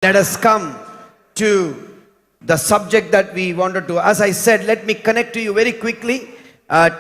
Let us come to the subject that we wanted to. As I said, let me connect to you very quickly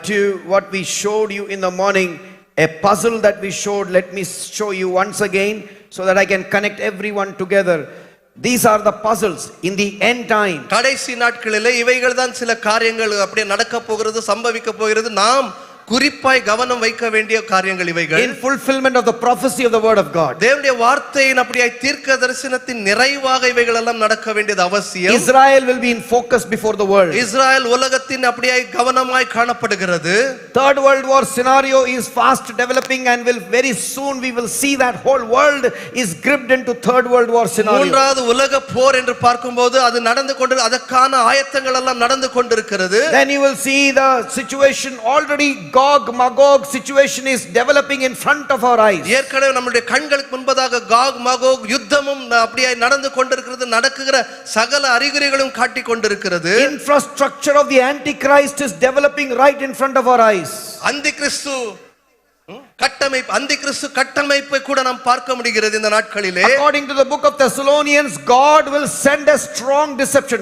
to what we showed you in the morning, a puzzle that we showed. Let me show you once again so that I can connect everyone together. These are the puzzles in the end time. கடைசி நாட்களிலே இவைகள் தான் சில காரியங்கள் அப்படியே நடக்க போகிறது, சம்பவிக்க போகிறது. நாம் குறிப்பாய் கவனம் வைக்க வேண்டிய காரியங்கள் இவைகள். In fulfillment of the prophecy of the word of God. தேவனுடைய வார்த்தையின் அப்படியே தீர்க்க தரிசனத்தின் நிறைவாக இவைகள் எல்லாம் நடக்க வேண்டியது அவசியம். Israel will be in focus before the world. இஸ்ரவேல் உலகத்தின் அப்படியே கவனமாய் காணப்படுகிறது. Third World War scenario is fast developing and will very soon we will see that whole world is gripped into Third World War scenario. மூன்றாவது உலக போர் என்று பார்க்கும்போது அது நடந்து கொண்டு அதற்கான ஆயத்தங்கள் எல்லாம் நடந்து கொண்டிருக்கிறது. Then you will see the situation already Gog Magog situation is developing in front of our eyes. ஏற்கனவே நம்முடைய கண்களுக்கு முன்பதாக காக் மகோக் யுத்தமும் அப்படியே நடந்து கொண்டிருக்கிறது. நடக்குகிற சகல அறிகுறிகளும் காட்டிக் கொண்டிருக்கிறது. Infrastructure of the Antichrist is developing right in front of our eyes. அந்திகிறிஸ்து கட்டமைப்பை கூட நாம் பார்க்க முடிகிறது இந்த நாட்களிலே. According to the book of Thessalonians, God will send a strong deception.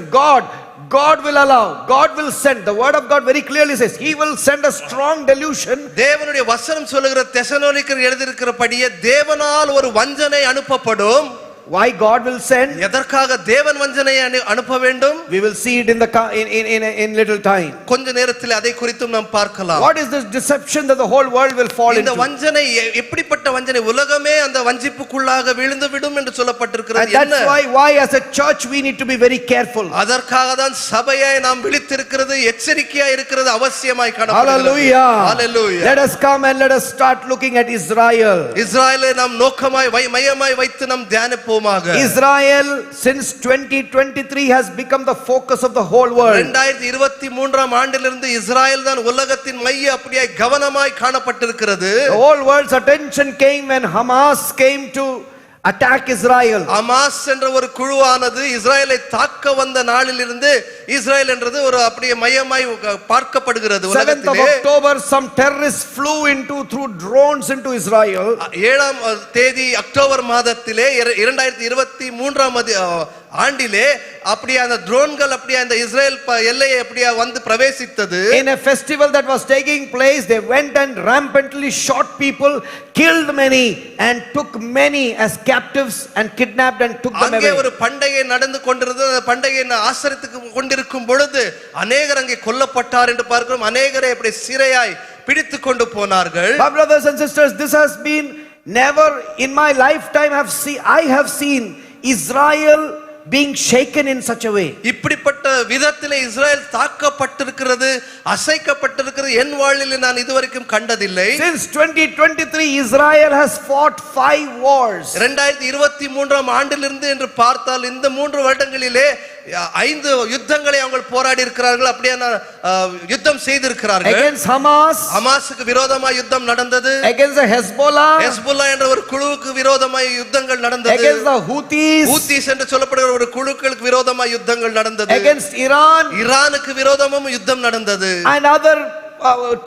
God will allow, God will send. The word of God very clearly says he will send a strong delusion. தேவனுடைய வசனம் சொல்லுகிற தெசலோனிக்கர் எழுதியிருக்கிறபடியே தேவனால் ஒரு வஞ்சனை அனுப்பப்படும். Why God will send? எதற்காக தேவன் வஞ்சனையை அனுப்ப வேண்டும்? We will see it in little time. கொஞ்ச நேரத்தில் அதை குறித்தும் நாம் பார்க்கலாம். What is this deception that the whole world will fall into? இந்த வஞ்சனை எப்படிப்பட்ட வஞ்சனை? உலகமே அந்த வஞ்சிப்புக்குள்ளாக விழுந்து விடும் என்று சொல்லப்பட்டிருக்கிறது. And that's why as a church we need to be very careful. அதற்காக தான் சபையை நாம் விழித்திருக்கிறது, எச்சரிக்கையா இருக்கிறது அவசியமாய் காணப்படுகிறது. Hallelujah. Hallelujah. Let us come and let us start looking at Israel. இஸ்ரவேலை நாம் நோக்கமாய் மையமாய் வைத்து நாம் தியானிப்போம். Israel since 2023 has become the focus of the whole world. 2023 ஆண்டிலிருந்து இஸ்ரவேல் தான் உலகத்தின் மைய அப்படியே கவனமாய் காணப்பட்டிருக்கிறது. The whole world's attention came when Hamas came to attack Israel. Hamas என்ற ஒரு குழுவானது இஸ்ரவேலை தாக்க வந்த நாளிலிருந்து இஸ்ரவேல் என்றது ஒரு அப்படியே மையமாய் பார்க்கப்படுகிறது உலகத்திலே. 7th of October some terrorists flew through drones into Israel. 7ஆம் தேதி அக்டோபர் மாதத்திலே 2023 ஆண்டிலே அப்படியே அந்த ட்ரோன்கள் அப்படியே அந்த இஸ்ரேல் எல்லையை அப்படியே வந்து பிரவேசித்தது. In a festival that was taking place, they went and rampantly shot people, killed many and took many as captives and kidnapped and took them away. அங்கே ஒரு பண்டிகை நடந்து கொண்டிருந்தது. அந்த பண்டிகையை ஆசரித்து கொண்டிருக்கும் பொழுது அநேகர் அங்கே கொல்லப்பட்டார் என்று பார்க்கிறோம். அநேகரை அப்படி சிறையாய் பிடித்து கொண்டு போனார்கள். My brothers and sisters, this has been never in my lifetime I have seen Israel being shaken in such a way. இப்படிப்பட்ட விதத்திலே இஸ்ரவேல் தாக்கப்பட்டிருக்கிறது, அசைக்கப்பட்டிருக்கிறது என் வாழ்வில் நான் இதுவரைக்கும் கண்டதில்லை. Since 2023 Israel has fought 5 wars. 2023 ஆண்டிலிருந்து என்று பார்த்தால் இந்த 3 வருடங்களிலே 5 யுத்தங்களை அவங்க போராடி இருக்கிறார்கள். அப்படியே யுத்தம் செய்திருக்கிறார்கள். Against Hamas, ஹமாஸுக்கு விரோதமாய் யுத்தம் நடந்தது. against the Hezbollah என்ற ஒரு குழுவுக்கு விரோதமாய் யுத்தங்கள் நடந்தது. against the Houthis என்று சொல்லப்படுகிற ஒரு குழுக்களுக்கு விரோதமாய் யுத்தங்கள் நடந்தது. against ஈரானுக்கு விரோதமும் யுத்தம் நடந்தது. and other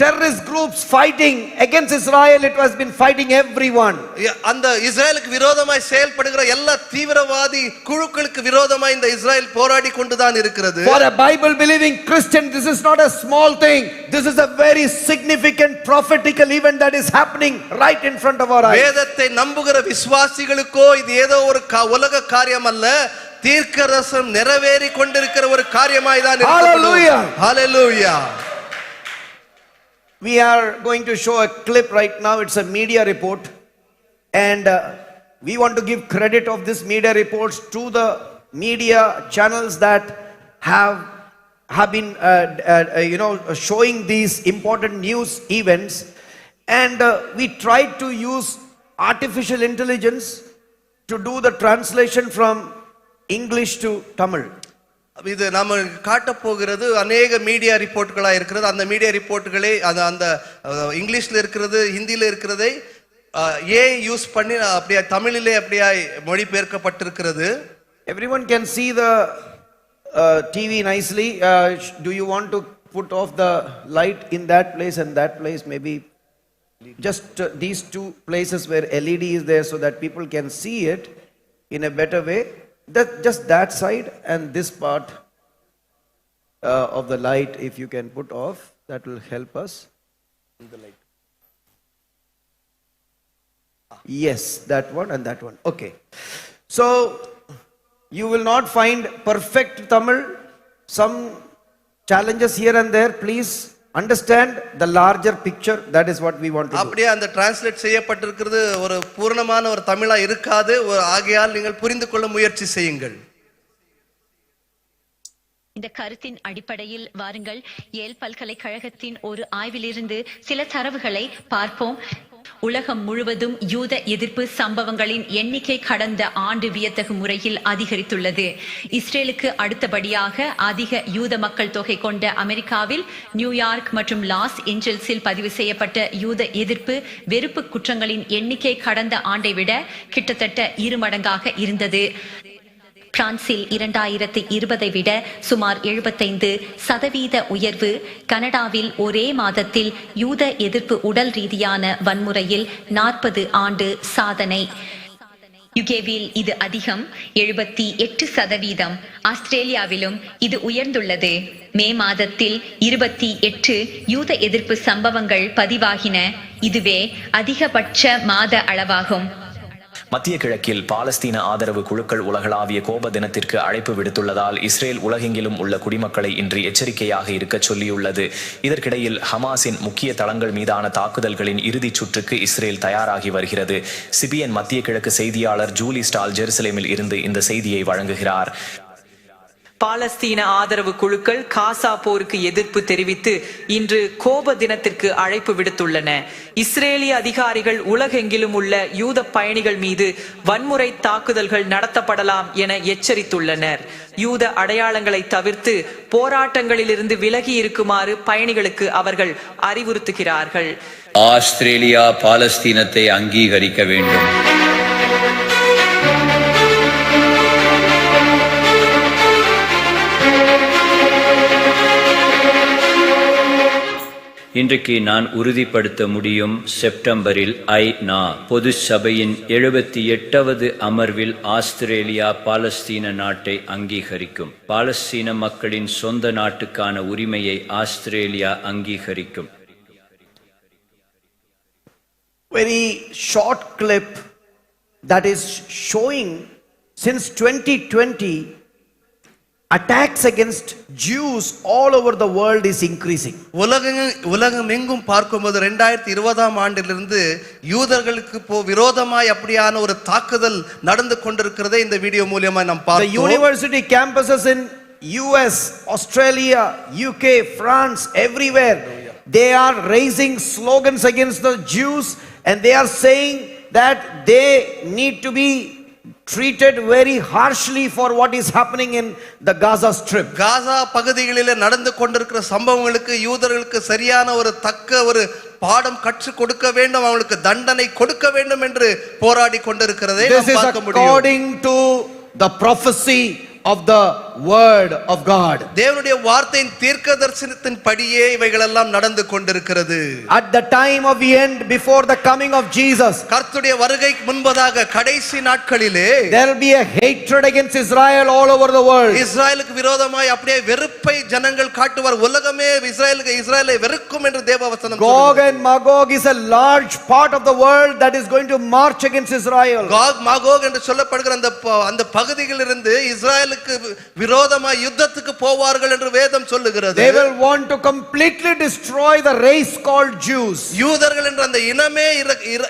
terrorist groups fighting against Israel. It has been fighting everyone. அந்த இஸ்ரேலுக்கு விரோதமாய் செயல்படுகிற எல்லா தீவிரவாதி குழுக்களுக்கு விரோதமாய் இந்த இஸ்ரேல் போராடி கொண்டுதான் இருக்கிறது. For a Bible believing Christian, this is not a small thing. This is a very significant prophetical event that is happening right in front of our eyes. வேதத்தை நம்புகிற விசுவாசிகளுக்கோ இது ஏதோ ஒரு உலக காரியம் அல்ல, தீர்க்கதரிசனம் நிறைவேறி கொண்டிருக்கிற ஒரு காரியமாய் தான் இருக்கிறது. Hallelujah. Hallelujah. We are going to show a clip right now. It's a media report and we want to give credit of this media reports to the media channels that have been showing these important news events, and we tried to use artificial intelligence to do the translation from English to Tamil. இது நாம காட்ட போகிறது அநேக media ரிப்போர்ட்களா இருக்கிறது. அந்த media ரிப்போர்ட்களே அந்த இங்கிலீஷ்ல இருக்கிறது, ஹிந்தில இருக்கிறதை யூஸ் பண்ணி அப்படியே தமிழிலே அப்படியே மொழிபெயர்க்கப்பட்டிருக்கிறது. Everyone can see the TV nicely. Do you want to put off the light in that place and that place? Maybe just these 2 places where LED is there so that people can see it in a better way. just that side and this part of the light, if you can put off, that will help us. Yes, that one and that one. Okay. So, you will not find perfect Tamil. Some challenges here and there. Please understand the larger picture. That is what we want to do. அப்படியே அந்த translate செய்யப்பட்டிருக்கிறது ஒரு பூர்ணமான ஒரு தமிழா இருக்காது. ஆகையால் நீங்கள் புரிந்து கொள்ள முயற்சி செய்யுங்கள். இந்த கருத்தின் அடிப்படையில் வாருங்கள் ஏல் பல்கலைக்கழகத்தின் ஒரு ஆய்விலிருந்து சில தரவுகளை பார்ப்போம். உலகம் முழுவதும் யூத எதிர்ப்பு சம்பவங்களின் எண்ணிக்கை கடந்த ஆண்டு வியத்தகு முறையில் அதிகரித்துள்ளது. இஸ்ரேலுக்கு அடுத்தபடியாக அதிக யூத மக்கள் தொகை கொண்ட அமெரிக்காவில் நியூயார்க் மற்றும் லாஸ் ஏஞ்சல்ஸில் பதிவு செய்யப்பட்ட யூத எதிர்ப்பு வெறுப்பு குற்றங்களின் எண்ணிக்கை கடந்த ஆண்டை விட கிட்டத்தட்ட 2 மடங்காக இருந்தது. பிரான்சில் 2020 விட சுமார் 75% உயர்வு. கனடாவில் ஒரே மாதத்தில் யூத எதிர்ப்பு உடல் ரீதியான வன்முறையில் 40 ஆண்டு சாதனை. யுகேவில் இது அதிகம் 78%. ஆஸ்திரேலியாவிலும் இது உயர்ந்துள்ளது. மே மாதத்தில் 28 யூத எதிர்ப்பு சம்பவங்கள் பதிவாகின. இதுவே அதிகபட்ச மாத அளவாகும். மத்திய கிழக்கில் பாலஸ்தீன ஆதரவு குழுக்கள் உலகளாவிய கோப தினத்திற்கு அழைப்பு விடுத்துள்ளதால் இஸ்ரேல் உலகெங்கிலும் உள்ள குடிமக்களை இன்று எச்சரிக்கையாக இருக்க சொல்லியுள்ளது. இதற்கிடையில் ஹமாஸின் முக்கிய தளங்கள் மீதான தாக்குதல்களின் இறுதிச் சுற்றுக்கு இஸ்ரேல் தயாராகி வருகிறது. சிபிஎன் மத்திய கிழக்கு செய்தியாளர் ஜூலி ஸ்டால் ஜெருசலேமில் இருந்து இந்த செய்தியை வழங்குகிறார். பாலஸ்தீன ஆதரவு குழுக்கள் காசா போருக்கு எதிர்ப்பு தெரிவித்து இன்று கோப தினத்திற்கு அழைப்பு விடுத்துள்ளன. இஸ்ரேலிய அதிகாரிகள் உலகெங்கிலும் உள்ள யூத பயணிகள் மீது வன்முறை தாக்குதல்கள் நடத்தப்படலாம் என எச்சரித்துள்ளனர். யூத அடையாளங்களை தவிர்த்து போராட்டங்களிலிருந்து விலகி இருக்குமாறு பயணிகளுக்கு அவர்கள் அறிவுறுத்துகிறார்கள். ஆஸ்திரேலியா பாலஸ்தீனத்தை அங்கீகரிக்க வேண்டும். இன்றைக்கு நான் உறுதிப்படுத்த முடியும், செப்டம்பரில் ஐநா பொது சபையின் 78வது அமர்வில் ஆஸ்திரேலியா பாலஸ்தீன நாட்டை அங்கீகரிக்கும். பாலஸ்தீன மக்களின் சொந்த நாட்டுக்கான உரிமையை ஆஸ்திரேலியா அங்கீகரிக்கும். Very short clip that is showing since 2020 attacks against Jews all over the world is increasing. உலகம் எங்கும் பார்க்கும்போது 2020ஆம் ஆண்டிலிருந்து யூதர்களுக்கு விரோதமாய் அப்படியான ஒரு தாக்குதல் நடந்து கொண்டிருக்கிறதை இந்த வீடியோ மூலமா நாம் பார்த்தோம். The university campuses in US, Australia, UK, France, everywhere, they are raising slogans against the Jews and they are saying that they need to be treated very harshly for what is happening in the Gaza Strip. காசா பகுதிகளிலே நடந்து கொண்டிருக்கிற சம்பவங்களுக்கு யூதர்களுக்கு சரியான ஒரு தக்க ஒரு பாடம் கற்றுக் கொடுக்க வேண்டும், அவங்களுக்கு தண்டனை கொடுக்க வேண்டும் என்று போராடி கொண்டிருக்கிறதை நாம் பார்க்க முடியும். This is according to the prophecy of the word of God. தேவனுடைய வார்த்தையின் தீர்க்கதரிசனத்தின் படியே இவைகள் எல்லாம் நடந்து கொண்டிருக்கிறது. At the time of the end, before the coming of Jesus, கர்த்தருடைய வருகைக்கு முன்பதாக கடைசி நாட்களிலே there will be a hatred against Israel all over the world. இஸ்ரவேலுக்கு விரோதமாய் அப்படியே வெறுப்பை ஜனங்கள் காட்டுவார். உலகமே இஸ்ரவேலை வெறுக்கும் என்று தேவவசனம் சொல்லுகிறது. Gog and Magog is a large part of the world that is going to march against Israel. Gog Magog என்று சொல்லப்படுகிற அந்த பகுதிகளிலிருந்து இஸ்ரவேலுக்கு விரோதமாய் யுத்தத்துக்கு போவார்கள் என்று வேதம் சொல்லுகிறது. They will want to completely destroy the race called Jews. யூதர்கள் என்ற அந்த இனமே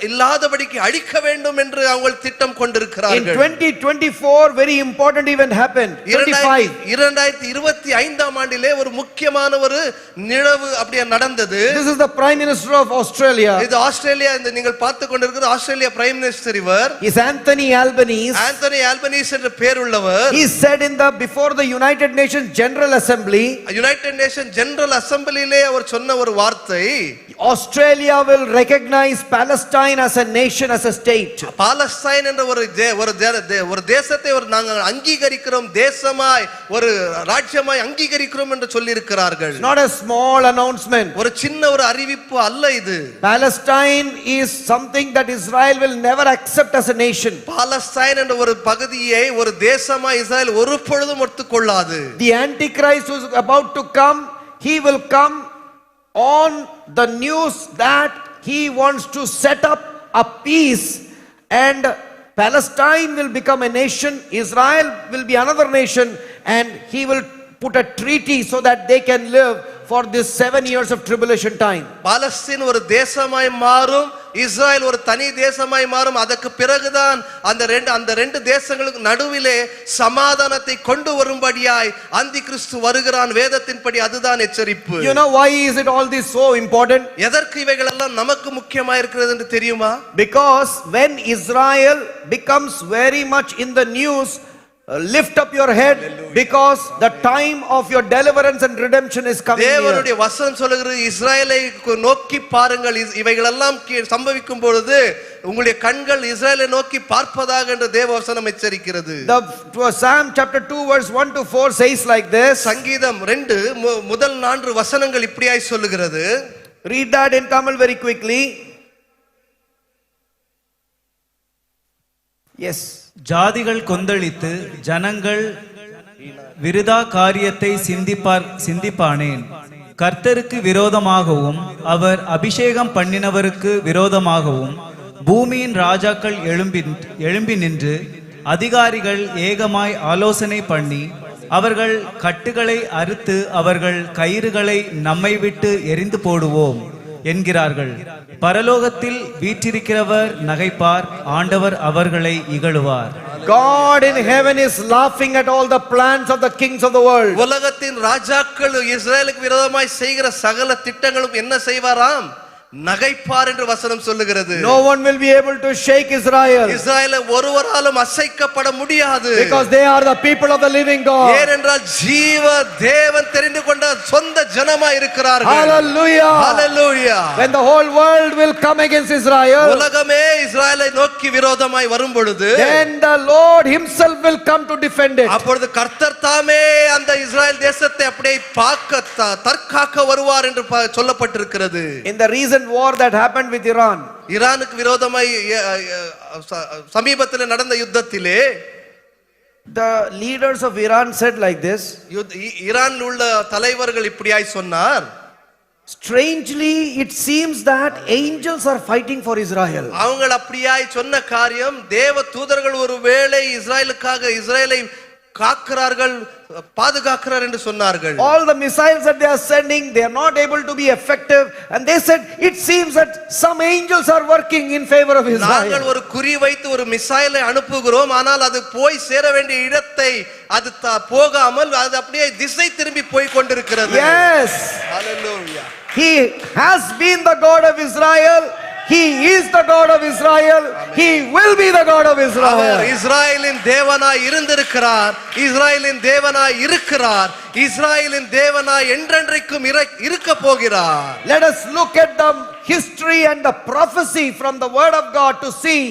இல்லாதபடிக்கு அழிக்க வேண்டும் என்று அவங்க திட்டம் கொண்டிருக்கிறார்கள். In 2024 very important event happened. 2025ஆம் ஆண்டிலே ஒரு முக்கியமான ஒரு நிகழ்வு அப்படியே நடந்தது. This is the Prime Minister of Australia. இது ஆஸ்திரேலியா, இந்த நீங்கள் பார்த்து கொண்டிருக்கிற ஆஸ்திரேலியா பிரைம் மினிஸ்டர் இவர். Is Anthony Albanese. Anthony Albanese என்ற பேர் உள்ளவர். He said in the before before the United Nations General Assembly, united nation general அசெம்பிளிலே அவர் சொன்ன ஒரு வார்த்தை, Australia will recognize Palestine as a nation, as a state. Palestine என்ற ஒரு தேசத்தை நாங்கள் அங்கீகரிக்கிறோம், தேசமாய் ஒரு ராஜ்யமாய் அங்கீகரிக்கிறோம் என்று சொல்லி இருக்கிறார்கள். It's not a small announcement. ஒரு சின்ன ஒரு அறிவிப்பு அல்ல இது. Palestine is something that Israel will never accept as a nation. Palestine என்ற ஒரு பகுதியை ஒரு தேசமாய் இஸ்ரேல் ஒரு பொழுதும் ஒத்துக்கொள்ளாது. The Antichrist who is about to come, he will come on the news that he wants to set up a peace, and Palestine will become a nation, Israel will be another nation, and he will put a treaty so that they can live for this 7 years of tribulation time. Palestine ஒரு தேசமாய் மாறும், Israel ஒரு தனி தேசமாய் மாறும். அதற்கு பிறகுதான் அந்த ரெண்டு தேசங்களுக்கு நடுவிலே சமாதானத்தை கொண்டு வரும்படியாய் அந்தி கிறிஸ்து வருகிறான். வேதத்தின்படி அதுதான் எச்சரிப்பு. You know why is it all this so important? எதற்கு இவைகள் எல்லாம் நமக்கு முக்கியமா இருக்கிறது என்று தெரியுமா? Because when Israel becomes very much in the news, lift up your head, because the time of your deliverance and redemption is coming near. தேவனுடைய வசனம் சொல்கிறது, இஸ்ரவேலை நோக்கி பாருங்கள், இவைகள் எல்லாம் சம்பவிக்கும் பொழுது உங்களுடைய கண்கள் இஸ்ரவேலை நோக்கி பார்ப்பதாக என்று தேவ வசனம் எச்சரிக்கிறது. The Psalm chapter 2 verse 1 to 4 says like this. சங்கீதம் 2 முதல் 4 வசனங்கள் இப்படியாய் சொல்லுகிறது. Read that in Tamil very quickly. Yes. ஜாதிகள் கொந்தளித்து ஜனங்கள் விருதா காரியத்தை சிந்திப்பானேன். கர்த்தருக்கு விரோதமாகவும் அவர் அபிஷேகம் பண்ணினவருக்கு விரோதமாகவும் பூமியின் ராஜாக்கள் எழும்பி நின்று அதிகாரிகள் ஏகமாய் ஆலோசனை பண்ணி அவர்கள் கட்டுகளை அறுத்து அவர்கள் கயிறுகளை நம்மை விட்டு எரிந்து போடுவோம் என்கிறார்கள். பரலோகத்தில் வீற்றிருக்கிறவர் நகைப்பார், ஆண்டவர் அவர்களை இகழுவார். God in heaven is laughing at all the plans of the kings of the world. உலகத்தின் ராஜாக்கள் இஸ்ரேலுக்கு விரோதமாய் செய்கிற சகல திட்டங்களும் என்ன செய்வாராம்? நகைப்பார் என்று வசனம் சொல்லுகிறது. No one will be able to shake Israel. இஸ்ரவேலை ஒருவராலும் அசைக்கப்பட முடியாது. Because they are the people of the living God. ஏனென்றால் ஜீவ தேவன் தெரிந்து கொண்ட சொந்த ஜனமாய் இருக்கிறார்கள். Hallelujah. Hallelujah. When the whole world will come against Israel, உலகமே இஸ்ரவேலை நோக்கி விரோதமாய் வரும் பொழுது, then the Lord himself will come to defend it. அப்பொழுது கர்த்தர் தாமே அந்த இஸ்ரவேல் தேசத்தை அப்படியே தற்காக்க வருவார் என்று சொல்லப்பட்டிருக்கிறது. In the recent war that happened with Iran, ஈரானுக்கு விரோதமாய் சமீபத்தில் நடந்த யுத்தத்திலே the leaders of Iran said like this. ஈரானில் உள்ள தலைவர்கள் இப்படியாய் சொன்னார், strangely it seems that angels are fighting for Israel. அவங்க அப்படியாய் சொன்ன காரியம், தேவ தூதர்கள் ஒருவேளை இஸ்ரேலை காக்கிறார்கள், பாதுகாக்கிறார் என்று சொன்னார்கள். All the missiles that they are sending, they are not able to be effective, and they said it seems that some angels are working in favor of Israel. நாங்கள் ஒரு குறி வைத்து ஒரு மிசைலை அனுப்புகிறோம், ஆனால் அது போய் சேர வேண்டிய இடத்தை அது போகாமல் அது அப்படியே திசை திரும்பி போய் கொண்டிருக்கிறது. Yes. Hallelujah. He has been the God of Israel. He is the God of Israel. He will be the God of Israel. அவர் இஸ்ரவேலின் தேவனாய் இருந்திருக்கிறார், இஸ்ரவேலின் தேவனாய் இருக்கிறார், இஸ்ரவேலின் தேவனாய் என்றென்றைக்கும் இருக்க போகிறார். Let us look at the history and the prophecy from the word of God to see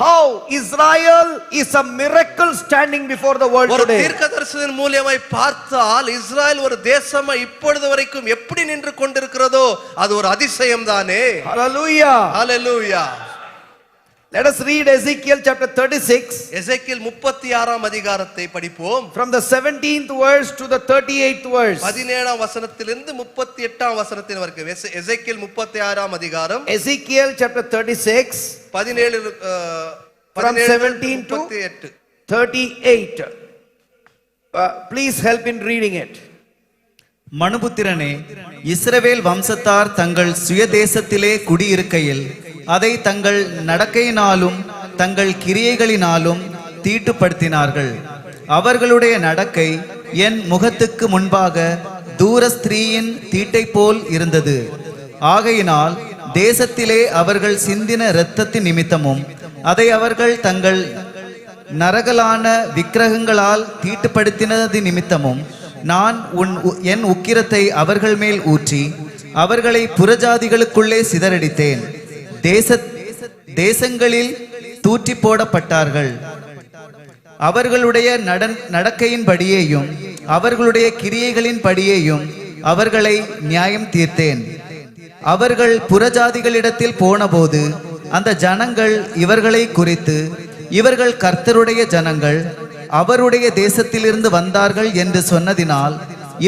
how Israel is a miracle standing before the world ஒரு today. தீர்க்கதரிசனத்தின் மூலமாய் பார்த்தால் இஸ்ரவேல் ஒரு தேசமா இப்பொழுது வரைக்கும் எப்படி நின்று கொண்டிருக்கிறதோ அது ஒரு அதிசயம் தானே. Hallelujah. Hallelujah. Let us read Ezekiel chapter 36. எசேக்கியேல் 36ஆம் அதிகாரத்தை படிப்போம். From the 17th verse to the 38th verse. 17ஆம் வசனத்திலிருந்து 38ஆம் வசனத்தின் வரைக்கும். எசேக்கியேல் 36ஆம் அதிகாரம். Ezekiel chapter 36 17 from 17 to 38. Please help in reading it. மனுபுத்திரனே, இஸ்ரவேல் வம்சத்தார் தங்கள் சுயதேசத்திலே குடியிருக்கையில் அதை தங்கள் நடக்கையினாலும் தங்கள் கிரியைகளினாலும் தீட்டுப்படுத்தினார்கள். அவர்களுடைய நடக்கை என் முகத்துக்கு முன்பாக தூர ஸ்திரீயின் தீட்டை போல் இருந்தது. ஆகையினால் தேசத்திலே அவர்கள் சிந்தின இரத்தத்தின் நிமித்தமும் அதை அவர்கள் தங்கள் நரகலான விக்கிரகங்களால் தீட்டுப்படுத்தினது நிமித்தமும் நான் என் உக்கிரத்தை அவர்கள் மேல் ஊற்றி அவர்களை புறஜாதிகளுக்குள்ளே சிதறடித்தேன். தேசங்களில் தூற்றி போடப்பட்டார்கள். அவர்களுடைய நடக்கையின் படியேயும் அவர்களுடைய கிரியைகளின் படியேயும் அவர்களை நியாயம் தீர்த்தேன். அவர்கள் புறஜாதிகளிடத்தில் போனபோது அந்த ஜனங்கள் இவர்களை குறித்து, இவர்கள் கர்த்தருடைய ஜனங்கள், அவருடைய தேசத்திலிருந்து வந்தார்கள் என்று சொன்னதினால்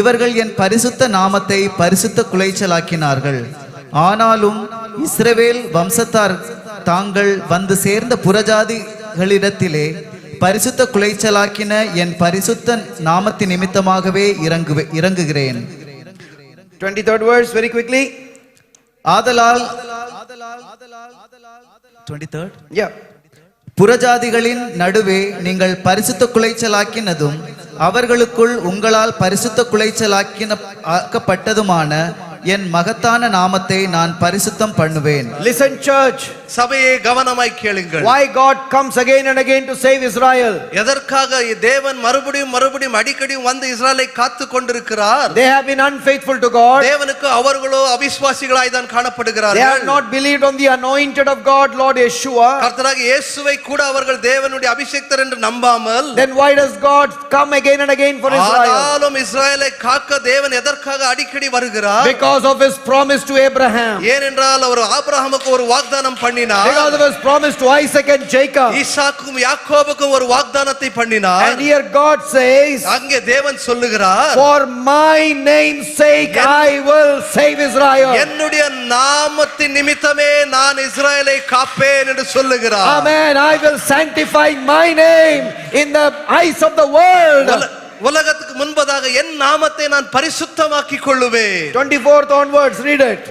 இவர்கள் என் பரிசுத்த நாமத்தை பரிசுத்த குலைச்சலாக்கினார்கள். ஆனாலும் இஸ்ரவேல் வம்சத்தார் தாங்கள் வந்து சேர்ந்த புறஜாதிகளிடத்திலே பரிசுத்த குலைச்சலாக்கின என் பரிசுத்த நாமத்தின் நிமித்தமாகவே இறங்குகிறேன். 23rd verse very quickly. ஆதலால் 23rd, Yeah. புறஜாதிகளின் நடுவே நீங்கள் பரிசுத்த குலைச்சலாக்கினதும் அவர்களுக்குள் உங்களால் பரிசுத்த குலைச்சலாக்கப்பட்டதுமான என் மகத்தான நாமத்தை நான் பரிசுத்தம் பண்ணுவேன். Listen, church. சபையே கவனமாய் கேளுங்கள். Why God comes again and again to save Israel? எதற்காக தேவன் மறுபடியும் அடிக்கடி வந்து இஸ்ரவேலை காத்து கொண்டிருக்கிறார்? They have been unfaithful to God. தேவனுக்கு அவர்களோ அவிசுவாசிகளாய் தான் They காணப்படுகிறார்கள். have not believed on the anointed of God, Lord Yeshua. கர்த்தராகிய இயேசுவை கூட அவர்கள் தேவனுடைய அபிஷேக்தர் என்று நம்பாமல், Then why does God come again and again for Israel? ஆனாலும் இஸ்ரவேலை காக்க தேவன் எதற்காக அடிக்கடி வருகிறார்? Because of his promise to Abraham. ஏனென்றால் அவர் ஆபிரகாமுக்கு ஒரு வாக்தானம் பண்ணினார். Because of his promise to Isaac and Jacob. ஈசாக்குக்கும் யாக்கோபுக்கும் ஒரு வாக்தானத்தை பண்ணினார். And here God says, அங்கே தேவன் சொல்லுகிறார், for my name's sake I will save Israel. என்னுடைய நாமத்தின் நிமித்தமே நான் இஸ்ரவேலை காப்பேன் என்று சொல்லுகிறார். Amen. I will sanctify my name in the eyes of the world. உலகத்துக்கு முன்பதாக என் நாமத்தை நான் பரிசுத்தமாக்கிக் கொள்ளுவேன். 24th onwards, read it.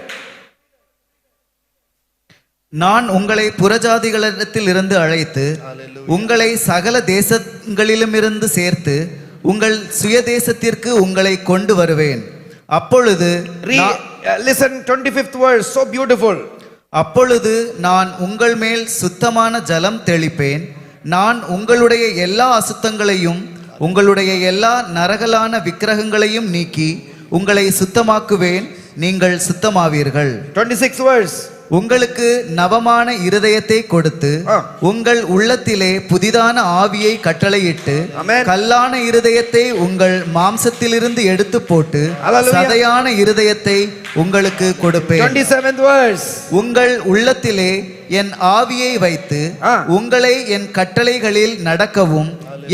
நான் உங்களை புறஜாதிகளிடத்தில் இருந்து அழைத்து உங்களை சகல தேசங்களிலுமிருந்து சேர்த்து உங்கள் சுயதேசத்திற்கு உங்களை கொண்டு வருவேன். அப்பொழுது Listen, 25th verse, so beautiful. அப்பொழுது நான் உங்கள் மேல் சுத்தமான ஜலம் தெளிப்பேன். நான் உங்களுடைய எல்லா அசுத்தங்களையும் உங்களுடைய எல்லா நரகலான விக்கிரகங்களையும் நீக்கி உங்களை சுத்தமாக்குவேன். நீங்கள் சுத்தமாவீர்கள். 26th verse. உங்களுக்கு நவமான இருதயத்தை கொடுத்து உங்கள் உள்ளத்திலே புதிதான ஆவியை கட்டளையிட்டு Amen. கல்லான இருதயத்தை உங்கள் மாம்சத்திலிருந்து எடுத்து போட்டு Hallelujah. சதையான இருதயத்தை உங்களுக்கு கொடுப்பேன். 27th verse. உங்கள் உள்ளத்திலே என் ஆவியை வைத்து உங்களை என் கட்டளைகளில் நடக்கவும்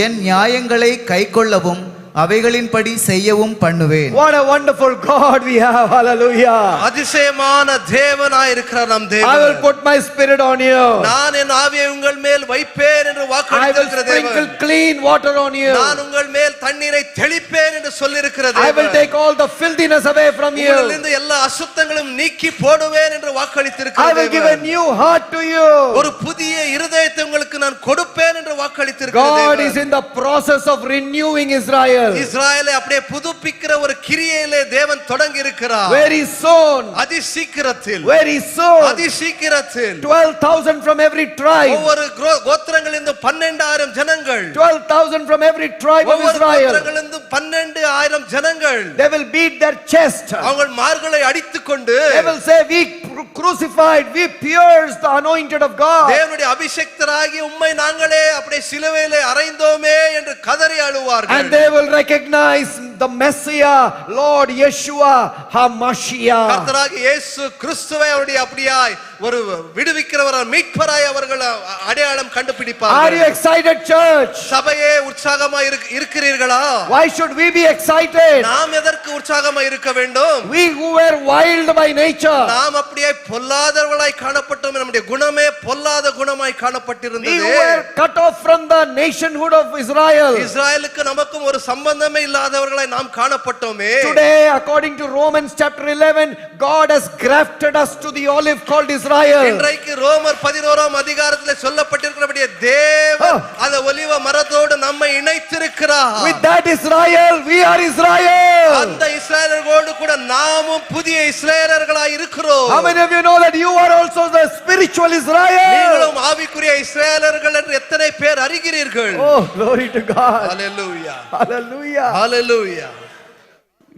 என் நியாயங்களை கைக்கொள்ளவும் அவைகளின்படி செய்யவும் பண்ணுவேன். What a wonderful God we have. Hallelujah. அதிசயமான தேவனாய் இருக்கிறார் நம் தேவன். I will put my spirit on you. நான் என் ஆவியை உங்கள் மேல் வைப்பேன் என்று I will வாக்களித்திருக்கிற sprinkle தேவன். clean water on you. நான் உங்கள் மேல் தண்ணீரை தெளிப்பேன் என்று சொல்லியிருக்கிற I will தேவன். take all the filthiness away from you. உங்களிலிருந்து எல்லா அசுத்தங்களும் நீக்கி போடுவேன் என்று வாக்களித்திருக்கிற I will give a தேவன். new heart to you. ஒரு புதிய இருதயத்தை உங்களுக்கு நான் கொடுப்பேன் என்று வாக்களித்திருக்கிற God தேவன். is in the process of renewing Israel. இஸ்ராயேலை அப்படியே புதுப்பிக்கிற ஒரு கிரியையிலே தேவன் தொடங்கி இருக்கிறார். Very soon. அதிசீக்கிரத்தில் Very soon. 12,000 from every tribe. ஒவ்வொரு கோத்திரங்களிலிருந்து 12,000 ஜனங்கள். 12,000 from every tribe of ஒவ்வொரு Israel. கோத்திரங்களிலிருந்து 12,000 ஜனங்கள். They will beat their chest. அவங்க மார்களை அடித்துக்கொண்டு They will say, we crucified, we pierced the anointed of God. தேவனுடைய அபிஷேக்தராகி உம்மை நாங்களே அப்படியே சிலுவையிலே அறைந்தோமே என்று கதறி அழுவார்கள். And they will recognize the Messiah, Lord Yeshua HaMashiach. கர்த்தராகிய இயேசு கிறிஸ்துவை அவருடைய அப்படியாய் ஒரு விடுவிக்கிறவர் மீட்பராய் அவர்கள் அடையாளம் Are you கண்டுபிடிப்பார்கள். excited, church? சபையே உற்சாகமாய் இருக்கிறீர்களா? Why should we be excited? நாம் எதற்கு உற்சாகமாய் இருக்க வேண்டும்? We who were wild by nature. நாம் அப்படியே பொல்லாதவர்களாய் காணப்பட்டோம். நம்முடைய குணமே பொல்லாத குணமாய் We காணப்பட்டிருந்தது. who were cut off from the nationhood of Israel. இஸ்ராயலுக்கு நமக்கும் ஒரு சம்பந்தமே இல்லாதவர்களாய் நாம் காணப்பட்டோமே. Today, according to Romans chapter 11, God has grafted us to the olive called Israel. இன்றைக்கு ரோமர் 11ஆம் அதிகாரத்திலே சொல்லப்பட்டிருக்கிறபடியே தேவன் அந்த ஒலிவ மரத்தோடு நம்மை இணைத்திருக்கிறார். With that Israel, we are Israel. Israel. அந்த இஸ்ரவேலர்களோடு கூட நாமும் புதிய இஸ்ரவேலர்களாய் இருக்கிறோம். How many of you know that you are also the spiritual Israel? நீங்களும் ஆவிக்குரிய இஸ்ரவேலர்கள் என்று எத்தனை பேர் அறிகிறீர்கள்? Oh, glory to God. Hallelujah. Hallelujah. Hallelujah.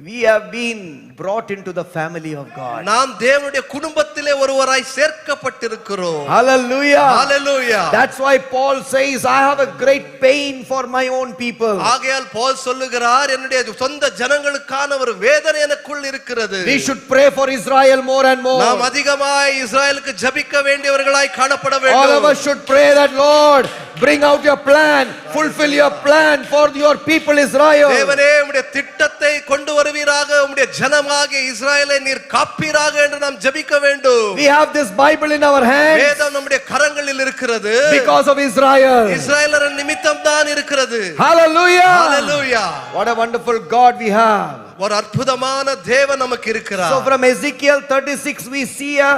We have been brought into the family of God. நாம் தேவனுடைய குடும்பத்திலே ஒருவராய் சேர்க்கப்பட்டிருக்கிறோம். Hallelujah. Hallelujah. That's why Paul says, I have a great pain for my own people. ஆகையால் பவுல் சொல்லுகிறார், என்னுடைய சொந்த ஜனங்களுக்கான ஒரு வேதனை எனக்குள் இருக்கிறது. We should pray for Israel more and more. நாம் அதிகமாய் இஸ்ரவேலுக்கு ஜெபிக்க வேண்டியவர்களாய் காணப்பட All of வேண்டும். us should pray that, Lord, bring out your plan, fulfill your plan for your people Israel. தேவனே உம்முடைய திட்டத்தை கொண்டு வருவீராக, உம்முடைய ஜனமாகிய இஸ்ரவேலை நீர் காப்பீராக என்று நாம் ஜெபிக்க வேண்டும். We have this Bible in our hands வேதம் நம்முடைய கரங்களில் இருக்கிறது. because of Israel. இஸ்ரவேலர் நிமித்தம் தான் இருக்கிறது. Hallelujah. Hallelujah. What a wonderful God we have. ஒரு அற்புதமான தேவன் நமக்கு இருக்கிறார். So from Ezekiel 36 we see a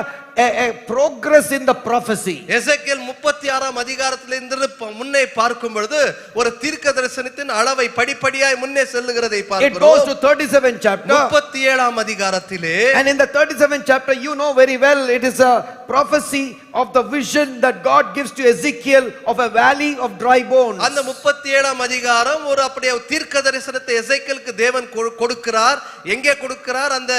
progress in the prophecy. எசேக்கியேல் 36ஆம் அதிகாரத்திலிருந்து முன்னே பார்க்கும் பொழுது ஒரு தீர்க்க தரிசனத்தின் அளவை படிப்படியாய் முன்னே செல்லுகிறதை It பார்க்கிறோம். goes to 37th chapter. 37ஆம் அதிகாரத்திலே And in the 37th chapter, you know very well, it is a prophecy of the vision that God gives to Ezekiel of a valley of dry bones. அந்த 37ஆம் அதிகாரம் ஒரு அப்படியே தீர்க்க தரிசனத்தை எசேக்கியேலுக்கு தேவன் கொடுக்கிறார். எங்கே கொடுக்கிறார்? அந்த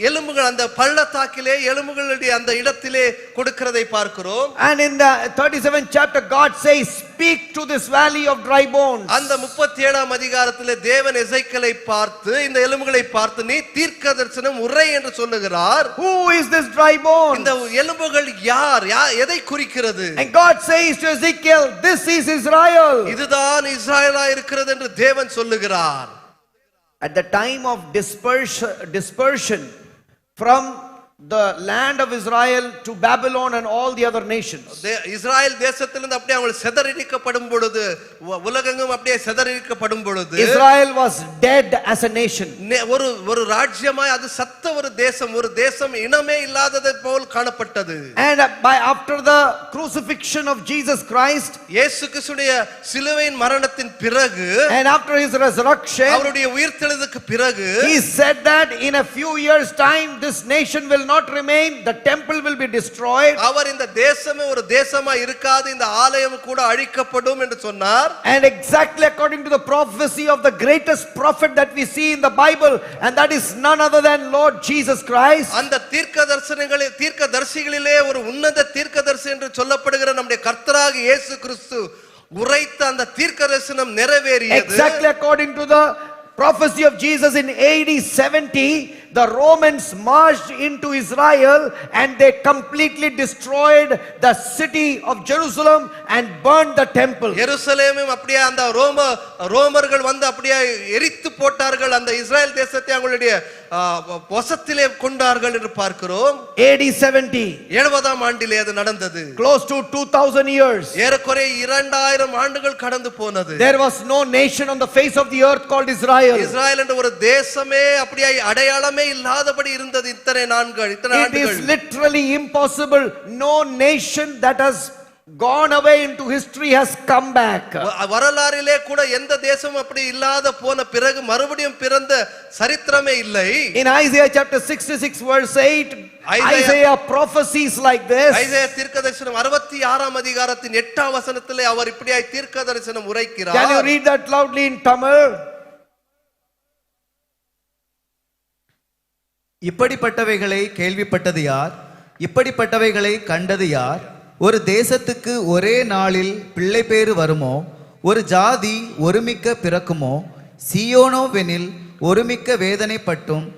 எலும்புகள், அந்த பள்ளத்தாக்கிலே எலும்புகளுடைய அந்த இடத்திலே கொடுக்கிறதை பார்க்கிறோம். And in the 37th chapter, God says, speak to this valley of dry bones. அந்த 37ஆம் அதிகாரத்திலே தேவன் எசேக்கியேலை பார்த்து, இந்த எலும்புகளை பார்த்து, நீ தீர்க்க தரிசனம் உரை என்று சொல்லுகிறார். Who is this dry bone? இந்த எலும்புகள் யார்? எதை குறிக்கிறது? And God says to Ezekiel, this is Israel. இதுதான் இஸ்ரவேலா இருக்கிறது என்று தேவன் சொல்லுகிறார். At the time of dispersion from the land of Israel to Babylon and all the other nations. இஸ்ரவேல் தேசத்திலிருந்து அப்படியே அவங்க சிதறடிக்கப்படும் பொழுது, உலகெங்கும் அப்படியே சிதறடிக்கப்படும் பொழுது, Israel was dead as a nation. ஒரு ராஜ்யமாய் அது சத்த ஒரு தேசம் இனமே இல்லாததை போல் காணப்பட்டது. And after the crucifixion of Jesus Christ, இயேசு கிறிஸ்துவின் சிலுவையின் மரணத்தின் பிறகு, and after his resurrection, அவருடைய உயிர்த்தெழுதலுக்கு பிறகு, he said that in a few years time this nation will not remain, the temple will be destroyed. அவர் இந்த தேசமே ஒரு தேசமா இருக்காது, இந்த ஆலயம் கூட அழிக்கப்படும் என்று சொன்னார். And exactly according to the prophecy of the greatest prophet that we see in the Bible, and that is none other than Lord Jesus Christ. அந்த தீர்க்கதரிசிகளிலே ஒரு உன்னத தீர்க்கதரிசி என்று சொல்லப்படுகிற நம்முடைய கர்த்தராகிய இயேசு கிறிஸ்து உரைத்த அந்த தீர்க்கதரிசனம் நிறைவேறியது. Exactly according to the prophecy of Jesus in AD 70, the Romans marched into Israel and they completely destroyed the city of Jerusalem and burned the temple. எருசலேமும் அப்படியே அந்த ரோமர்கள் வந்து அப்படியே எரித்து போட்டார்கள், அந்த இஸ்ரேல் தேசத்தை அவங்களுடைய வசத்திலே கொண்டார்கள் என்று பார்க்கிறோம். AD 70, 70ஆம் ஆண்டிலே அது நடந்தது. close to 2000 years. ஏறக்குறைய 2000 ஆண்டுகள் கடந்து போனது. There was no nation on the face of the earth called Israel. Israel என்ற ஒரு தேசமே அப்படியே அடையாளமே இல்லாதபடி இருந்தது இத்தனை ஆண்டுகள். It is literally impossible. No nation that has gone away into history has come back. வரலாறிலே கூட எந்த தேசமும் அப்படி இல்லாத போன பிறகு மறுபடியும் பிறந்த சரித்திரமே இல்லை. In Isaiah chapter 66 verse 8, Isaiah prophesies like this. Isaiah தீர்க்கதரிசனம் 66ஆம் அதிகாரத்தின் 8ஆம் வசனத்திலே அவர் இப்படியாய் தீர்க்கதரிசனம் உரைக்கிறார். Can you read that loudly in Tamil? இப்படிப்பட்டவைகளை கேள்விப்பட்டது யார்? இப்படிப்பட்டவைகளை கண்டது யார்? ஒரு தேசத்துக்கு ஒரே நாளில் பிள்ளை பேறு வருமோ? ஒரு ஜாதி ஒருமிக்க பிறக்குமோ? சீயோனோவெனில் ஒருமிக்க வேதனைப்பட்டும்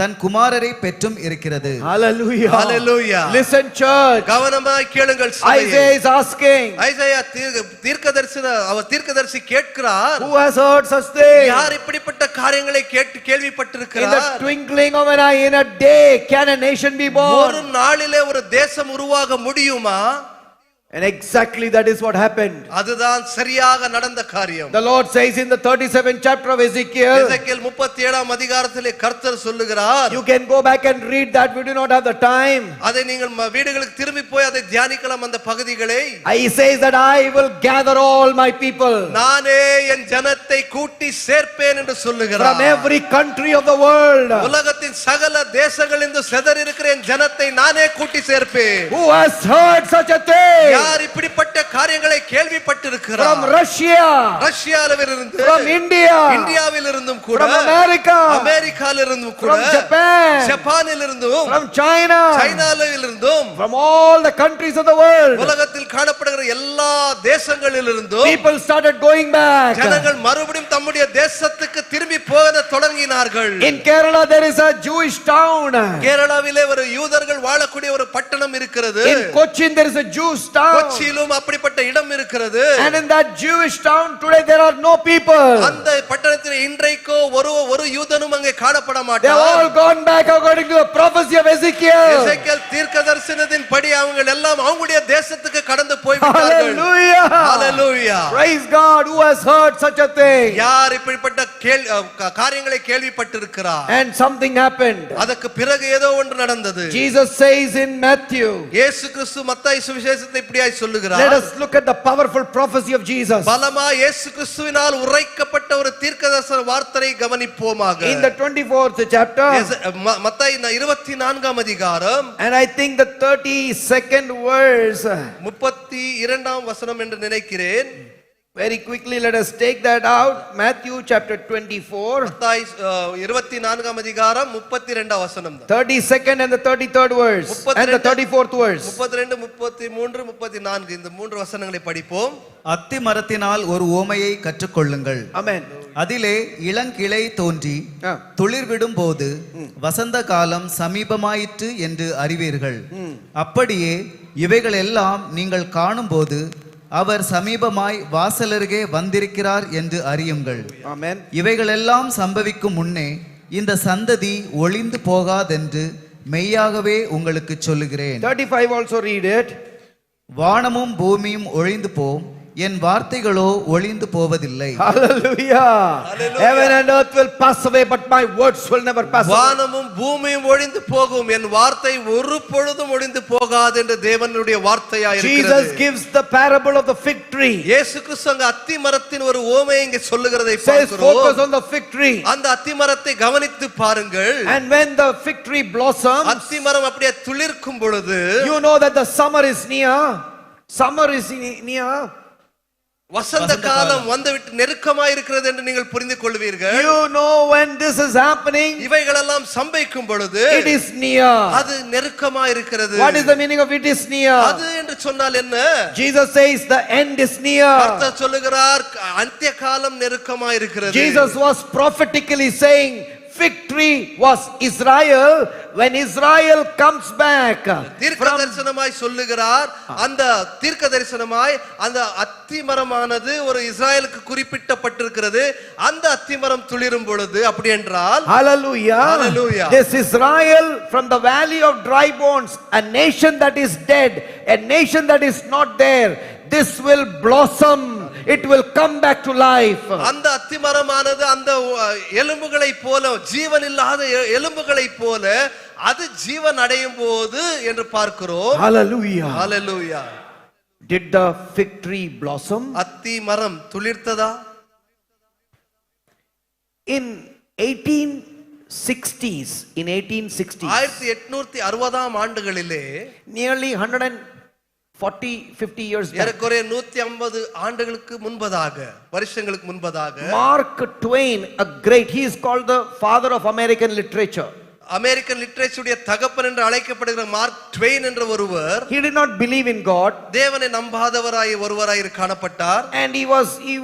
தன் குமாரரை பெற்றும் இருக்கிறது. Hallelujah. Hallelujah. Listen church. கவனமாய் கேளுங்கள். Isaiah is asking. ஐசையா தீர்க்கதரிசி கேட்கிறார். Who has heard such things? யார் இப்படிப்பட்ட காரியங்களை கேள்விப்பட்டிருக்கிறார்? In the twinkling of an eye, in a day, can a nation be born? ஒரு நாளிலே ஒரு தேசம் உருவாக முடியுமா? And exactly that is what happened. அதுதான் சரியாக நடந்த காரியம். The Lord says in the 37th chapter of Ezekiel, எசேக்கியேல் 37ஆம் அதிகாரத்திலே கர்த்தர் சொல்லுகிறார். you can go back and read that, we do not have the time. அதை நீங்கள் வீடுகளுக்கு திரும்பி போய் அதை தியானிக்கலாம் அந்த பகுதிகளை. He says that I will gather all my people நானே என் ஜனத்தை கூட்டி சேர்ப்பேன் என்று சொல்லுகிறார். from every country of the world. உலகத்தின் சகல தேசங்களிலிருந்து சிதறி இருக்கிற என் ஜனத்தை நானே கூட்டி சேர்ப்பேன். Who has heard such a thing? யார் இப்படிப்பட்ட காரியங்களை கேள்விப்பட்டிருக்கிறார்? From Russia, ரஷ்யாவிலிருந்து, from India, இந்தியாவிலிருந்தும் கூட, from America, அமெரிக்காவிலிருந்தும் கூட, from Japan, ஜப்பானிலிருந்தும், from China, சைனாவிலிருந்தும், from all the countries of the world. உலகத்தில் காணப்படுகிற எல்லா தேசங்களிலிருந்தும் People started going back. ஜனங்கள் மறுபடியும் தம்முடைய தேசத்துக்கு திரும்பி போக தொடங்கினார்கள். In Kerala there is a Jewish town. கேரளாவிலே ஒரு யூதர்கள் வாழக்கூடிய ஒரு பட்டணம் இருக்கிறது. In Cochin there is a Jewish town. கொச்சியிலும் அப்படிப்பட்ட இடம் இருக்கிறது. And in that Jewish town today there are no people. அந்த பட்டணத்தில் இன்றைக்கு ஒரு யூதனும் அங்கே காணப்பட They have மாட்டார். all gone back according to the prophecy of Ezekiel. எசேக்கியேல் தீர்க்கதரிசனத்தின் படி அவர்கள் எல்லாம் அவங்களுடைய தேசத்துக்கு கடந்து போய் விட்டார்கள். Hallelujah. Hallelujah. Praise God. Who has heard such a thing? யார் இப்படிப்பட்ட காரியங்களை கேள்விப்பட்டிருக்கிறார்? And something happened. அதற்கு பிறகு ஏதோ ஒன்று நடந்தது. Jesus says in Matthew, இயேசு கிறிஸ்து மத்தாய் சுவிசேஷத்தை இப்படியாய் சொல்லுகிறார். let us look at the powerful prophecy of Jesus. பலமா இயேசு கிறிஸ்துவினால் உரைக்கப்பட்ட ஒரு தீர்க்கதரிசன வார்த்தையை கவனிப்போமாக. In the 24th chapter, Mathai 24ஆம் அதிகாரம், and I think the 32nd verse, 32ஆம் வசனம் என்று நினைக்கிறேன். very quickly let us take that out. Matthew chapter 24, Mathai 24ஆம் அதிகாரம் 32ஆம் வசனம் தான். 32nd and the 33rd verse, and the 34th verse. 32, 33, 34 இந்த மூன்று வசனங்களை படிப்போம். அத்தி மரத்தினால் ஒரு ஓமையை கற்றுக்கொள்ளுங்கள். Amen. அதிலே இளங்கிளை தோன்றி துளிர்விடும் போது வசந்த காலம் சமீபமாயிற்று என்று அறிவீர்கள். அப்படியே இவைகள் எல்லாம் நீங்கள் காணும்போது அவர் சமீபமாய் வாசலருகே வந்திருக்கிறார் என்று அறியுங்கள். Amen. இவைகளெல்லாம் சம்பவிக்கும் முன்னே இந்த சந்ததி ஒளிந்து போகாதென்று மெய்யாகவே உங்களுக்கு சொல்லுகிறேன். 35 also read it. வானமும் பூமியும் ஒழிந்து போம், என் வார்த்தைகளோ ஒளிந்து போவதில்லை. Hallelujah. Heaven and earth will pass away, but my words will never pass away. வானமும் பூமியும் ஒழிந்து போகும், என் வார்த்தை ஒரு பொழுதும் ஒழிந்து போகாது என்று தேவனுடைய வார்த்தையாய் இருக்கிறது. Jesus gives the parable of the fig tree. இயேசு கிறிஸ்து அங்க அத்தி மரத்தின் ஒரு ஓமையை இங்கே சொல்லுகிறதை Says பார்க்கிறோம். focus on the fig tree. அந்த அத்தி மரத்தை கவனித்து பாருங்கள். And when the fig tree blossoms, அத்தி மரம் அப்படியே துளிர்க்கும் பொழுது, you know that the summer is near. Summer is near. வசந்த காலம் வந்துவிட்டு நெருக்கமாய் இருக்கிறது என்று நீங்கள் புரிந்து கொள்வீர்கள். You know when this is happening, இவைகளெல்லாம் சம்பவிக்கும் பொழுது it is near. அது நெருக்கமாய் இருக்கிறது. What is the meaning of it is near? அது என்று சொன்னால் என்ன? Jesus says the end is near. கர்த்தர் சொல்லுகிறார் அந்திய காலம் நெருக்கமாய் இருக்கிறது. Jesus was prophetically saying fig tree was Israel. When Israel comes back தீர்க்கதரிசனமாய் சொல்லுகிறார், அந்த தீர்க்கதரிசனமாய் அந்த அத்திமரமானது ஒரு இஸ்ராயலுக்கு குறிப்பிட்டப்பட்டிருக்கிறது. அந்த அத்திமரம் துளிரும் பொழுது அப்படி என்றால், hallelujah, hallelujah, this Israel from the valley of dry bones, a nation that is dead, a nation that is not there, this will blossom, it will come back to life. அந்த அத்திமரமானது அந்த எலும்புகளை போல, ஜீவன் இல்லாத எலும்புகளை போல அது ஜீவன் அடையும் போது என்று பார்க்கிறோம். Hallelujah. Hallelujah. Did the fig tree blossom? அத்தி மரம் துளிர்த்ததா? In 1860s, 1860ஆம் ஆண்டுகளிலே, nearly 140-50 years back, ஏறக்குறைய 150 ஆண்டுகளுக்கு முன்பதாக, வருஷங்களுக்கு முன்பதாக, Mark Twain, a great, he is called the father of American literature. American லிட்டரேச்சருடைய தகப்பன் என்று அழைக்கப்படுகிற மார்க் ட்வெயின் என்ற ஒருவர், he did not believe in God, தேவனை நம்பாதவராய் ஒருவராய் காணப்பட்டார். and he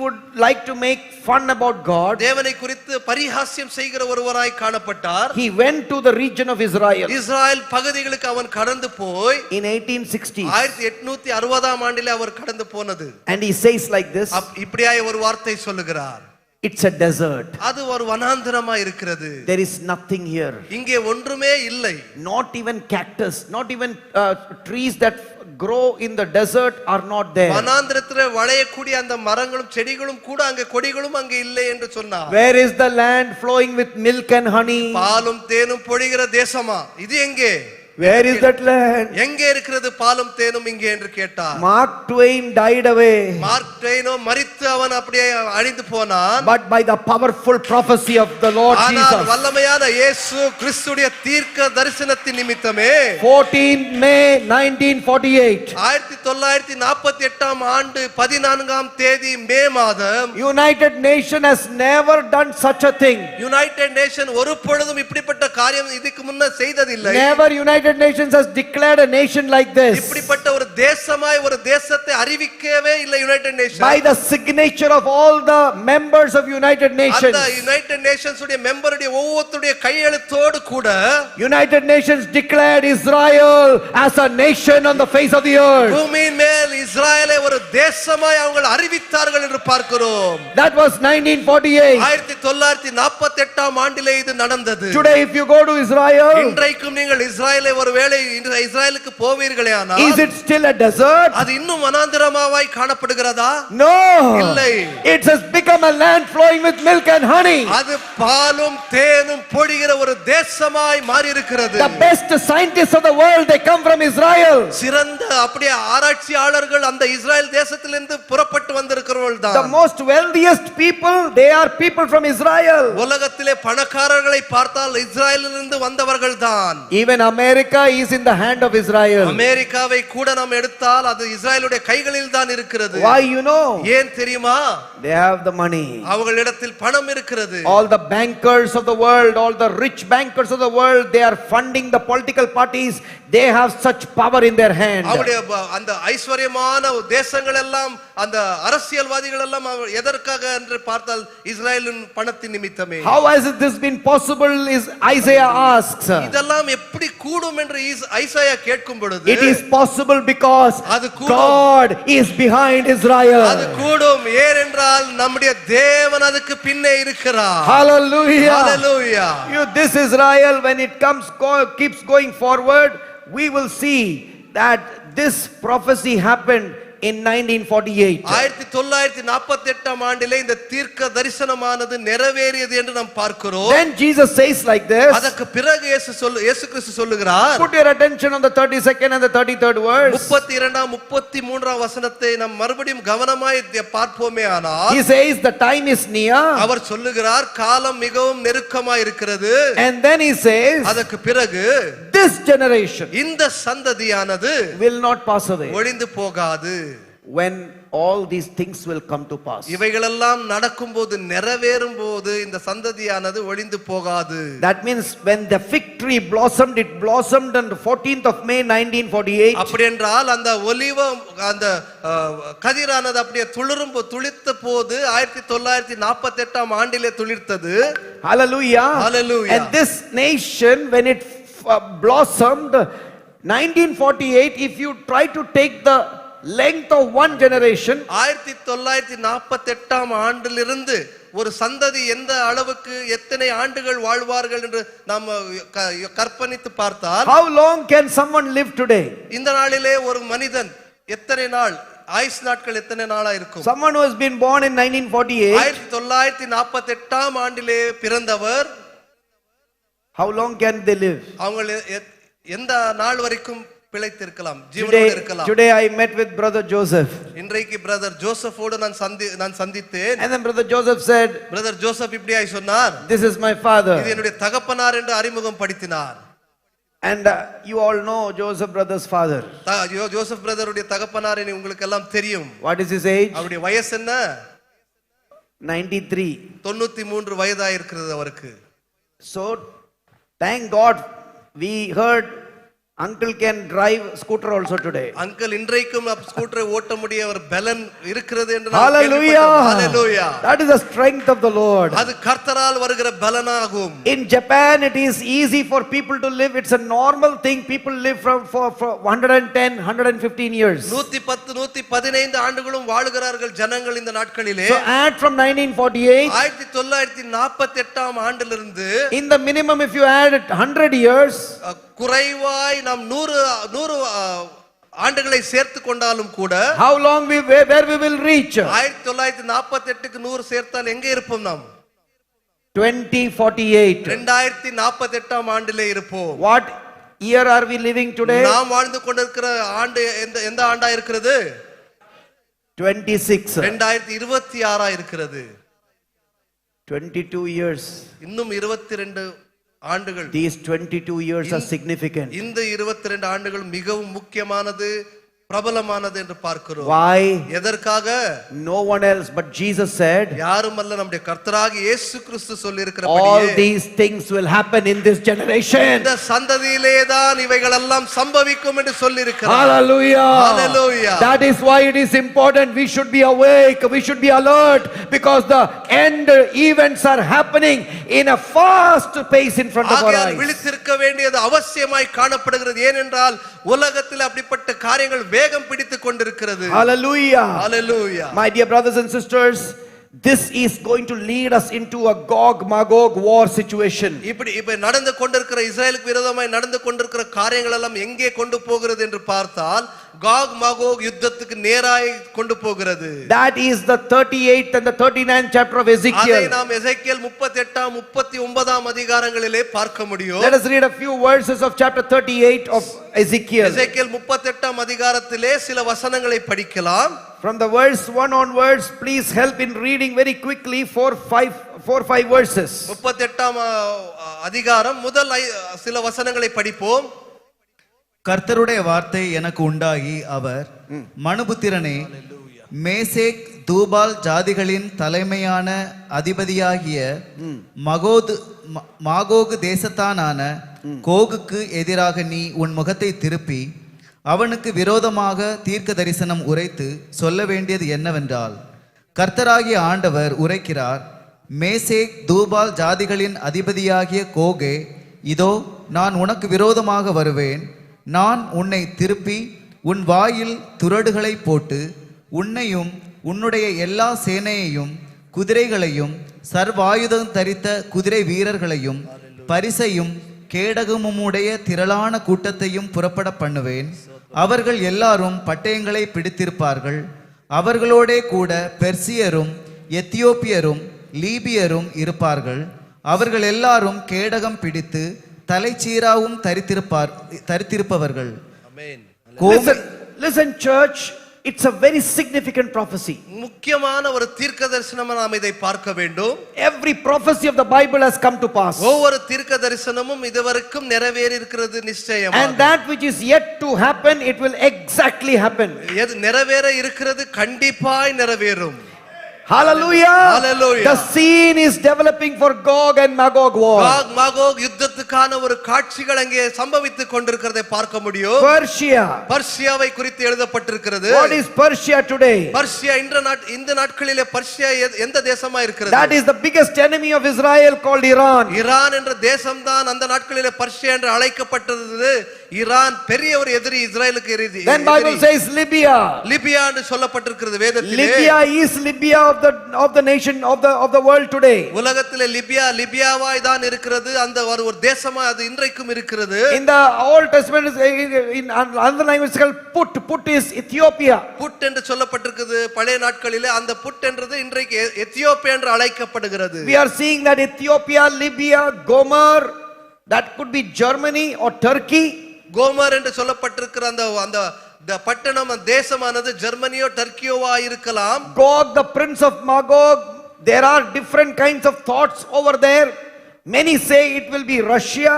would like to make fun about God. தேவனை குறித்து பரிகாசியம் செய்கிற ஒருவராய் காணப்பட்டார். He went to the region of Israel. Israel பகுதிகளுக்கு அவன் கடந்து போய், in 1860s, 1860ஆம் ஆண்டிலே அவர் கடந்து போனது. and he says like this, இப்படியாய் ஒரு வார்த்தை சொல்லுகிறார், it's a desert, அது ஒரு வனாந்தரமா இருக்கிறது, there is nothing here, இங்கே ஒன்றுமே இல்லை, not even cactus, not even trees that grow in the desert are not there. வனாந்திரத்திலே வளையக்கூடிய அந்த மரங்களும் செடிகளும் கூட அங்கே கொடிகளும் அங்கே இல்லை என்று சொன்னார். Where is the land flowing with milk and honey? பாலும் தேனும் பொழிகிற தேசமா இது எங்கே? Where is that land? எங்கே இருக்கிறது பாலும் தேனும் இங்கே என்று கேட்டார். Mark Twain died away, Mark ட்ரெயினோ மரித்து அவன் அப்படியே அழிந்து போனான். but by the powerful prophecy of the Lord ஆனால் Jesus. வல்லமையான இயேசு கிறிஸ்துடைய தீர்க்க தரிசனத்தின் நிமித்தமே 14 May 1948, 1948ஆம் ஆண்டு 14ஆம் தேதி மே மாதம் United Nations has never done such a thing. United nation ஒரு பொழுதும் இப்படிப்பட்ட காரியம் இதுக்கு முன்ன செய்ததில்லை. Never United Nations has declared a nation like this. இப்படிப்பட்ட ஒரு தேசமாய் ஒரு தேசத்தை அறிவிக்கவே இல்லை United nation. By the signature of all the members of United Nations. அந்த யுனைடெட் நேஷன்ஸ் உடைய மெம்பருடைய ஒவ்வொருத்தருடைய கையெழுத்தோடு கூட United Nations declared Israel as a nation on the face of the earth. பூமியின் மேல் இஸ்ரவேலை ஒரு தேசமாய் அவங்க அறிவித்தார்கள் என்று பார்க்கிறோம். That was 1948. 1948ஆம் ஆண்டிலே இது நடந்தது. Today if you go to Israel, இன்றைக்கும் நீங்கள் இஸ்ரவேலை ஒருவேளை இஸ்ரவேலுக்கு போவீர்களே ஆனால் is it still a desert? அது இன்னும் வனாந்திரமாய் காணப்படுகிறதா? No. இல்லை. It has become a land flowing with milk and honey. அது பாலும் தேனும் பொழிகிற ஒரு தேசமாய் மாறி இருக்கிறது. The best scientists of the world, they come from Israel. சிறந்த அப்படியே ஆராய்ச்சியாளர்கள் அந்த இஸ்ரேல் தேசத்திலிருந்து புறப்பட்டு வந்திருக்கிறவர்கள் The தான். most wealthiest people, they are people from Israel. உலகத்திலே பணக்காரர்களை பார்த்தால் இஸ்ரேலிலிருந்து வந்தவர்கள் தான். Even America is in the hand of Israel. அமெரிக்காவை கூட நாம் எடுத்தால் அது இஸ்ரேலுடைய கைகளில் தான் இருக்கிறது. Why you know? ஏன் தெரியுமா? They have the money. அவர்களிடத்தில் பணம் இருக்கிறது. All the bankers of the world, all the rich bankers of the world, they are funding the political parties. They have such power in their hand. அவருடைய அந்த ஐஸ்வர்யமான தேசங்கள் எல்லாம் அந்த அரசியல்வாதிகள் எல்லாம் எதற்காக என்று பார்த்தால் இஸ்ரேலின் பணத்தின் நிமித்தமே. How has this been possible is Isaiah asks. இதெல்லாம் எப்படி கூடும் என்று ஐசாயா கேட்கும் பொழுது It is possible because அது கூடும். God is behind Israel. அது கூடும் ஏனென்றால் நம்முடைய தேவன் அதுக்கு பின்னே இருக்கிறார். Hallelujah. Hallelujah. This Israel, when it keeps going forward, we will see that this prophecy happened in 1948. 1948ஆம் ஆண்டிலே இந்த தீர்க்க தரிசனமானது நிறைவேறியது என்று நாம் பார்க்கிறோம். Then Jesus says like this. அதற்கு பிறகு இயேசு கிறிஸ்து சொல்லுகிறார். Put your attention on the 32nd and the 33rd verse. 32ஆம் 33ஆம் வசனத்தை நாம் மறுபடியும் கவனமாய் பார்ப்போமே ஆனால் He says the time is near. அவர் சொல்லுகிறார் காலம் மிகவும் நெருக்கமாய் இருக்கிறது. And then he says அதற்கு பிறகு this generation இந்த சந்ததியானது will not pass away. ஒழிந்து போகாது. When all these things will come to pass. இவைகளெல்லாம் நடக்கும்போது நிறைவேறும் போது இந்த சந்ததியானது ஒழிந்து போகாது. That means when the fig tree blossomed, it blossomed on the 14th of May 1948. அப்படி என்றால் அந்த ஒலிவ அந்த கதிரானது அப்படியே துளிர்த்த போது 1948ஆம் ஆண்டிலே துளிர்த்தது. Hallelujah. Hallelujah. And this nation, when it blossomed 1948, if you try to take the length of one generation, 1948ஆம் ஆண்டிலிருந்து ஒரு சந்ததி எந்த அளவுக்கு எத்தனை ஆண்டுகள் வாழ்வார்கள் என்று நாம் கற்பனித்து பார்த்தால் how long can someone live today? இந்த நாளிலே ஒரு மனிதன் எத்தனை நாள் ஆயுசு நாட்கள் எத்தனை நாளா இருக்கும்? Someone who has been born in 1948, 1948ஆம் ஆண்டிலே பிறந்தவர் how long can they live? அவங்க எந்த நாள் வரைக்கும் பிழைத்திருக்கலாம், ஜீவனோடு இருக்கலாம். Today I met with brother Joseph. இன்றைக்கு பிரதர் ஜோசஃபோடு நான் சந்தித்தேன். And then brother Joseph said, brother Joseph இப்படியாய் சொன்னார், this is my father. இது என்னுடைய தகப்பனார் என்று அறிமுகம் படுத்தினார். And you all know Joseph brother's father. Joseph பிரதருடைய தகப்பனார் உங்களுக்கு எல்லாம் தெரியும். What is his age? அவருடைய வயசு என்ன? 93. 93 வயதா இருக்கிறது அவருக்கு. So thank God we heard uncle can drive scooter also today. Uncle இன்றைக்கும் ஸ்கூட்டரை ஓட்ட முடிய ஒரு பலன் இருக்கிறது என்று Hallelujah. Hallelujah. That is the strength of the Lord. அது கர்த்தரால் வருகிற பலனாகும். In Japan it is easy for people to live. It's a normal thing. People live for 110 115 years. 110 115 ஆண்டுகளும் வாழுகிறார்கள் ஜனங்கள் இந்த நாட்களிலே. So add from 1948, 1948ஆம் ஆண்டிலிருந்து in the minimum if you add 100 years, குறைவாய் நாம் 100 ஆண்டுகளை சேர்த்து கொண்டாலும் கூட how long where we will reach? 1948க்கு 100 சேர்த்தால் எங்கே இருப்போம் நாம்? 2048. 2048ஆம் ஆண்டிலே இருப்போம். What year are we living today? நாம் வாழ்ந்து கொண்டிருக்கிற ஆண்டு எந்த ஆண்டா இருக்கிறது? 26. 2026ஆ இருக்கிறது. 22 years. இன்னும் 22 ஆண்டுகள். These 22 years are significant. இந்த 22 ஆண்டுகள் மிகவும் முக்கியமானது, பிரபலமானது என்று பார்க்கிறோம். Why? எதற்காக? No one else but Jesus said, யாரும் அல்ல, நம்முடைய கர்த்தராகிய இயேசு கிறிஸ்து சொல்லி all இருக்கிறபடியே these things will happen in this generation. இந்த சந்ததியிலே தான் இவைகள் எல்லாம் சம்பவிக்கும் என்று சொல்லி இருக்கிறார். Hallelujah. Hallelujah. That is why it is important. We should be awake. We should be alert because the end events are happening in a fast pace in front of our ஆகையால் eyes. விழித்திருக்க வேண்டியது அவசியமாய் காணப்படுகிறது. ஏனென்றால் உலகத்தில் அப்படிப்பட்ட காரியங்கள் வேகம் பிடித்துக் கொண்டிருக்கிறது. Hallelujah. Hallelujah. My dear brothers and sisters, this is going to lead us into a Gog-Magog war situation. இப்ப நடந்து கொண்டிருக்கிற இஸ்ரேலுக்கு விரோதமாய் நடந்து கொண்டிருக்கிற காரியங்கள் எல்லாம் எங்கே கொண்டு போகிறது என்று பார்த்தால் காக் மாகோக் யுத்தத்துக்கு நேராய் கொண்டு போகிறது. That is the 38th and the 39th chapter of அதை Ezekiel. நாம் எசேக்கியேல் 38ஆம் 39ஆம் அதிகாரங்களிலே பார்க்க முடியும். Let us read a few verses of chapter 38 of Ezekiel. எசேக்கியேல் 38ஆம் அதிகாரத்திலே சில வசனங்களை படிக்கலாம். From the verse 1 onwards, please help in reading very quickly 4-5 verses. 38ஆம் அதிகாரம் முதல் சில வசனங்களை படிப்போம். கர்த்தருடைய வார்த்தை எனக்கு உண்டாகி அவர், மனுபுத்திரனே, மேசேக் தூபால் ஜாதிகளின் தலைமையான அதிபதியாகிய மாகோகு தேசத்தானான கோகுக்கு எதிராக நீ உன் முகத்தை திருப்பி அவனுக்கு விரோதமாக தீர்க்க தரிசனம் உரைத்து சொல்ல வேண்டியது என்னவென்றால், கர்த்தராகிய ஆண்டவர் உரைக்கிறார், மேசேக் தூபால் ஜாதிகளின் அதிபதியாகிய கோகே, இதோ நான் உனக்கு விரோதமாக வருவேன். நான் உன்னை திருப்பி உன் வாயில் துறடுகளை போட்டு உன்னையும் உன்னுடைய எல்லா சேனையையும் குதிரைகளையும் சர்வாயுதம் தரித்த குதிரை வீரர்களையும் பரிசையும் கேடகமுடைய திரளான கூட்டத்தையும் புறப்பட பண்ணுவேன். அவர்கள் எல்லாரும் பட்டயங்களை பிடித்திருப்பார்கள். அவர்களோடே கூட பெர்சியரும் எத்தியோப்பியரும் லீபியரும் இருப்பார்கள். அவர்கள் எல்லாரும் கேடகம் பிடித்து தலைச்சீராவும் தரித்திருப்பவர்கள். Listen church, it's a very significant prophecy. முக்கியமான ஒரு தீர்க்க தரிசனமா நாம் இதை பார்க்க வேண்டும். Every prophecy of the Bible has come to pass. ஒவ்வொரு தீர்க்க தரிசனமும் இதுவரைக்கும் நிறைவேறி இருக்கிறது நிச்சயம். And that which is yet to happen, it will exactly happen. எது நிறைவேற இருக்கிறது கண்டிப்பாய் நிறைவேறும். Hallelujah. Hallelujah. The scene is developing for Gog and Magog war. Gog Magog யுத்தத்துக்கான ஒரு காட்சிகள் அங்கே சம்பவித்துக் கொண்டிருக்கிறதை பார்க்க முடியும். Persia. பர்ஷியாவை குறித்து எழுதப்பட்டிருக்கிறது. What is Persia today? Persia இந்த நாட்களிலே பர்ஷியா எந்த தேசமா இருக்கிறது? That is the biggest enemy of Israel called Iran. Iran என்ற தேசம்தான் அந்த நாட்களிலே பர்ஷியா என்று அழைக்கப்பட்டது. ஈரான் பெரிய ஒரு எதிரி இஸ்ரேலுக்கு எதிரி. Then Bible says Libya. Libya என்று சொல்லப்பட்டிருக்கிறது வேதத்திலே. Libya is Libya of the nation of the world today. உலகத்திலே லிபியாவாய் தான் இருக்கிறது. அந்த ஒரு தேசமா அது இன்றைக்கும் இருக்கிறது. In the Old Testament in another language it's called Put. Put is Ethiopia. Put என்று சொல்லப்பட்டிருக்கிறது பழைய நாட்களிலே. அந்த புட் என்றது இன்றைக்கு எத்தியோப்பியா என்று அழைக்கப்படுகிறது. We are seeing that Ethiopia, Libya, Gomer, that could be Germany or Turkey. Komar என்று சொல்லப்பட்டிருக்கிற அந்த பட்டணம் தேசமானது ஜெர்மனியோ டர்க்கியோவா இருக்கலாம். Gog, the prince of Magog, there are different kinds of thoughts over there. Many say it will be Russia,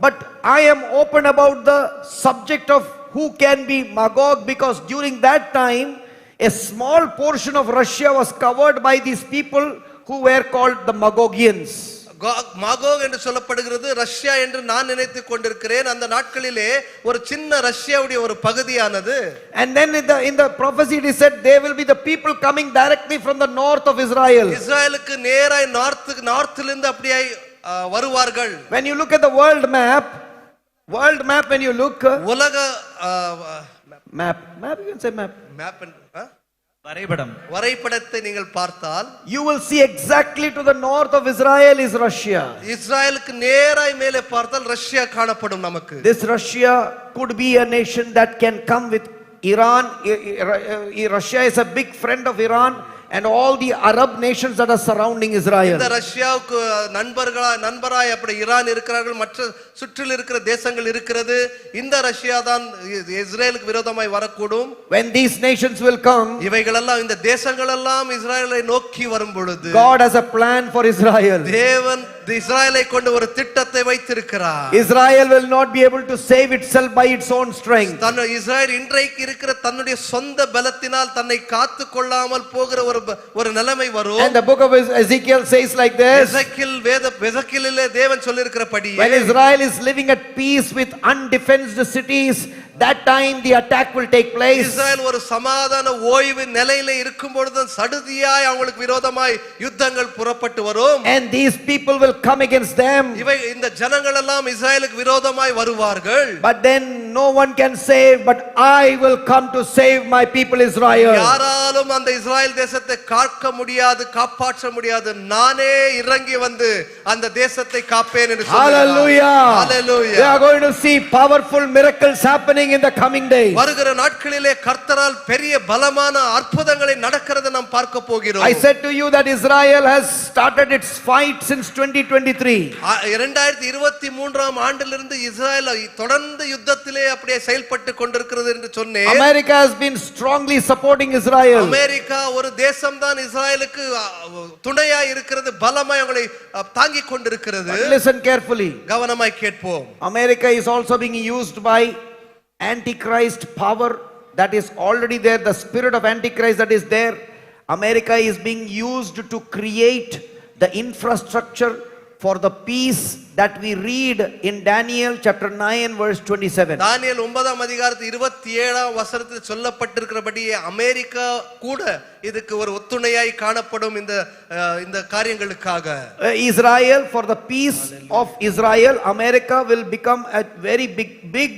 but I am open about the subject of who can be Magog, because during that time a small portion of Russia was covered by these people who were called the Magogians. Magog என்று சொல்லப்படுகிறது Russia என்று நான் நினைத்துக் கொண்டிருக்கிறேன். அந்த நாட்களிலே ஒரு சின்ன ரஷ்யாவுடைய ஒரு பகுதியானது. And then in the prophecy it is said they will be the people coming directly from the north of Israel. இஸ்ரேலுக்கு நேராய் நார்த்திலிருந்து அப்படியே வருவார்கள். When you look at the world map when you look உலக map you can say map வரைபடத்தை நீங்கள் பார்த்தால் you will see exactly to the north of Israel is Russia. இஸ்ரேலுக்கு நேராய் மேலே பார்த்தால் ரஷ்யா காணப்படும் நமக்கு. This Russia could be a nation that can come with Russia is a big friend of Iran and all the Arab nations that are surrounding Israel. இந்த ரஷ்யாவுக்கு நண்பராய் அப்படி Iran இருக்கிறார்கள், மற்ற சுற்றில் இருக்கிற தேசங்கள் இருக்கிறது. இந்த ரஷ்யா தான் இஸ்ரேலுக்கு விரோதமாய் வரக்கூடும். When these nations will come, இவைகளெல்லாம் இந்த தேசங்கள் எல்லாம் இஸ்ரேலை நோக்கி வரும் பொழுது God has a plan for Israel. தேவன் இஸ்ரேலை கொண்டு ஒரு திட்டத்தை வைத்திருக்கிறார். Israel will not be able to save itself by its own strength. Israel இன்றைக்கு இருக்கிற தன்னுடைய சொந்த பலத்தினால் தன்னை காத்து கொள்ளாமல் போகிற ஒரு நிலைமை வரும். And the book of Ezekiel says like this. எசேக்கியேலிலே தேவன் சொல்லியிருக்கிறபடி, when Israel is living at peace with undefended cities, that time the attack will take place. Israel ஒரு சமாதான ஓய்வு நிலையில இருக்கும் பொழுது சடுதியாய் அவங்களுக்கு விரோதமாய் யுத்தங்கள் புறப்பட்டு வரும். And these people will come against them. இந்த ஜனங்கள் எல்லாம் இஸ்ரேலுக்கு விரோதமாய் வருவார்கள். But then no one can save, but I will come to save my people Israel. யாராலும் அந்த இஸ்ரேல் தேசத்தை காக்க முடியாது, காப்பாற்ற முடியாது. நானே இறங்கி வந்து அந்த தேசத்தை காப்பேன் என்று சொல்கிறார். Hallelujah. Hallelujah. We are going to see powerful miracles happening in the coming days. வருகிற நாட்களிலே கர்த்தரால் பெரிய பலமான அற்புதங்களை நடக்கிறதை நாம் பார்க்க போகிறோம். I said to you that Israel has started its fight since 2023. 2023ஆம் ஆண்டிலிருந்து இஸ்ரேல் தொடர்ந்து யுத்தத்திலே அப்படியே செயல்பட்டு கொண்டிருக்கிறது என்று சொன்னேன். America has been strongly supporting Israel. America ஒரு தேசம் தான் இஸ்ரேலுக்கு துணையாய் இருக்கிறது, பலமாய் அவங்களை தாங்கிக் கொண்டிருக்கிறது. Listen carefully. கவனமாய் கேட்போம். America is also being used by Antichrist power that is already there, the spirit of Antichrist that is there. America is being used to create the infrastructure for the peace that we read in Daniel chapter 9 verse 27. தானியேல் 9ஆம் அதிகாரத்தில் 27ஆம் வசனத்தில் சொல்லப்பட்டிருக்கிறபடியே America கூட இதுக்கு ஒரு ஒத்துணையாய் காணப்படும் இந்த காரியங்களுக்காக. Israel, for the peace of Israel, America will become a very big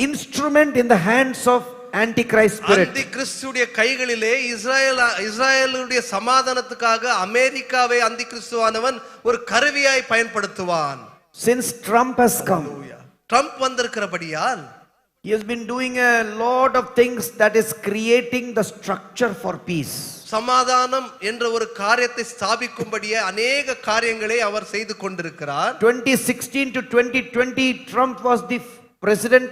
instrument in the hands of Antichrist spirit. அந்திகிறிஸ்துவுடைய கைகளிலே இஸ்ரேலுடைய சமாதானத்துக்காக அமெரிக்காவை அந்திகிறிஸ்துவானவன் ஒரு கருவியாய் பயன்படுத்துவான். Since Trump has come, Trump வந்திருக்கிறபடியால் he has been doing a lot of things that is creating the structure for peace. சமாதானம் என்ற ஒரு காரியத்தை ஸ்தாபிக்கும்படியே அநேக காரியங்களை அவர் செய்து கொண்டிருக்கிறார். 2016 to 2020 Trump was the president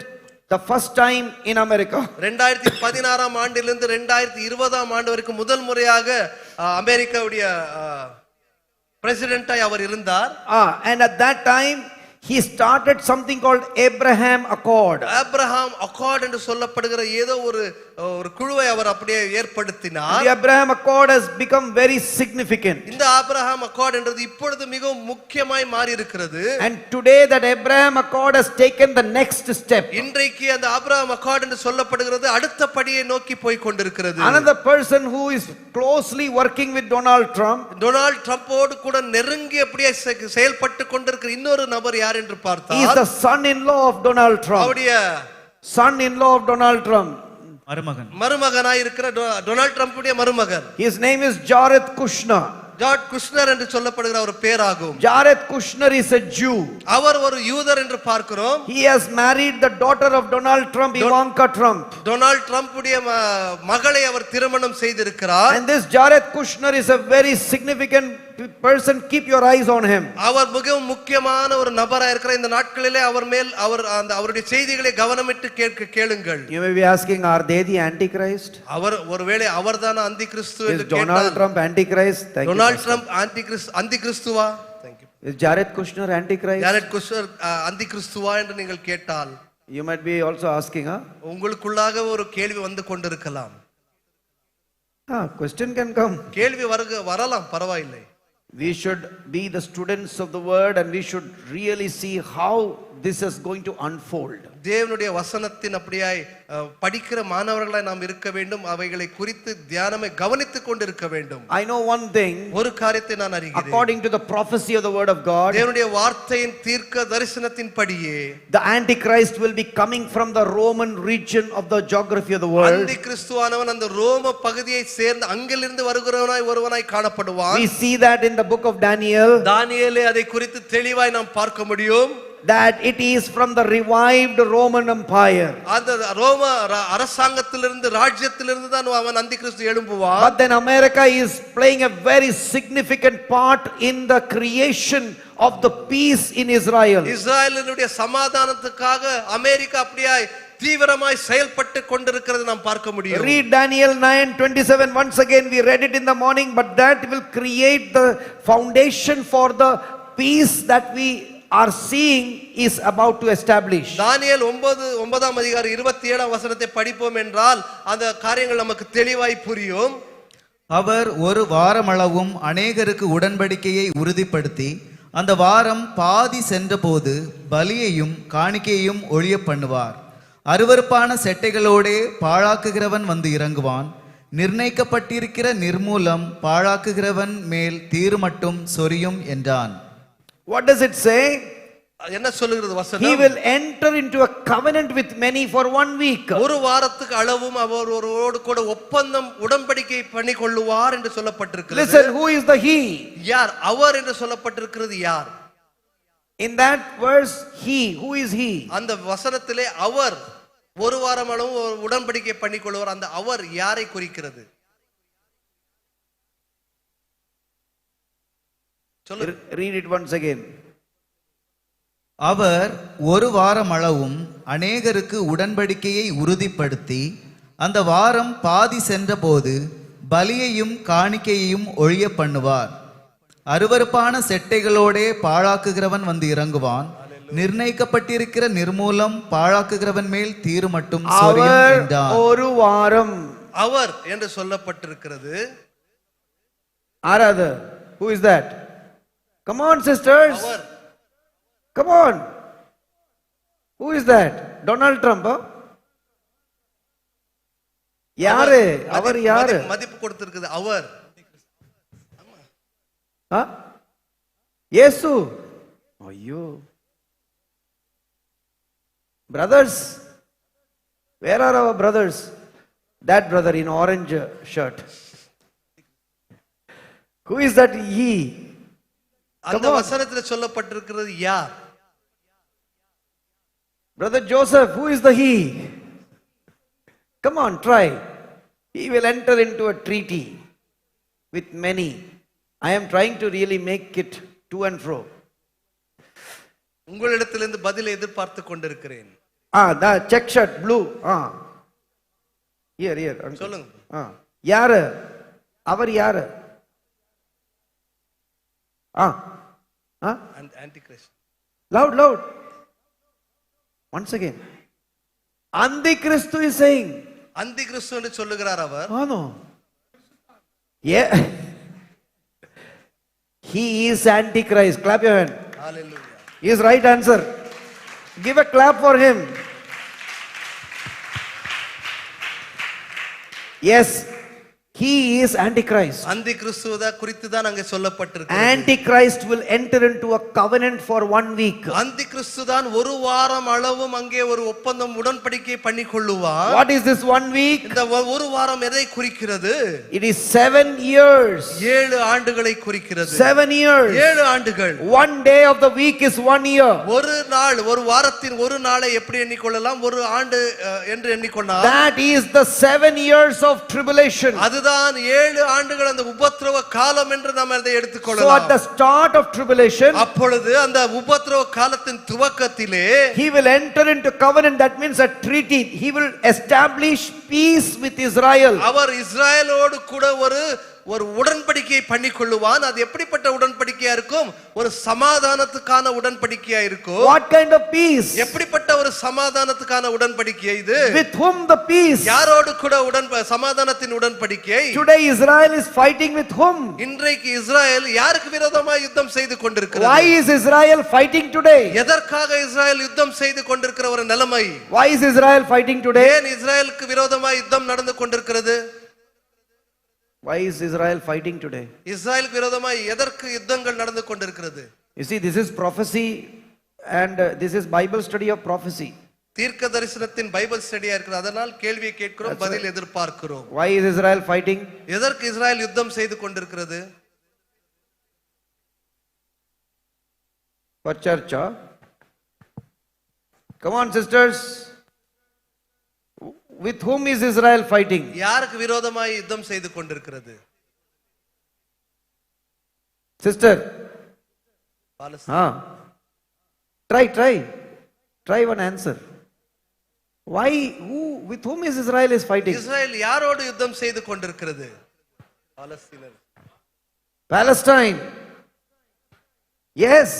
the first time in America. 2016ஆம் ஆண்டிலிருந்து 2020ஆம் ஆண்டு வரைக்கும் முதல் முறையாக அமெரிக்காவுடைய பிரசிடென்ட்டாய் அவர் இருந்தார். And at that time he started something called Abraham Accord. Abraham accord என்று சொல்லப்படுகிற ஏதோ ஒரு குழுவை அவர் அப்படியே ஏற்படுத்தினார். The Abraham Accord has become very significant. இந்த ஆபிரகாம் அக்கார்ட் என்றது இப்பொழுது மிகவும் முக்கியமாய் மாறி இருக்கிறது. And today that Abraham Accord has taken the next step. இன்றைக்கு அந்த ஆபிரகாம் அக்கார்ட் என்று சொல்லப்படுகிறது அடுத்த படியை நோக்கி போய் கொண்டிருக்கிறது. Another person who is closely working with Donald Trump, Donald ட்ரம்போடு கூட நெருங்கி அப்படியே செயல்பட்டு கொண்டிருக்கிற இன்னொரு நபர் யார் என்று பார்த்தால், he is the son-in-law of Donald Trump. அவருடைய son-in-law of Donald Trump, மருமகனாய் இருக்கிற டொனால்ட் ட்ரம்புடைய மருமகன். his name is Jared Kushner. Jared Kushner என்று சொல்லப்படுகிற ஒரு பேராகும். Jared Kushner is a Jew. அவர் ஒரு யூதர் என்று பார்க்கிறோம். He has married the daughter of Donald Trump, Ivanka Trump. Donald ட்ரம்புடைய மகளை அவர் திருமணம் செய்திருக்கிறார். And this Jared Kushner is a very significant person. Keep your eyes on him. அவர் மிகவும் முக்கியமான ஒரு நபராக இருக்கிற இந்த நாட்களிலே அவருடைய செய்திகளை கவனமிட்டு கேளுங்கள். You may be asking, are they the Antichrist? அவர் ஒருவேளை அவர்தான அந்தி கிறிஸ்து என்று Is Donald Trump Antichrist? Donald Trump அந்தி கிறிஸ்துவா? Is Jared Kushner Antichrist? Jared Kushner அந்தி கிறிஸ்துவா என்று நீங்கள் கேட்டால் You might be also asking, உங்களுக்குள்ளாக ஒரு கேள்வி வந்து கொண்டிருக்கலாம். Question can come. கேள்வி வரலாம், பரவாயில்லை. We should be the students of the word and we should really see how this is going to unfold. தேவனுடைய வசனத்தின் அப்படியாய் படிக்கிற மாணவர்களாய் நாம் இருக்க வேண்டும். அவைகளை குறித்து தியானமே கவனித்துக் கொண்டிருக்க வேண்டும். I know one thing. ஒரு காரியத்தை நான் அறிகிறேன். According to the prophecy of the word of God, தேவனுடைய வார்த்தையின் தீர்க்க தரிசனத்தின் படியே the Antichrist will be coming from the Roman region of the geography of the world. அந்தி கிறிஸ்துவானவன் அந்த ரோம பகுதியை சேர்ந்து அங்கிலிருந்து ஒருவனாய் காணப்படுவான். We see that in the book of Daniel. தானியேலே அதை குறித்து தெளிவாய் நாம் பார்க்க முடியும். that it is from the revived Roman Empire. அந்த ரோம அரசாங்கத்திலிருந்து ராஜ்யத்திலிருந்து தான் அவன் அந்தி கிறிஸ்து எழும்புவான். But then America is playing a very significant part in the creation of the peace in Israel. இஸ்ரவேலினுடைய சமாதானத்துக்காக அமெரிக்கா அப்படியே தீவிரமாய் செயல்பட்டு கொண்டிருக்கிறது நாம் பார்க்க முடியும். Read Daniel 9:27. Once again we read it in the morning, but that will create the foundation for the peace that we are seeing is about to establish. தானியேல் 9ஆம் அதிகாரம் 27ஆம் வசனத்தை படிப்போம் என்றால் அந்த காரியங்கள் நமக்கு தெளிவாய் புரியும். அவர் ஒரு வாரமளவும் அநேகருக்கு உடன்படிக்கையை உறுதிப்படுத்தி அந்த வாரம் பாதி சென்றபோது பலியையும் காணிக்கையையும் ஒழிய பண்ணுவார். அருவருப்பான செட்டைகளோடே பாழாக்குகிறவன் வந்து இறங்குவான். நிர்ணயிக்கப்பட்டிருக்கிற நிர்மூலம் பாழாக்குகிறவன் மேல் தீரு மட்டும் சொரியும் என்றான். What does it say? என்ன சொல்லுகிறது He வசனம்? will enter into a covenant with many for 1 week. ஒரு வாரத்துக்கு அளவும் அவர் ஒருவரோடு கூட ஒப்பந்தம் உடன்படிக்கை பண்ணி கொள்ளுவார் என்று சொல்லப்பட்டிருக்கிறது. Listen, who is the he? யார் அவர் என்று சொல்லப்பட்டிருக்கிறது? யார்? In that verse, he. Who is he? அந்த வசனத்திலே அவர் ஒரு வாரம் அளவும் உடன்படிக்கை பண்ணி கொள்வார். அந்த அவர் யாரை குறிக்கிறது? சொல்லு. Read it once again. அவர் ஒரு வாரமளவும் அநேகருக்கு உடன்படிக்கையை உறுதிப்படுத்தி அந்த வாரம் பாதி சென்றபோது பலியையும் காணிக்கையையும் ஒழிய பண்ணுவார். அருவருப்பான செட்டைகளோடே பாழாக்குகிறவன் வந்து இறங்குவான். நிர்ணயிக்கப்பட்டிருக்கிற நிர்மூலம் பாழாக்குகிறவன் மேல் தீரு மட்டும் சொரியும் அவர் என்றான். ஒரு வாரம். அவர் என்று சொல்லப்பட்டிருக்கிறது. Another. Who is that? Come on, sisters. Our. Come on. Who is that? Donald Trump? Huh? யாரு? அவர் யாரு? மதிப்பு கொடுத்திருக்குது அவர். இயேசு. ஐயோ. Brothers, where are our brothers? That brother in orange shirt. Who is that he? அந்த வசனத்தில் சொல்லப்பட்டிருக்கிறது யார்? Brother Joseph, who is the he? Come on, try. He will enter into a treaty with many. I am trying to really make it to and fro. உங்களிடத்திலிருந்து பதிலை எதிர்பார்த்து கொண்டிருக்கிறேன். The check shirt, blue. Here. சொல்லுங்க. யாரு? அவர் யாரு? Antichrist. Loud. Once again. Antichrist is saying. அந்தி கிறிஸ்து என்று சொல்லுகிறார் அவர். No. Yeah. He is Antichrist. Clap your hand. Hallelujah. He is right answer. Give a clap for him. Yes. He is Antichrist. அந்தி கிறிஸ்துவ குறித்து தான் அங்கே சொல்லப்பட்டிருக்கிறது. Antichrist will enter into a covenant for 1 week. அந்தி கிறிஸ்து தான் ஒரு வாரம் அளவும் அங்கே ஒரு ஒப்பந்தம் உடன்படிக்கை பண்ணி கொள்ளுவார். What is this 1 week? இந்த ஒரு வாரம் எதை குறிக்கிறது? It is 7 years. 7 ஆண்டுகளை குறிக்கிறது. 7 years. 7 ஆண்டுகள். 1 day of the week is 1 year. ஒரு நாள், ஒரு வாரத்தின் ஒரு நாளை எப்படி எண்ணிக்கொள்ளலாம்? ஒரு ஆண்டு என்று எண்ணிக்கொள்ளலாம். That is the 7 years of tribulation. அதுதான் 7 ஆண்டுகள் அந்த உபத்திரவ காலம் என்று நாம் அதை So எடுத்துக்கொள்ளலாம். at the start of tribulation, அப்பொழுது அந்த உபத்திரவ காலத்தின் துவக்கத்திலே he will enter into covenant. That means a treaty. He will establish peace with Israel. அவர் இஸ்ரவேலோடு கூட ஒரு உடன்படிக்கையை பண்ணி கொள்ளுவான். அது எப்படிப்பட்ட உடன்படிக்கையா இருக்கும்? ஒரு சமாதானத்துக்கான உடன்படிக்கையா இருக்கும். What kind of peace? எப்படிப்பட்ட ஒரு சமாதானத்துக்கான உடன்படிக்கை இது? With whom the peace? யாரோடு கூட சமாதானத்தின் உடன்படிக்கை? Today Israel is fighting with whom? இன்றைக்கு இஸ்ரவேல் யாருக்கு விரோதமாக யுத்தம் செய்து கொண்டிருக்கிறது? Why is Israel fighting today? எதற்காக இஸ்ரவேல் யுத்தம் செய்து கொண்டிருக்கிற ஒரு நிலைமை? Why is Israel fighting today? ஏன் இஸ்ரவேலுக்கு விரோதமாக யுத்தம் நடந்து கொண்டிருக்கிறது? Why is Israel fighting today? இஸ்ரவேலுக்கு விரோதமாக எதற்கு யுத்தங்கள் நடந்து கொண்டிருக்கிறது? You see, this is prophecy and this is Bible study of prophecy. தீர்க்க தரிசனத்தின் பைபிள் ஸ்டடியா இருக்கிறது. அதனால் கேள்வியை கேட்கிறோம், பதில் எதிர்பார்க்கிறோம். Why is Israel fighting? எதற்கு இஸ்ரவேல் யுத்தம் செய்து கொண்டிருக்கிறது? For church, huh? Come on, sisters. With whom is Israel fighting? யாருக்கு விரோதமாய் யுத்தம் செய்து கொண்டிருக்கிறது? Sister. பாலஸ்தீனம். Try one answer. Why? With whom is Israel is fighting? Israel யாரோடு யுத்தம் செய்து கொண்டிருக்கிறது? பாலஸ்தீனர். Palestine. Yes.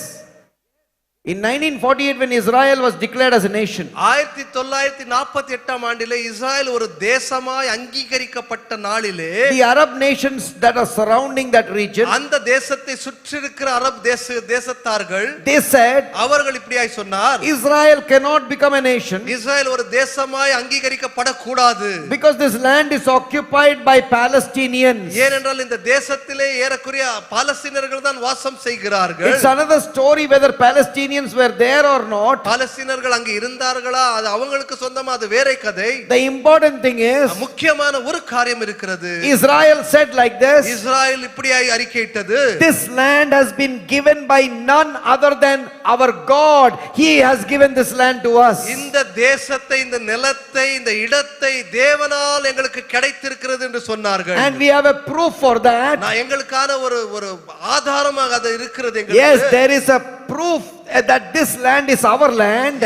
In 1948 when Israel was declared as a nation. 1948 ஆண்டிலே இஸ்ரேல் ஒரு தேசமாய் அங்கீகரிக்கப்பட்ட நாளிலே The Arab nations that are surrounding that region. அந்த தேசத்தை சுற்றியிருக்கிற அரபு தேசத்தார்கள் They said. அவர்கள் இப்படியாய் சொன்னார். Israel cannot become a nation. Israel ஒரு தேசமாய் அங்கீகரிக்கப்படக்கூடாது. Because this land is occupied by Palestinians. ஏனென்றால் இந்த தேசத்திலே ஏறக்குறைய பாலஸ்தீனர்கள் தான் வாசம் செய்கிறார்கள். It's another story whether Palestinians were there or not. பாலஸ்தீனர்கள் அங்கே இருந்தார்களா அது அவங்களுக்கு சொந்தமா அது வேற கதை. The important thing is முக்கியமான ஒரு காரியம் இருக்கிறது. Israel said like this. Israel இப்படியாய் அறிக்கையிட்டது. This land has been given by none other than our God. He has given this land to us. இந்த தேசத்தை இந்த நிலத்தை இந்த இடத்தை தேவனால் எங்களுக்கு கிடைத்திருக்கிறது என்று சொன்னார்கள். And we have a proof for that. நான் எங்களுக்கான ஒரு ஆதாரமாக அது இருக்கிறது எங்களுக்கு. Yes, there is a proof that this land is our land.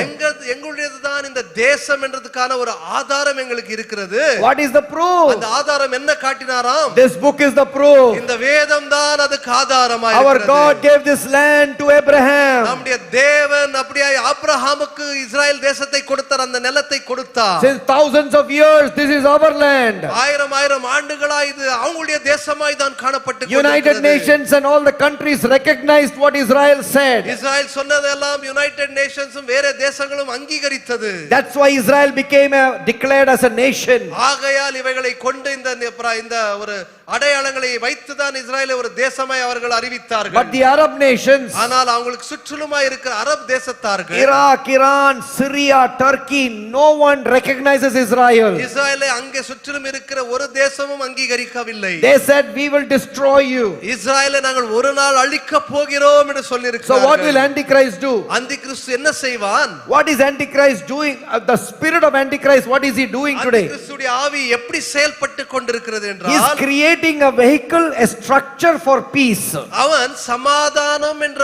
எங்களுடையதுதான் இந்த தேசம் என்றதுக்கான ஒரு ஆதாரம் எங்களுக்கு இருக்கிறது. What is the proof? அந்த ஆதாரம் என்ன காட்டினாராம்? This book is the proof. இந்த வேதம் தான் அதுக்கு ஆதாரமாய் Our இருக்கிறது. God gave this land to Abraham. நம்முடைய தேவன் அப்படியே ஆபிரகாமுக்கு இஸ்ரேல் தேசத்தை கொடுத்தார், அந்த நிலத்தை கொடுத்தார். Since thousands of years this is our land. ஆயிரம் ஆண்டுகளாய் இது அவங்களுடைய தேசமாய் தான் காணப்பட்டு United Nations and all the countries recognized what Israel said. Israel சொன்னதெல்லாம் யுனைடெட் நேஷன்ஸும் வேற தேசங்களும் அங்கீகரித்தது. That's why Israel became declared as a nation. ஆகையால் இவைகளை கொண்டு இந்த ஒரு அடையாளங்களை வைத்துதான் இஸ்ரேலை ஒரு தேசமாய் அவர்கள் அறிவித்தார்கள். But the Arab nations, ஆனால் அவங்களுக்கு சுற்றுலுமாய் இருக்கிற அரபு தேசத்தார்கள், Iraq, Iran, Syria, Turkey, no one recognizes Israel. இஸ்ரேலை அங்கே சுற்றிலும் இருக்கிற ஒரு தேசமும் அங்கீகரிக்கவில்லை. They said we will destroy you. இஸ்ரேலை நாங்கள் ஒரு நாள் அழிக்க போகிறோம் என்று சொல்லி So இருக்கிறார்கள். what will Antichrist do? அந்திகிறிஸ்து என்ன செய்வான்? What is Antichrist doing? The spirit of Antichrist, what is he doing today? அந்திகிறிஸ்துடைய ஆவி எப்படி செயல்பட்டு கொண்டிருக்கிறது He is என்றால் creating a vehicle, a structure for peace. அவன் சமாதானம் என்ற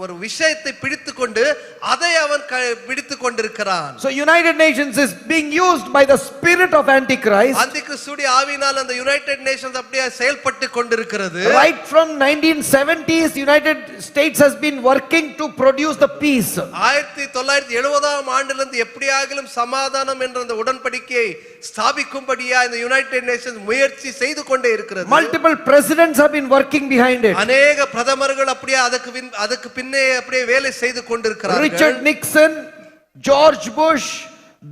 ஒரு விஷயத்தை பிடித்துக்கொண்டு அதை அவன் பிடித்துக் கொண்டிருக்கிறான். So United Nations is being used by the spirit of Antichrist. அந்திகிறிஸ்துடைய ஆவியினால் அந்த யுனைடெட் நேஷன்ஸ் அப்படியே செயல்பட்டு கொண்டிருக்கிறது. Right from 1970s United States has been working to produce the peace. 1970ஆம் ஆண்டிலிருந்து எப்படியாகிலும் சமாதானம் என்ற அந்த உடன்படிக்கையை ஸ்தாபிக்கும்படியா இந்த யுனைடெட் நேஷன்ஸ் முயற்சி செய்து கொண்டே இருக்கிறது. Multiple presidents have been working behind it. அநேக பிரதமர்கள் அப்படியே அதுக்கு பின்னே அப்படியே வேலை செய்து கொண்டிருக்கிறார்கள். Richard Nixon, George Bush,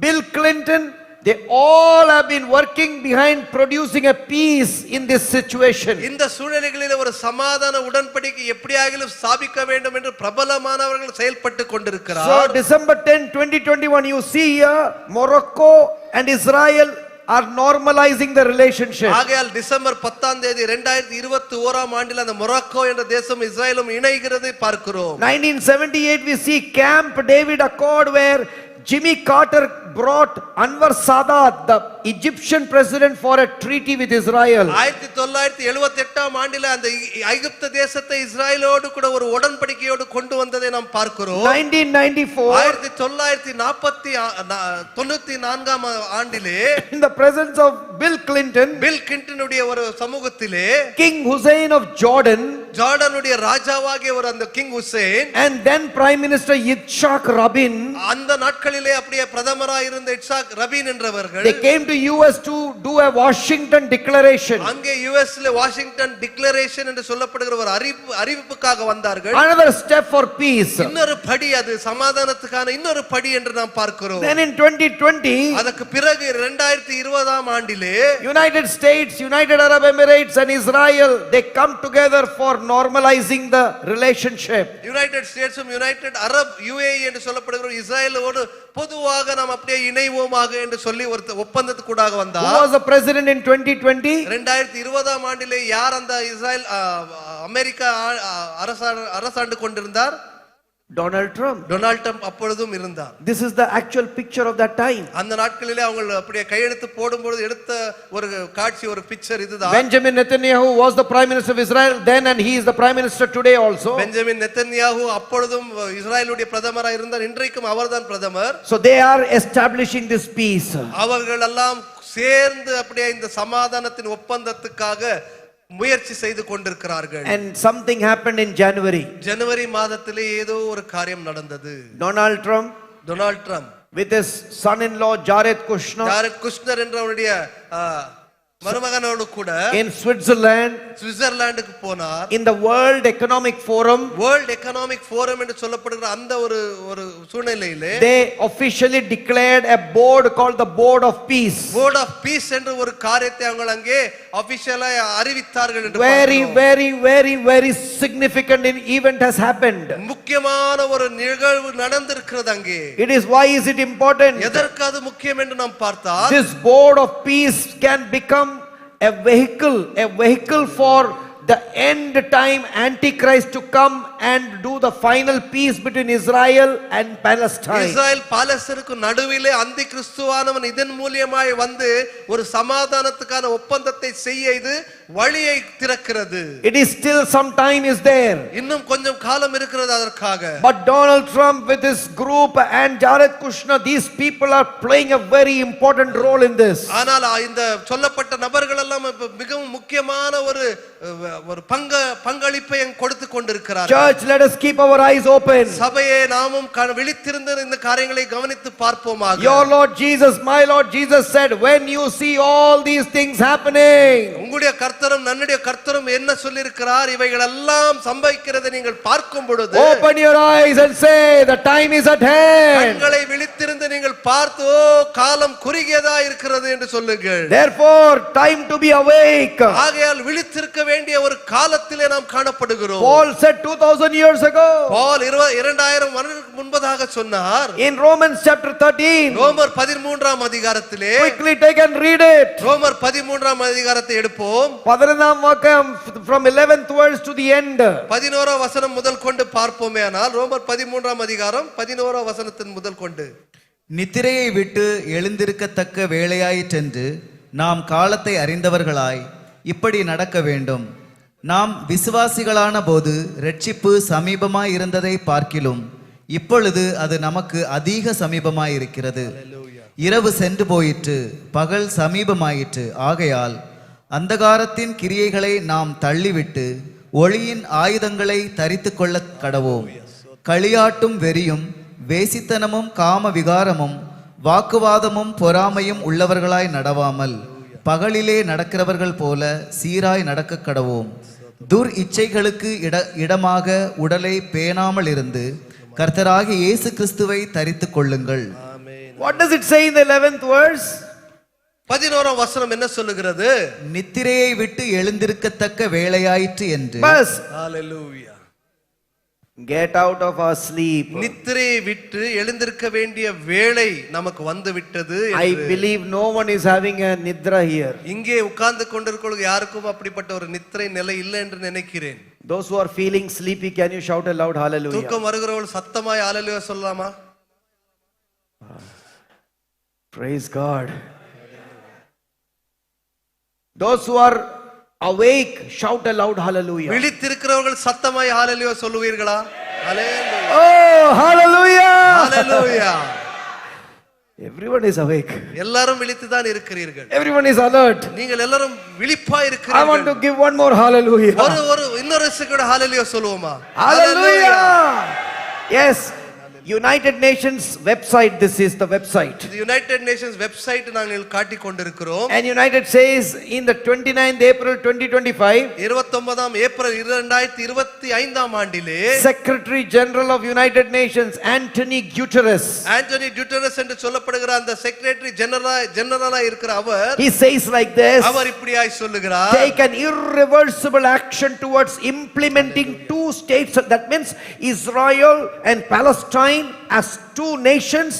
Bill Clinton, they all have been working behind producing a peace in this situation. இந்த சூழ்நிலைகளில் ஒரு சமாதான உடன்படிக்கை எப்படியாகிலும் ஸ்தாபிக்க வேண்டும் என்று பிரபலமானவர்கள் செயல்பட்டு கொண்டிருக்கிறார்கள். So December 10, 2021 you see here Morocco and Israel are normalizing the relationship. ஆகையால் டிசம்பர் 10ஆம் தேதி 2021ஆம் ஆண்டில் அந்த மொரோக்கோ என்ற தேசம் இஸ்ரேலும் இணைகிறதை பார்க்கிறோம். 1978 we see Camp David Accord where Jimmy Carter brought Anwar Sadat, the Egyptian president, for a treaty with Israel. 1978ஆம் ஆண்டில் அந்த எகிப்து தேசத்தை இஸ்ரேலோடு கூட ஒரு உடன்படிக்கையோடு கொண்டு வந்ததை நாம் பார்க்கிறோம். 1994 1994ஆம் ஆண்டிலே in the presence of Bill Clinton, உடைய ஒரு சமூகத்திலே King Hussein of Jordan, ஜார்டனுடைய ராஜாவாகிய ஒரு அந்த king Hussein, and then Prime Minister Yitzhak Rabin, அந்த நாட்களிலே அப்படியே பிரதமராக இருந்த இட்சாக் ரபீன் என்றவர்கள், they came to US to do a Washington declaration. அங்கே யுஎஸ்ல வாஷிங்டன் டிக்ளரேஷன் என்று சொல்லப்படுகிற ஒரு அறிவிப்புக்காக வந்தார்கள். Another step for peace. இன்னொரு படி, அது சமாதானத்துக்கான இன்னொரு படி என்று நாம் பார்க்கிறோம். Then in 2020 அதற்கு பிறகு 2020ஆம் ஆண்டிலே United States, United Arab Emirates and Israel, they come together for normalizing the relationship. United ஸ்டேட்ஸும் யுனைடெட் அரப் UAE என்று சொல்லப்படுகிற இஸ்ரேலோடு பொதுவாக நாம் அப்படியே இணைவோமாக என்று சொல்லி ஒரு ஒப்பந்தத்துக்கூடாக வந்தார். Who was the president in 2020? 2020ஆம் ஆண்டிலே யார் அந்த இஸ்ரேல் அமெரிக்கா அரசாண்டு கொண்டிருந்தார்? Donald Trump. டொனால்ட் ட்ரம்ப் அப்பொழுதும் இருந்தார். This is the actual picture of that time. அந்த நாட்களிலே அவங்க அப்படியே கையெழுத்து போடும்போது எடுத்த ஒரு காட்சி, ஒரு பிக்சர் இதுதான். Benjamin Netanyahu was the prime minister of Israel then and he is the prime minister today also. Benjamin Netanyahu அப்பொழுதும் இஸ்ரேலுடைய பிரதமராக இருந்தார், இன்றைக்கும் அவர்தான் பிரதமர். So they are establishing this peace. அவர்கள் எல்லாம் சேர்ந்து அப்படியே இந்த சமாதானத்தின் ஒப்பந்தத்துக்காக முயற்சி செய்து கொண்டிருக்கிறார்கள். And something happened in January. ஜனவரி மாதத்திலே ஏதோ ஒரு காரியம் நடந்தது. Donald Trump Donald Trump with his son-in-law Jared Kushner Jared Kushner என்ற அவருடைய மருமகனோடு கூட in Switzerland சுவிட்சர்லாந்துக்கு போனார். in the World Economic Forum. World economic forum என்று சொல்லப்படுகிற அந்த ஒரு சூழ்நிலையிலே They officially declared a board called the Board of Peace. Board of peace என்ற ஒரு காரியத்தை அவங்க அங்கே ஆபீஷியலா அறிவித்தார்கள் என்று Very, பார்க்கிறோம். very, very, very significant event has happened. முக்கியமான ஒரு நிகழ்வு நடந்திருக்கிறது அங்கே. It is, why is it important? எதற்கு அது முக்கியம் என்று நாம் பார்த்தால், This Board of Peace can become a vehicle for the end time Antichrist to come and do the final peace between Israel and Palestine. Israel பாலஸ்தீனுக்கு நடுவிலே அந்தி கிறிஸ்துவானவன் இதன் மூலமாய் வந்து ஒரு சமாதானத்துக்கான ஒப்பந்தத்தை செய்ய இது வழியை திறக்கிறது. It is still some time is there. இன்னும் கொஞ்சம் காலம் இருக்கிறது அதற்காக. But Donald Trump with his group and Jared Kushner, these people are playing a very important role in this. ஆனால் இந்த சொல்லப்பட்ட நபர்கள் எல்லாம் மிகவும் முக்கியமான ஒரு பங்களிப்பை கொடுத்து கொண்டிருக்கிறார்கள். Church, let us keep our eyes open. சபையே நாமும் விழித்திருந்து இந்த காரியங்களை கவனித்து பார்ப்போமாக. Your Lord Jesus, my Lord Jesus said, when you see all these things happening, உங்களுடைய கர்த்தரும் நன்னுடைய கர்த்தரும் என்ன சொல்லியிருக்கிறார், இவைகள் எல்லாம் சம்பவிக்கிறதை நீங்கள் பார்க்கும் பொழுது open your eyes and say, the time is at hand. கண்களை விழித்திருந்து நீங்கள் பார்த்து, ஓ காலம் குறுகியதா இருக்கிறது என்று சொல்லுங்கள். Therefore, time to be awake. ஆகையால் விழித்திருக்க வேண்டிய ஒரு காலத்திலே நாம் காணப்படுகிறோம். Paul said 2000 years ago. பால் 2000 வருடங்களுக்கு முன்பதாக சொன்னார். In Romans chapter 13. ரோமர் 13ஆம் அதிகாரத்திலே, Quickly take and read it. ரோமர் 13ஆம் அதிகாரத்தை எடுப்போம். 11ஆம் வாக்கியம் from 11th verse to the end. 11ஆம் வசனம் முதல் கொண்டு பார்ப்போமே. ஆனால் ரோமர் 13ஆம் அதிகாரம் 11ஆம் வசனத்தின் முதல் கொண்டு, நித்திரையை விட்டு எழுந்திருக்கத்தக்க வேளையாயிற்றென்று நாம் காலத்தை அறிந்தவர்களாய் இப்படி நடக்க வேண்டும். நாம் விசுவாசிகளான போது இரட்சிப்பு சமீபமாய் இருந்ததை பார்க்கிலும் இப்பொழுது அது நமக்கு அதிக சமீபமாய் இருக்கிறது. இரவு சென்று போயிற்று, பகல் சமீபமாயிற்று. ஆகையால் அந்தகாரத்தின் கிரியைகளை நாம் தள்ளிவிட்டு ஒளியின் ஆயுதங்களை தரித்து கொள்ள கடவோம். களியாட்டும் வெறியும் வேசித்தனமும் காம விகாரமும் வாக்குவாதமும் பொறாமையும் உள்ளவர்களாய் நடவாமல் பகலிலே நடக்கிறவர்கள் போல சீராய் நடக்க கடவோம். துர் இச்சைகளுக்கு இடமாக உடலை பேணாமல் இருந்து கர்த்தராகிய இயேசு கிறிஸ்துவை தரித்துக் கொள்ளுங்கள். What does it say in the 11th verse? 11ஆம் வசனம் என்ன சொல்லுகிறது? நித்திரையை விட்டு எழுந்திருக்கத்தக்க வேளையாயிற்று என்று. Bas. Hallelujah. Get out of our sleep. நித்திரையை விட்டு எழுந்திருக்க வேண்டிய வேளை நமக்கு வந்து விட்டது. I believe no one is having a nidra here. இங்கே உட்கார்ந்து கொண்டிருக்கிறவங்க யாருக்கும் அப்படிப்பட்ட ஒரு நித்திரை நிலை இல்லை என்று நினைக்கிறேன். Those who are feeling sleepy, can you shout aloud hallelujah? தூக்கம் வருகிறவர்கள் சத்தமாய் ஹalleluya சொல்லலாமா? Praise God. Those who are awake, shout aloud hallelujah. விழித்திருக்கிறவர்கள் சத்தமாய் ஹalleluya சொல்லுவீர்களா? ஹalleluya. Oh, hallelujah. Hallelujah. Everyone is awake. எல்லாரும் விழித்து தான் இருக்கிறீர்கள். Everyone is alert. நீங்கள் எல்லாரும் விழிப்பா I want to இருக்கிறீர்கள். give one more hallelujah. ஒரு இன்னொரு கூட ஹalleluya சொல்லுவோமா? Hallelujah. Yes. United Nations website, this is the website. The United Nations website நாங்கள் காட்டிக் கொண்டிருக்கிறோம். And United says in the 29th April 2025, 29ஆம் April 2025ஆம் ஆண்டிலே Secretary General of United Nations Anthony Guterres, Antony Guterres என்று சொல்லப்படுகிற அந்த செக்ரட்டரி ஜெனரலா இருக்கிற அவர், he says like this, அவர் இப்படியாய் சொல்லுகிறார், take an irreversible action towards implementing two states, that means Israel and Palestine as two nations.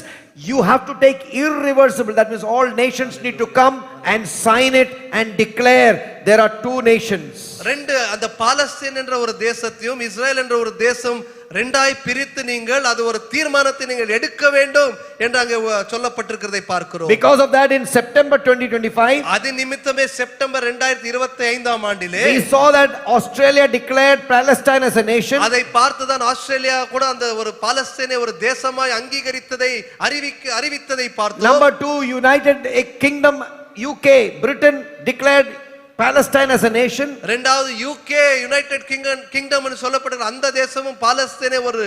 You have to take irreversible, that means all nations need to come and sign it and declare there are two nations. ரெண்டு அந்த பாலஸ்தீன் என்ற ஒரு தேசத்தையும் Israel என்ற ஒரு தேசம் ரெண்டாய் பிரித்து நீங்கள் அது ஒரு தீர்மானத்தை நீங்கள் எடுக்க வேண்டும் என்று அங்கே சொல்லப்பட்டிருக்கிறதை பார்க்கிறோம். Because of that, in September 2025, அது நிமித்தமே செப்டம்பர் 2025 ஆண்டிலே we saw that Australia declared Palestine as a nation. அதை பார்த்துதான் ஆஸ்திரேலியா கூட அந்த ஒரு பாலஸ்தீனை ஒரு தேசமாய் அங்கீகரித்ததை அறிவித்ததை பார்த்தோம். Number 2, United Kingdom, UK, Britain declared Palestine as a nation. இரண்டாவது யூகே யுனைடெட் கிங்டம் என்று சொல்லப்படுகிற அந்த தேசமும் பாலஸ்தீனை ஒரு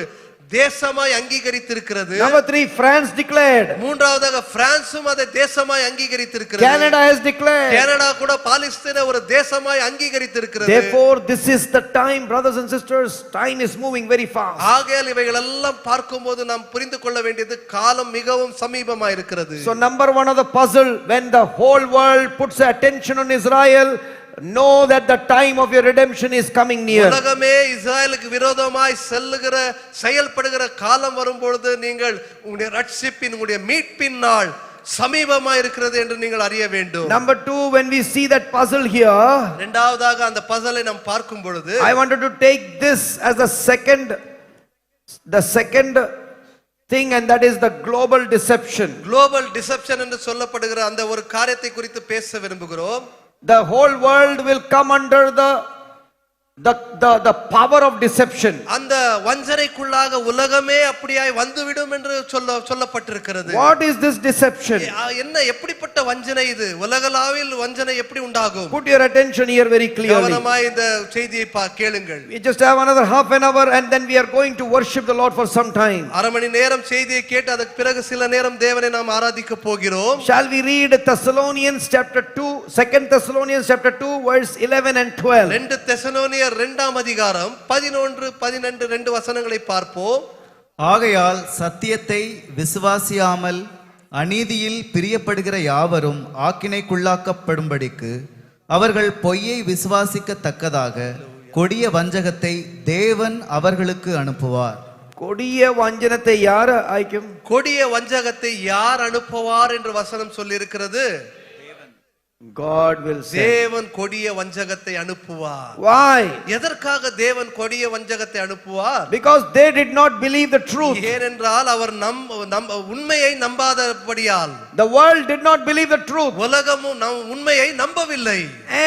தேசமாய் அங்கீகரித்திருக்கிறது. Number 3, France declared. மூன்றாவதாக பிரான்சும் அதை தேசமாய் அங்கீகரித்திருக்கிறது. Canada has declared. கனடா கூட பாலஸ்தீனை ஒரு தேசமாய் அங்கீகரித்திருக்கிறது. Therefore, this is the time, brothers and sisters, time is moving very fast. ஆகையால் இவைகள் எல்லாம் பார்க்கும்போது நாம் புரிந்து கொள்ள வேண்டியது காலம் மிகவும் சமீபமாய் இருக்கிறது. So number 1 of the puzzle, when the whole world puts attention on Israel, know that the time of your redemption is coming near. உலகமே இஸ்ரவேலுக்கு விரோதமாய் செல்லுகிற செயல்படுகிற காலம் வரும்பொழுது நீங்கள் உங்களுடைய ரட்சிப்பின் உங்களுடைய மீட்பின் நாள் சமீபமாய் இருக்கிறது என்று நீங்கள் அறிய வேண்டும். Number 2, when we see that puzzle here, இரண்டாவதாக அந்த பஸலை நாம் பார்க்கும் பொழுது I wanted to take this as the second thing, and that is the global deception. Global deception என்று சொல்லப்படுகிற அந்த ஒரு காரியத்தை குறித்து பேச விரும்புகிறோம். The whole world will come under the power of deception. அந்த வஞ்சனைக்குள்ளாக உலகமே அப்படியாய் வந்துவிடும் என்று சொல்லப்பட்டிருக்கிறது. What is this deception? என்ன எப்படிப்பட்ட வஞ்சனை இது? உலகளாவில் வஞ்சனை எப்படி உண்டாகும்? Put your attention here very clearly. கவனமாய் இந்த செய்தியை கேளுங்கள். We just have another half an hour and then we are going to worship the Lord for some time. அரை மணி நேரம் செய்தியை கேட்டு அதற்கு பிறகு சில நேரம் தேவனை நாம் ஆராதிக்க போகிறோம். Shall we read Thessalonians chapter 2, 2 Thessalonians chapter 2 verse 11 and 12. 2 தெசலோனியர் 2ஆம் அதிகாரம் 11 12 ரெண்டு வசனங்களை பார்ப்போம். ஆகையால் சத்தியத்தை விசுவாசியாமல் அநீதியில் பிரியப்படுகிற யாவரும் ஆக்கினைக்குள்ளாக்கப்படும்படிக்கு அவர்கள் பொய்யை விசுவாசிக்கத்தக்கதாக கொடிய வஞ்சகத்தை தேவன் அவர்களுக்கு அனுப்புவார். கொடிய வஞ்சனத்தை யார் ஆய்க்கும்? கொடிய வஞ்சகத்தை யார் அனுப்புவார் என்று வசனம் சொல்லி இருக்கிறது. God will say. தேவன் கொடிய வஞ்சகத்தை அனுப்புவார். Why? எதற்காக தேவன் கொடிய வஞ்சகத்தை அனுப்புவார்? Because they did not believe the truth. ஏனென்றால் அவர் உண்மையை நம்பாதபடியால். The world did not believe the truth. உலகமும் உண்மையை நம்பவில்லை.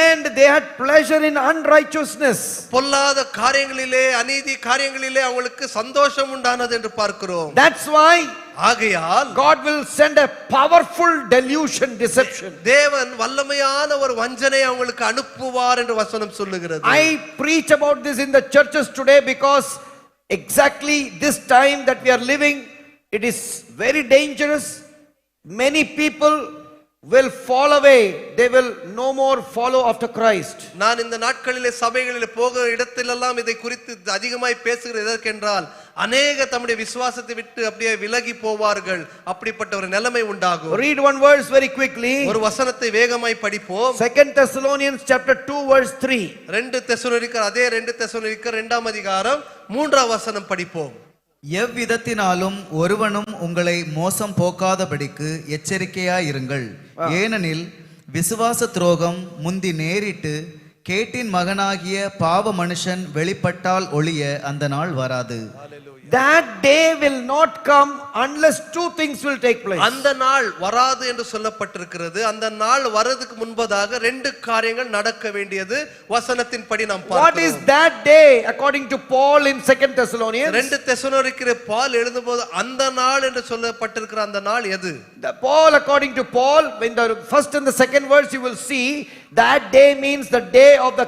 And they had pleasure in unrighteousness. பொல்லாத காரியங்களிலே அநீதி காரியங்களிலே அவங்களுக்கு சந்தோஷம் உண்டானது என்று பார்க்கிறோம். That's why ஆகையால் God will send a powerful delusion, deception. தேவன் வல்லமையான ஒரு வஞ்சனை அவங்களுக்கு அனுப்புவார் என்று வசனம் சொல்லுகிறது. I preach about this in the churches today because exactly this time that we are living, it is very dangerous. Many people will fall away. They will no more follow after Christ. நான் இந்த நாட்களிலே சபைகளிலே போகிற இடத்திலெல்லாம் இதை குறித்து அதிகமாய் பேசுகிறது எதற்கென்றால் அநேக தம்முடைய விசுவாசத்தை விட்டு அப்படியே விலகி போவார்கள். அப்படிப்பட்ட ஒரு நிலைமை உண்டாகும். Read one verse very quickly. ஒரு வசனத்தை வேகமாய் படிப்போம். 2 Thessalonians chapter 2 verse 3. 2 தெசலோனிக்கர் அதே 2 தெசலோனிக்கர் 2ஆம் அதிகாரம் 3ஆம் வசனம் படிப்போம். எவ்விதத்தினாலும் ஒருவனும் உங்களை மோசம் போக்காதபடிக்கு எச்சரிக்கையாயிருங்கள். ஏனெனில் விசுவாச துரோகம் முந்தி நேரிட்டு கேட்டின் மகனாகிய பாவ மனுஷன் வெளிப்பட்டால் ஒழிய அந்த நாள் வராது. That day will not come unless two things will take place. அந்த நாள் வராது என்று சொல்லப்பட்டிருக்கிறது. அந்த நாள் வரதுக்கு முன்பதாக ரெண்டு காரியங்கள் நடக்க வேண்டியது வசனத்தின்படி நாம் பார்க்கிறோம். What is that day according to Paul in 2 Thessalonians? 2 தெசலோனிக்கர் பால் எழுதும்போது அந்த நாள் என்று சொல்லப்பட்டிருக்கிற அந்த நாள் எது? Paul, according to Paul, in the first and the second verse you will see that day means the day of the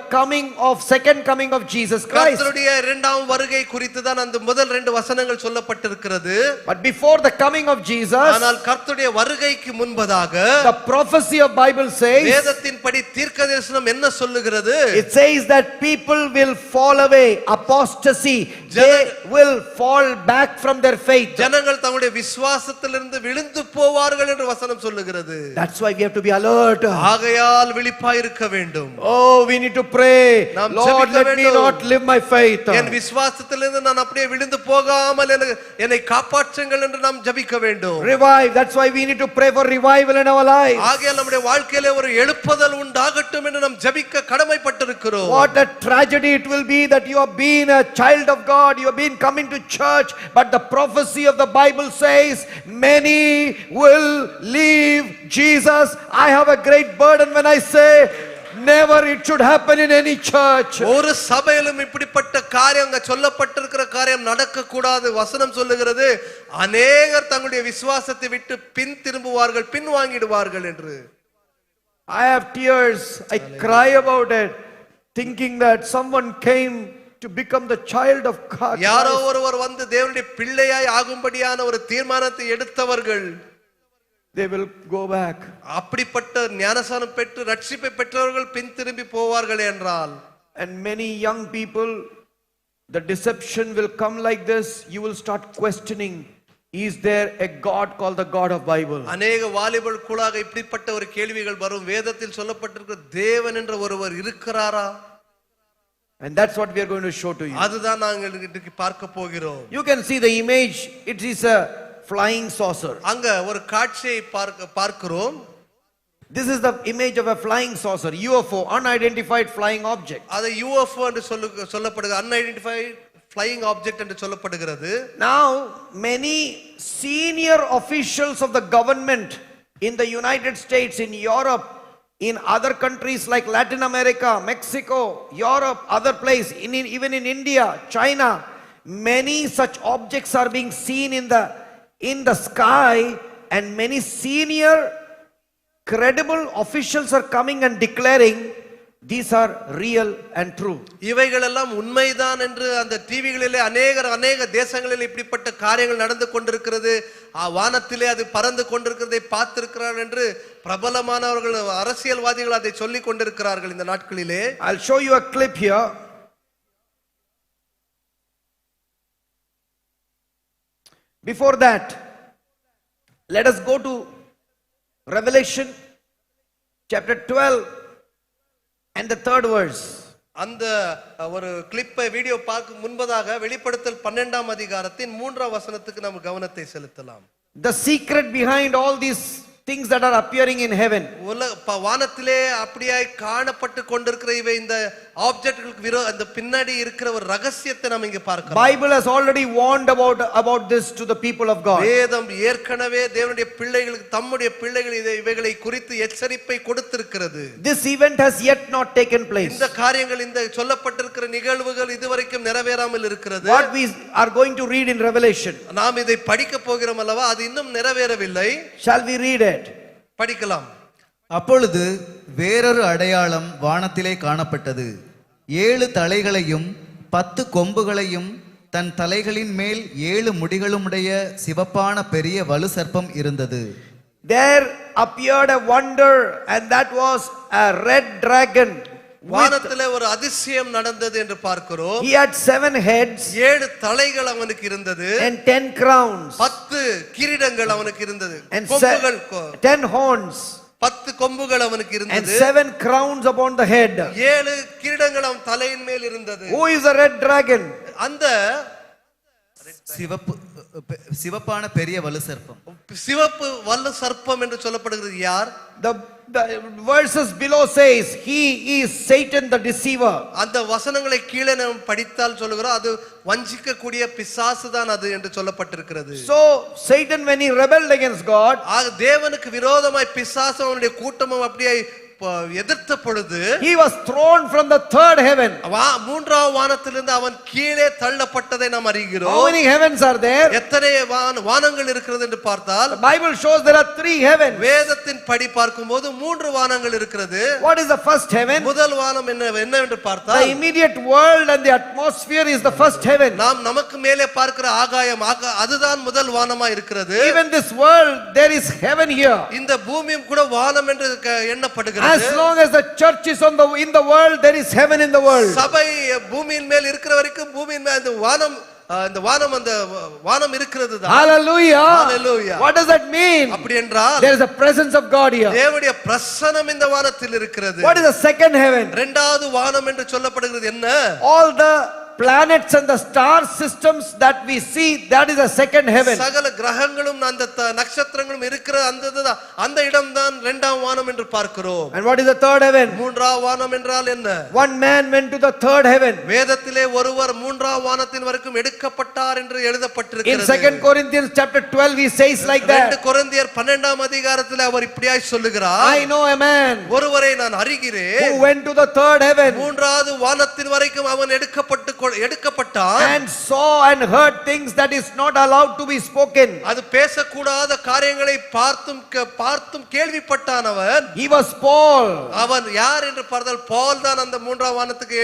second coming of Jesus Christ. கர்த்தருடைய இரண்டாம் வருகை குறித்து தான் அந்த முதல் ரெண்டு வசனங்கள் சொல்லப்பட்டிருக்கிறது. But before the coming of Jesus, ஆனால் கர்த்தருடைய வருகைக்கு முன்பதாக the prophecy of Bible says, வேதத்தின்படி தீர்க்கதரிசனம் என்ன சொல்லுகிறது? It says that people will fall away, apostasy, they will fall back from their faith. ஜனங்கள் தங்களுடைய விசுவாசத்திலிருந்து விழுந்து போவார்கள் என்று வசனம் சொல்லுகிறது. That's why we have to be alert. ஆகையால் விழிப்பாய் விழிப்பாயிருக்க வேண்டும். Oh, we need to pray. நாம் Lord, ஜெபிக்க let me வேண்டும். not live my faith. என் விசுவாசத்திலிருந்து நான் அப்படியே விழுந்து போகாமல் என்னை காப்பாற்றுங்கள் என்று நாம் ஜெபிக்க வேண்டும். Revive. That's why we need to pray for revival in our lives. ஆகையால் நம்முடைய வாழ்க்கையிலே ஒரு எழுப்புதல் உண்டாகட்டும் என்று நாம் ஜெபிக்க கடமைப்பட்டிருக்கிறோம். What a tragedy it will be that you have been a child of God, you have been coming to church, but the prophecy of the Bible says many will leave Jesus. I have a great burden when I say never it should happen in any church. ஒரு சபையிலும் இப்படிப்பட்ட காரியம் அங்க சொல்லப்பட்டிருக்கிற காரியம் நடக்க கூடாது. வசனம் சொல்லுகிறது அநேகர் தங்களுடைய விசுவாசத்தை விட்டு பின் திரும்புவார்கள், பின் வாங்கிடுவார்கள் என்று. I have tears. I cry about it, thinking that someone came to become the child of God. யாரோ ஒருவர் வந்து தேவனுடைய பிள்ளையாய் ஆகும்படியான ஒரு தீர்மானத்தை எடுத்தவர்கள் They will go back. அப்படிப்பட்ட ஞானசானம் பெற்று ரட்சிப்பை பெற்றவர்கள் பின் திரும்பி போவார்கள் என்றால், And many young people, the deception will come like this. You will start questioning, is there a God called the God of Bible? அநேக வாலிபர்களுக்குள்ளாக இப்படிப்பட்ட ஒரு கேள்விகள் வரும். வேதத்தில் சொல்லப்பட்டிருக்கிற தேவன் என்ற ஒருவர் இருக்கிறாரா? And that's what we are going to show to you. அதுதான் நாங்கள் இன்றைக்கு பார்க்க போகிறோம். You can see the image. It is a flying saucer. அங்க ஒரு காட்சியை பார்க்கிறோம். This is the image of a flying saucer, UFO, unidentified flying object. அது UFO என்று சொல்லப்படுகிறது. unidentified flying object என்று சொல்லப்படுகிறது. Now, many senior officials of the government in the United States, in Europe, in other countries like Latin America, Mexico, Europe, other place, even in India, China, many such objects are being seen in the sky, and many senior credible officials are coming and declaring these are real and true. இவைகள் எல்லாம் உண்மைதான் என்று அந்த டிவிகளிலே அநேக தேசங்களில் இப்படிப்பட்ட காரியங்கள் நடந்து கொண்டிருக்கிறது, வானத்திலே அது பறந்து கொண்டிருக்கிறதை பார்த்திருக்கிறார்கள் என்று பிரபலமானவர்கள் அரசியல்வாதிகள் அதை சொல்லிக் கொண்டிருக்கிறார்கள் இந்த நாட்களிலே. I'll show you a clip here. Before that, let us go to Revelation chapter 12 and the 3rd verse. அந்த ஒரு கிளிப்பை வீடியோ பார்க்க முன்பதாக வெளிப்படுத்தல் 12ஆம் அதிகாரத்தின் 3ஆம் வசனத்துக்கு நாம் கவனத்தை செலுத்தலாம். The secret behind all these things that are appearing in heaven. வானத்திலே அப்படியாய் காணப்பட்டு கொண்டிருக்கிற இவை இந்த ஆப்ஜெக்ட்களுக்கு அந்த பின்னாடி இருக்கிற ஒரு ரகசியத்தை நாம் இங்க பார்க்கிறோம். Bible has already warned about this to the people of God. வேதம் ஏற்கனவே தேவனுடைய பிள்ளைகளுக்கு தம்முடைய பிள்ளைகள் இவைகளை குறித்து எச்சரிப்பை கொடுத்திருக்கிறது. This event has yet not taken place. இந்த காரியங்கள் இந்த சொல்லப்பட்டிருக்கிற நிகழ்வுகள் இதுவரைக்கும் நிறைவேறாமல் இருக்கிறது. What we are going to read in Revelation. நாம் இதை படிக்க போகிறோம் அல்லவா, அது இன்னும் நிறைவேறவில்லை. Shall we read it? படிக்கலாம். அப்பொழுது வேறொரு அடையாளம் வானத்திலே காணப்பட்டது. 7 தலைகளையும் 10 கொம்புகளையும் தன் தலைகளின் மேல் 7 முடிகளுமுடைய சிவப்பான பெரிய வலு சர்ப்பம் இருந்தது. There appeared a wonder, and that was a red dragon. வானத்திலே ஒரு அதிசயம் நடந்தது என்று பார்க்கிறோம். He had 7 heads, 7 தலைகள் அவனுக்கு இருந்தது, and 10 crowns, 10 கிரீடங்கள் அவனுக்கு இருந்தது, and கொம்புகள் 10 horns, 10 கொம்புகள் அவனுக்கு and இருந்தது, 7 crowns upon the head. 7 கிரீடங்கள் அவன் தலையின் மேல் இருந்தது. Who is the red dragon? அந்த சிவப்பான பெரிய வலு சர்ப்பம், சிவப்பு வல்லு சர்ப்பம் என்று சொல்லப்படுகிறது யார்? The verses below says he is Satan the deceiver. அந்த வசனங்களை கீழே நாம் படித்தால் சொல்லுகிறோம் அது வஞ்சிக்கக்கூடிய பிசாசு தான் அது என்று சொல்லப்பட்டிருக்கிறது. So Satan, when he rebelled against God, தேவனுக்கு விரோதமாய் பிசாசு அவனுடைய கூட்டமும் அப்படியே எதிர்த்த பொழுது he was thrown from the 3rd heaven. மூன்றாவது வானத்திலிருந்து அவன் கீழே தள்ளப்பட்டதை நாம் அறிகிறோம். How many heavens are there? எத்தனை வானங்கள் இருக்கிறது என்று பார்த்தால் The Bible shows there are 3 heavens. வேதத்தின் படி பார்க்கும்போது 3 வானங்கள் இருக்கிறது. What is the first heaven? முதல் வானம் என்னவென்று The பார்த்தால் immediate world and the atmosphere is the first heaven. நாம் நமக்கு மேலே பார்க்கிற ஆகாயம் அதுதான் முதல் வானமா இருக்கிறது. Even this world, there is heaven here. இந்த பூமியும் கூட வானம் என்று எண்ணப்படுகிறது. As long as the church is in the world, there is heaven in the world. சபை பூமியின் மேல் இருக்கிற வரைக்கும் பூமியின் மேல் அந்த வானம் இந்த வானம் அந்த வானம் இருக்கிறது தான். Hallelujah. Hallelujah. What does that mean? அப்படி என்றால் There is a presence of God here. தேவனுடைய பிரசன்னம் இந்த வானத்தில் இருக்கிறது. What is the second heaven? இரண்டாவது வானம் என்று சொல்லப்படுகிறது என்ன? All the planets and the star systems that we see, that is the second heaven. சகல கிரகங்களும் அந்த நட்சத்திரங்களும் இருக்கிற அந்த இடம்தான் இரண்டாம் வானம் என்று பார்க்கிறோம். And what is the third heaven? மூன்றாம் வானம் என்றால் என்ன? One man went to the third heaven. வேதத்திலே ஒருவர் மூன்றாம் வானத்தின் வரைக்கும் எடுக்கப்பட்டார் என்று In எழுதப்பட்டிருக்கிறது. 2 Corinthians chapter 12 he says like 2 that. கொரிந்தியர் 12ஆம் அதிகாரத்திலே அவர் இப்படியாய் சொல்லுகிறார். I know a man ஒருவரை நான் அறிகிறேன். who went to the third heaven மூன்றாவது வானத்தின் வரைக்கும் அவன் எடுக்கப்பட்டான். and saw and heard things that is not allowed to be spoken. அது பேசக்கூடாத காரியங்களை பார்த்தும் கேள்விப்பட்டான் அவன். He was Paul. அவன் யார் என்று பார்த்தால் பால் தான் அந்த மூன்றாம் வானத்துக்கு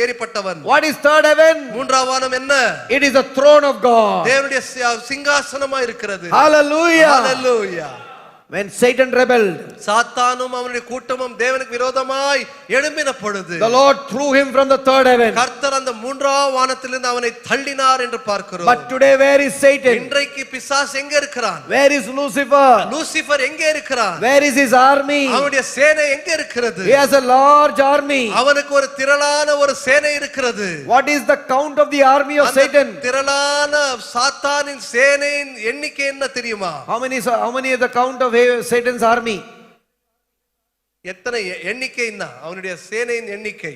ஏறிப்பட்டவன். What is third heaven? மூன்றாம் வானம் என்ன? It is the throne of God. தேவனுடைய சிங்காசனமா இருக்கிறது. Hallelujah. Hallelujah. When Satan rebelled, சாத்தானும் அவனுடைய கூட்டமும் தேவனுக்கு விரோதமாய் எழும்பின பொழுது the Lord threw him from the third heaven. கர்த்தர் அந்த மூன்றாம் வானத்திலிருந்து அவனை தள்ளினார் என்று பார்க்கிறோம். But today where is Satan? இன்றைக்கு பிசாசு எங்க இருக்கிறான்? Where is Lucifer? லூசிபர் எங்கே இருக்கிறான்? Where is his army? அவனுடைய சேனை எங்க இருக்கிறது? He has a large army. அவனுக்கு ஒரு திரளான ஒரு சேனை இருக்கிறது. What is the count of the army of Satan? திரளான சாத்தானின் சேனையின் எண்ணிக்கை என்ன தெரியுமா? How many is the count of Satan's army? எத்தனை எண்ணிக்கைன்னா அவனுடைய சேனையின் எண்ணிக்கை?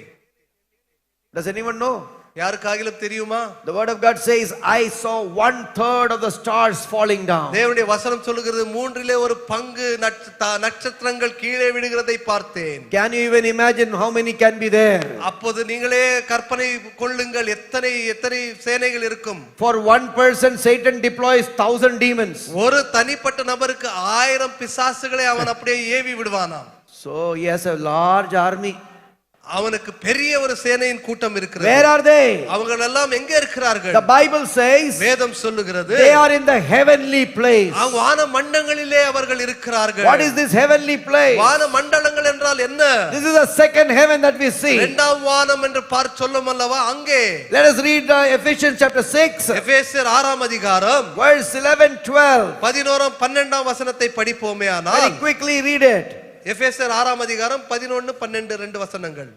Does anyone know? யாருக்காகிலும் தெரியுமா? The word of God says, I saw 1/3 of the stars falling down. தேவனுடைய வசனம் சொல்லுகிறது மூன்றிலே ஒரு பங்கு நட்சத்திரங்கள் கீழே விழுகிறதை பார்த்தேன். Can you even imagine how many can be there? அப்போது நீங்களே கற்பனை கொள்ளுங்கள் எத்தனை சேனைகள் இருக்கும். For one person Satan deploys 1,000 demons. ஒரு தனிப்பட்ட நபருக்கு 1000 பிசாசுகளை அவன் அப்படியே AV விடுவானாம். So he has a large army. அவனுக்கு பெரிய ஒரு சேனையின் கூட்டம் இருக்கிறது. Where are they? அவங்க எல்லாம் எங்க இருக்கிறார்கள்? The Bible says வேதம் சொல்லுகிறது they are in the heavenly place. வான மண்டலங்களிலே அவர்கள் இருக்கிறார்கள். What is this heavenly place? வான மண்டலங்கள் என்றால் என்ன? This is the second heaven that we see. இரண்டாம் வானம் என்று சொல்லும் அல்லவா அங்கே. Let us read Ephesians chapter 6. எபேசியர் 6ஆம் அதிகாரம் verse 11 12. 11 12ஆம் வசனத்தை படிப்போமே ஆனால். Very quickly read it. எபேசியர் 6ஆம் அதிகாரம் 11 12 2 வசனங்கள்.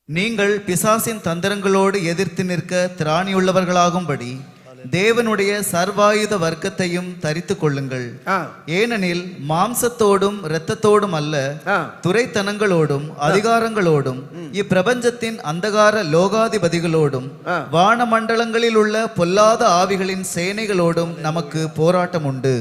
நீங்கள் பிசாசின் தந்திரங்களோடு எதிர்த்து நிற்க திராணியுள்ளவர்களாகும்படி தேவனுடைய சர்வாயுத வர்க்கத்தையும் தரித்துக் கொள்ளுங்கள். ஏனெனில் மாம்சத்தோடும் இரத்தத்தோடும் அல்ல, துரைத்தனங்களோடும் அதிகாரங்களோடும் இப்பிரபஞ்சத்தின் அந்தகார லோகாதிபதிகளோடும் வானமண்டலங்களில் உள்ள பொல்லாத ஆவிகளின் சேனைகளோடும் நமக்கு போராட்டம் உண்டு.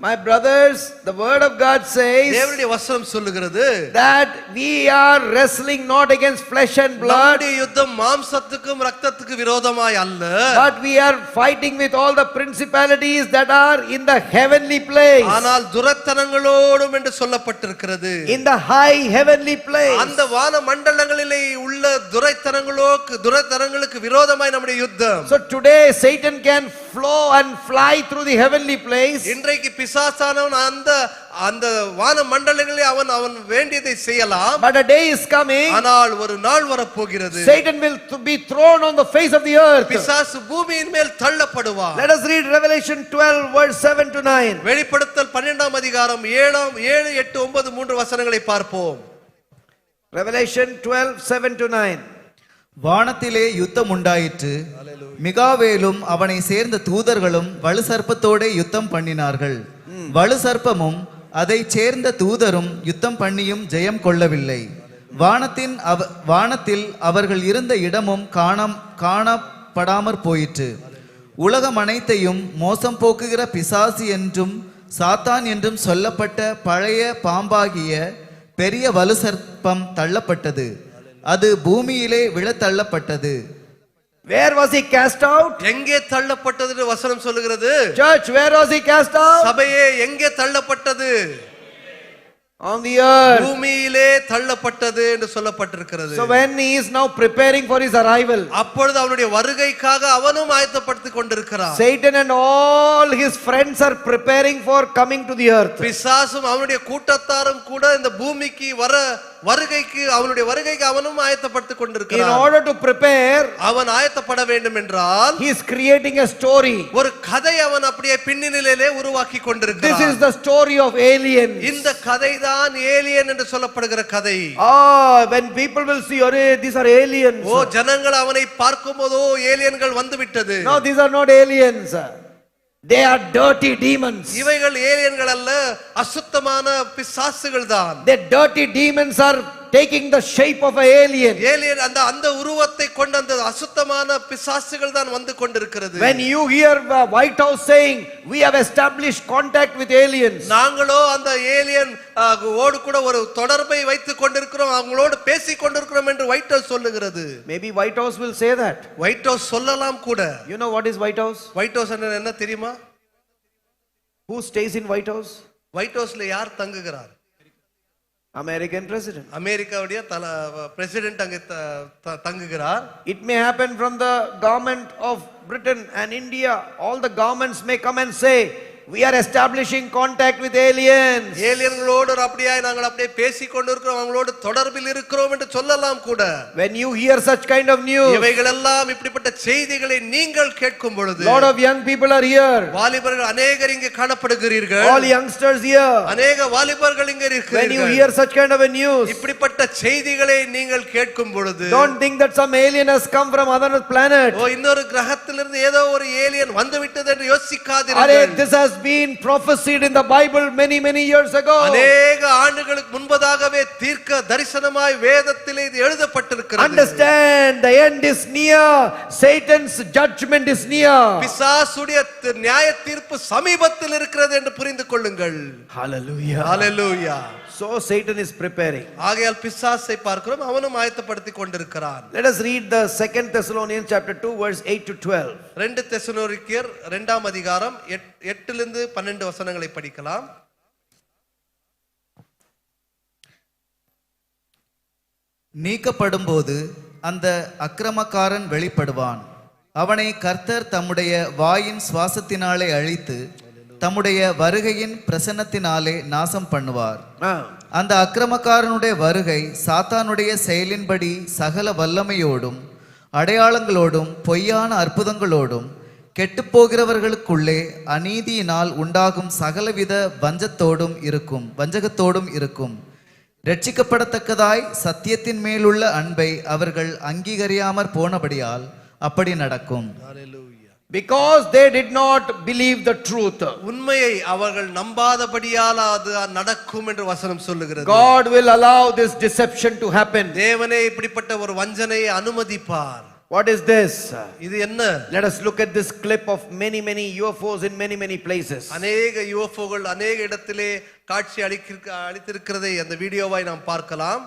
My brothers, the word of God says தேவனுடைய வசனம் சொல்லுகிறது that we are wrestling not against flesh and blood. நம்முடைய யுத்தம் மாம்சத்துக்கும் இரத்தத்துக்கும் விரோதமாய் அல்ல. But we are fighting with all the principalities that are in the heavenly place. ஆனால் துரைத்தனங்களோடும் என்று சொல்லப்பட்டிருக்கிறது. In the high heavenly place. அந்த வான மண்டலங்களிலே உள்ள துரைத்தனங்களுக்கு விரோதமாய் நம்முடைய யுத்தம். So today Satan can flow and fly through the heavenly place. இன்றைக்கு பிசாசானவன் அந்த வான மண்டலங்களிலே அவன் வேண்டியதை செய்யலாம். But a day is coming. ஆனால் ஒரு நாள் வரப்போகிறது. Satan will be thrown on the face of the earth. பிசாசு பூமியின் மேல் தள்ளப்படுவான். Let us read Revelation 12 verse 7 to 9. வெளிப்படுத்தல் 12ஆம் அதிகாரம் 7 8 9 3 வசனங்களை பார்ப்போம். Revelation 12 7 to 9. வானத்திலே யுத்தம் உண்டாயிற்று. மிகாவேலும் அவனை சேர்ந்த தூதர்களும் வலுசர்ப்பத்தோடே யுத்தம் பண்ணினார்கள். வலுசர்ப்பமும் அதை சேர்ந்த தூதரும் யுத்தம் பண்ணியும் ஜெயம் கொள்ளவில்லை. வானத்தில் அவர்கள் இருந்த இடமும் காணப்படாமற் போயிற்று. உலகம் அனைத்தையும் மோசம் போக்குகிற பிசாசு என்றும் சாத்தான் என்றும் சொல்லப்பட்ட பழைய பாம்பாகிய பெரிய வலுசர்ப்பம் தள்ளப்பட்டது. அது பூமியிலே விழத்தள்ளப்பட்டது. Where was he cast out? எங்கே தள்ளப்பட்டது என்று வசனம் சொல்லுகிறது. Church, where was he cast out? சபையே எங்கே தள்ளப்பட்டது? On the earth. பூமியிலே தள்ளப்பட்டது என்று சொல்லப்பட்டிருக்கிறது. So when he is now preparing for his arrival, அப்பொழுது அவனுடைய வருகைக்காக அவனும் ஆயத்தப்படுத்திக் கொண்டிருக்கிறான். Satan and all his friends are preparing for coming to the earth. பிசாசும் அவனுடைய கூட்டத்தாரும் கூட இந்த பூமிக்கு வர வருகைக்கு அவனுடைய வருகைக்கு அவனும் ஆயத்தப்பட்டுக் In கொண்டிருக்கிறான். order to prepare, அவன் ஆயத்தப்பட வேண்டும் என்றால் he is creating a story. ஒரு கதை அவன் அப்படியே பின்னணியிலே உருவாக்கி This கொண்டிருக்கிறான். is the story of aliens. இந்த கதைதான் ஏலியன் என்று சொல்லப்படுகிற கதை. When people will see, these are aliens. ஓ ஜனங்கள் அவனை பார்க்கும்போதோ ஏலியன்கள் வந்து விட்டது. No, these are not aliens. They are dirty demons. இவைகள் ஏலியன்கள் அல்ல, அசுத்தமான பிசாசுகள் தான். The dirty demons are taking the shape of an alien. Alien அந்த உருவத்தை கொண்ட அந்த அசுத்தமான பிசாசுகள் தான் வந்து கொண்டிருக்கிறது. When you hear White House saying we have established contact with aliens, நாங்களோ அந்த ஏலியன் ஓடு கூட ஒரு தொடர்பை வைத்துக் கொண்டிருக்கிறோம், அவங்களோடு பேசிக் கொண்டிருக்கிறோம் என்று ஒயிட் ஹவுஸ் சொல்லுகிறது. maybe White House will say that. White house சொல்லலாம் கூட. You know what is White House? White house என்ன தெரியுமா? Who stays in White House? White ஹவுஸ்ல யார் தங்குகிறார்? American president. அமெரிக்காவுடைய பிரசிடென்ட் அங்கே தங்குகிறார். It may happen from the government of Britain and India. All the governments may come and say we are establishing contact with aliens. ஏலியன்களோடு நாங்கள் அப்படியே பேசிக் கொண்டிருக்கிறோம், அவங்களோடு தொடர்பில் இருக்கிறோம் என்று சொல்லலாம் கூட. When you hear such kind of news, இவைகளெல்லாம் இப்படிப்பட்ட செய்திகளை நீங்கள் கேட்கும் பொழுது, lot of young people are here. வாலிபர்கள் अनेகர் இங்கே காணப்படுகிறீர்கள். All youngsters here. अनेக வாலிபர்கள் இங்கே When இருக்கிறீர்கள். you hear such kind of a news, இப்படிப்பட்ட செய்திகளை நீங்கள் கேட்கும் பொழுது, don't think that some alien has come from another planet. ஓ இன்னொரு கிரகத்திலிருந்து ஏதோ ஒரு ஏலியன் வந்து விட்டது என்று Arey, யோசிக்காதீர்கள். this has been prophesied in the Bible many years ago. அநேக ஆண்டுகளுக்கு முன்பதாகவே தீர்க்க தரிசனமாய் வேதத்திலே இது எழுதப்பட்டிருக்கிறது. Understand, the end is near. Satan's judgment is near. பிசாசுடைய நியாய தீர்ப்பு சமீபத்தில் இருக்கிறது என்று புரிந்து கொள்ளுங்கள். Hallelujah. Hallelujah. So Satan is preparing. ஆகையால் பிசாசை பார்க்கிறோம், அவனும் ஆயத்தப்படுத்திக் கொண்டிருக்கிறான். Let us read the 2 Thessalonians chapter 2 verse 8 to 12. 2 தெசலோனிக்கேயர் 2ஆம் அதிகாரம் 8 லிருந்து 12 வசனங்களை படிக்கலாம். நீக்கப்படும்போது அந்த அக்கிரமக்காரன் வெளிப்படுவான். அவனை கர்த்தர் தம்முடைய வாயின் சுவாசத்தினாலே அழித்து தம்முடைய வருகையின் பிரசன்னத்தினாலே நாசம் பண்ணுவார். அந்த அக்கிரமக்காரனுடைய வருகை சாத்தானுடைய செயலின்படி சகல வல்லமையோடும் அடையாளங்களோடும் பொய்யான அற்புதங்களோடும் கெட்டுப்போகிறவர்களுக்குள்ளே அநீதியினால் உண்டாகும் சகலவித வஞ்சகத்தோடும் இருக்கும். ரட்சிக்கப்படத்தக்கதாய் சத்தியத்தின் மேலுள்ள அன்பை அவர்கள் அங்கீகரியாமற் போனபடியால் அப்படி நடக்கும். Because they did not believe the truth. உண்மையை அவர்கள் நம்பாதபடியால் அது நடக்கும் என்று வசனம் சொல்லுகிறது. God will allow this deception to happen. தேவனே இப்படிப்பட்ட ஒரு வஞ்சனையை அனுமதிப்பார். What is this? இது என்ன? Let us look at this clip of many UFOs in many places. அநேக யுஎஃப்ஓகள் அநேக இடத்திலே காட்சி அளித்திருக்கிறதை அந்த வீடியோவை நாம் பார்க்கலாம்.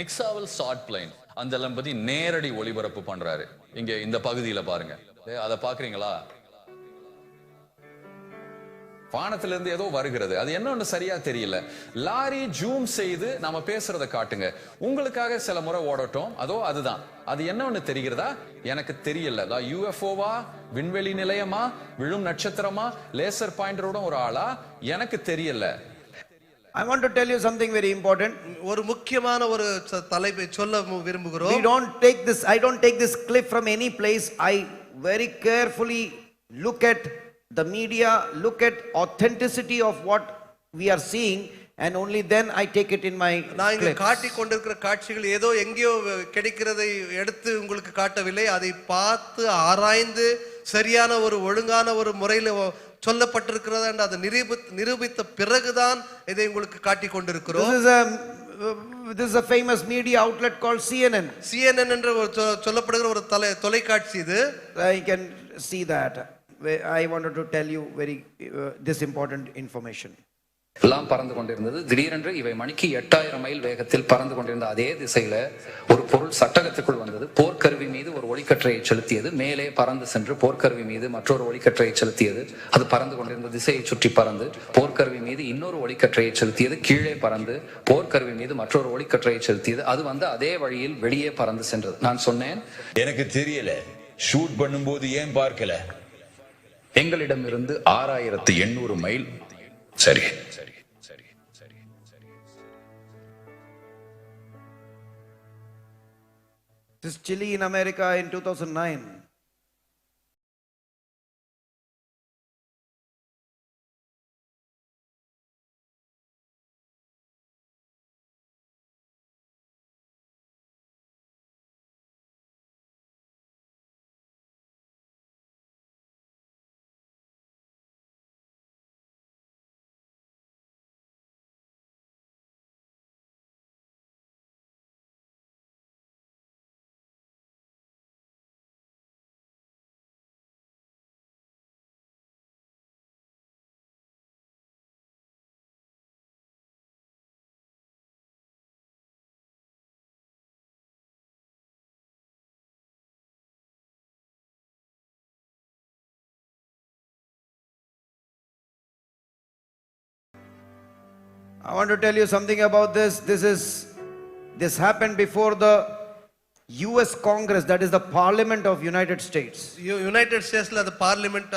நிக்ஸாவல் ஷார்ட் பிளைன் அந்த பத்தி நேரடி ஒளிபரப்பு பண்றாரு. இங்க இந்த பகுதியில பாருங்க, அத பாக்குறீங்களா? வானத்துல இருந்து ஏதோ வருகிறது, அது என்னன்னு சரியா தெரியல. லாரி ஜூம் செய்து நாம பேசுறத காட்டுங்க, உங்களுக்காக சில முறை ஓடட்டும். அதோ அதுதான், அது என்னன்னு தெரிகிறதா? எனக்கு தெரியல. யூஎஃப்ஓவா, விண்வெளி நிலையமா, விழும் நட்சத்திரமா, லேசர் பாயிண்டரோட ஒரு ஆளா, எனக்கு தெரியல. I want to tell you something very important. ஒரு முக்கியமான ஒரு தலைப்பை சொல்ல விரும்புகிறோம். I don't take this clip from any place. I very carefully look at the media, look at authenticity of what we are seeing, and only then I take it in my நான் இங்க clips. காட்டி கொண்டிருக்கிற காட்சிகள் ஏதோ எங்கேயோ கிடைக்கிறதை எடுத்து உங்களுக்கு காட்டவில்லை. அதை பார்த்து ஆராய்ந்து சரியான ஒரு ஒழுங்கான ஒரு முறையில் சொல்லப்பட்டிருக்கிறது என்று அதை நிரூபித்த பிறகுதான் இதை உங்களுக்கு காட்டி கொண்டிருக்கிறோம். This is a famous media outlet called CNN. CNN என்ற ஒரு சொல்லப்படுகிற ஒரு தொலைக்காட்சி இது. I can see that. I wanted to tell you this important information. எல்லாம் பறந்து கொண்டிருந்தது. திடீரென்று இவை மணிக்கு 8000 மைல் வேகத்தில் பறந்து கொண்டிருந்த அதே திசையில ஒரு பொருள் சட்டகத்துக்குள் வந்தது. போர்க்கருவி மீது ஒரு ஒளிக்கற்றையை செலுத்தியது. மேலே பறந்து சென்று போர்க்கருவி மீது மற்றொரு ஒளிக்கற்றையை செலுத்தியது. அது பறந்து கொண்டிருந்த திசையை சுற்றி பறந்து போர்க்கருவி மீது இன்னொரு ஒளிக்கற்றையை செலுத்தியது. கீழே பறந்து போர்க்கருவி மீது மற்றொரு ஒளிக்கற்றையை செலுத்தியது. அது வந்து அதே வழியில் வெளியே பறந்து சென்றது. நான் சொன்னேன், எனக்கு தெரியல, ஷூட் பண்ணும்போது ஏன் பார்க்கல? எங்களிடம் இருந்து 6800 மைல். சரி, This is Chile in America in 2009. I want to tell you something about this. This happened before the US Congress, that is the Parliament of United States. United ஸ்டேட்ஸ்ல அந்த பார்லிமெண்ட்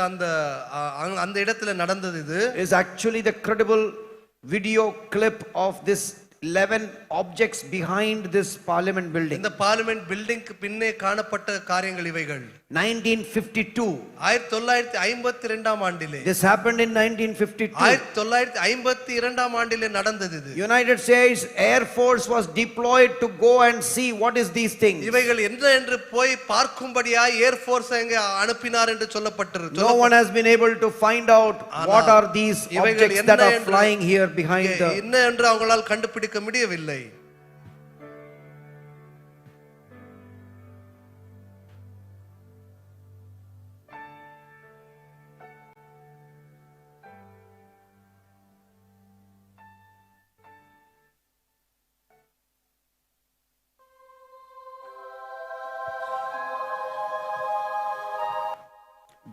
அந்த இடத்துல நடந்தது இது. Is actually the credible video clip of this 11 objects behind this parliament building. இந்த parliament பில்டிங்க்கு பின்னே காணப்பட்ட காரியங்கள் இவைகள். 1952. 1952ஆம் ஆண்டிலே. This happened in 1952. 1952ஆம் ஆண்டிலே நடந்தது இது. United States Air Force was deployed to go and see what is these things. இவைகள் என்று போய் பார்க்கும்படியாய் ஏர் ஃபோர்ஸ் அங்கே அனுப்பினார் என்று சொல்லப்பட்டிருக்கு. No one has been able to find out what are these objects that are flying here behind the. என்ன என்று அவங்களால் கண்டுபிடிக்க முடியவில்லை.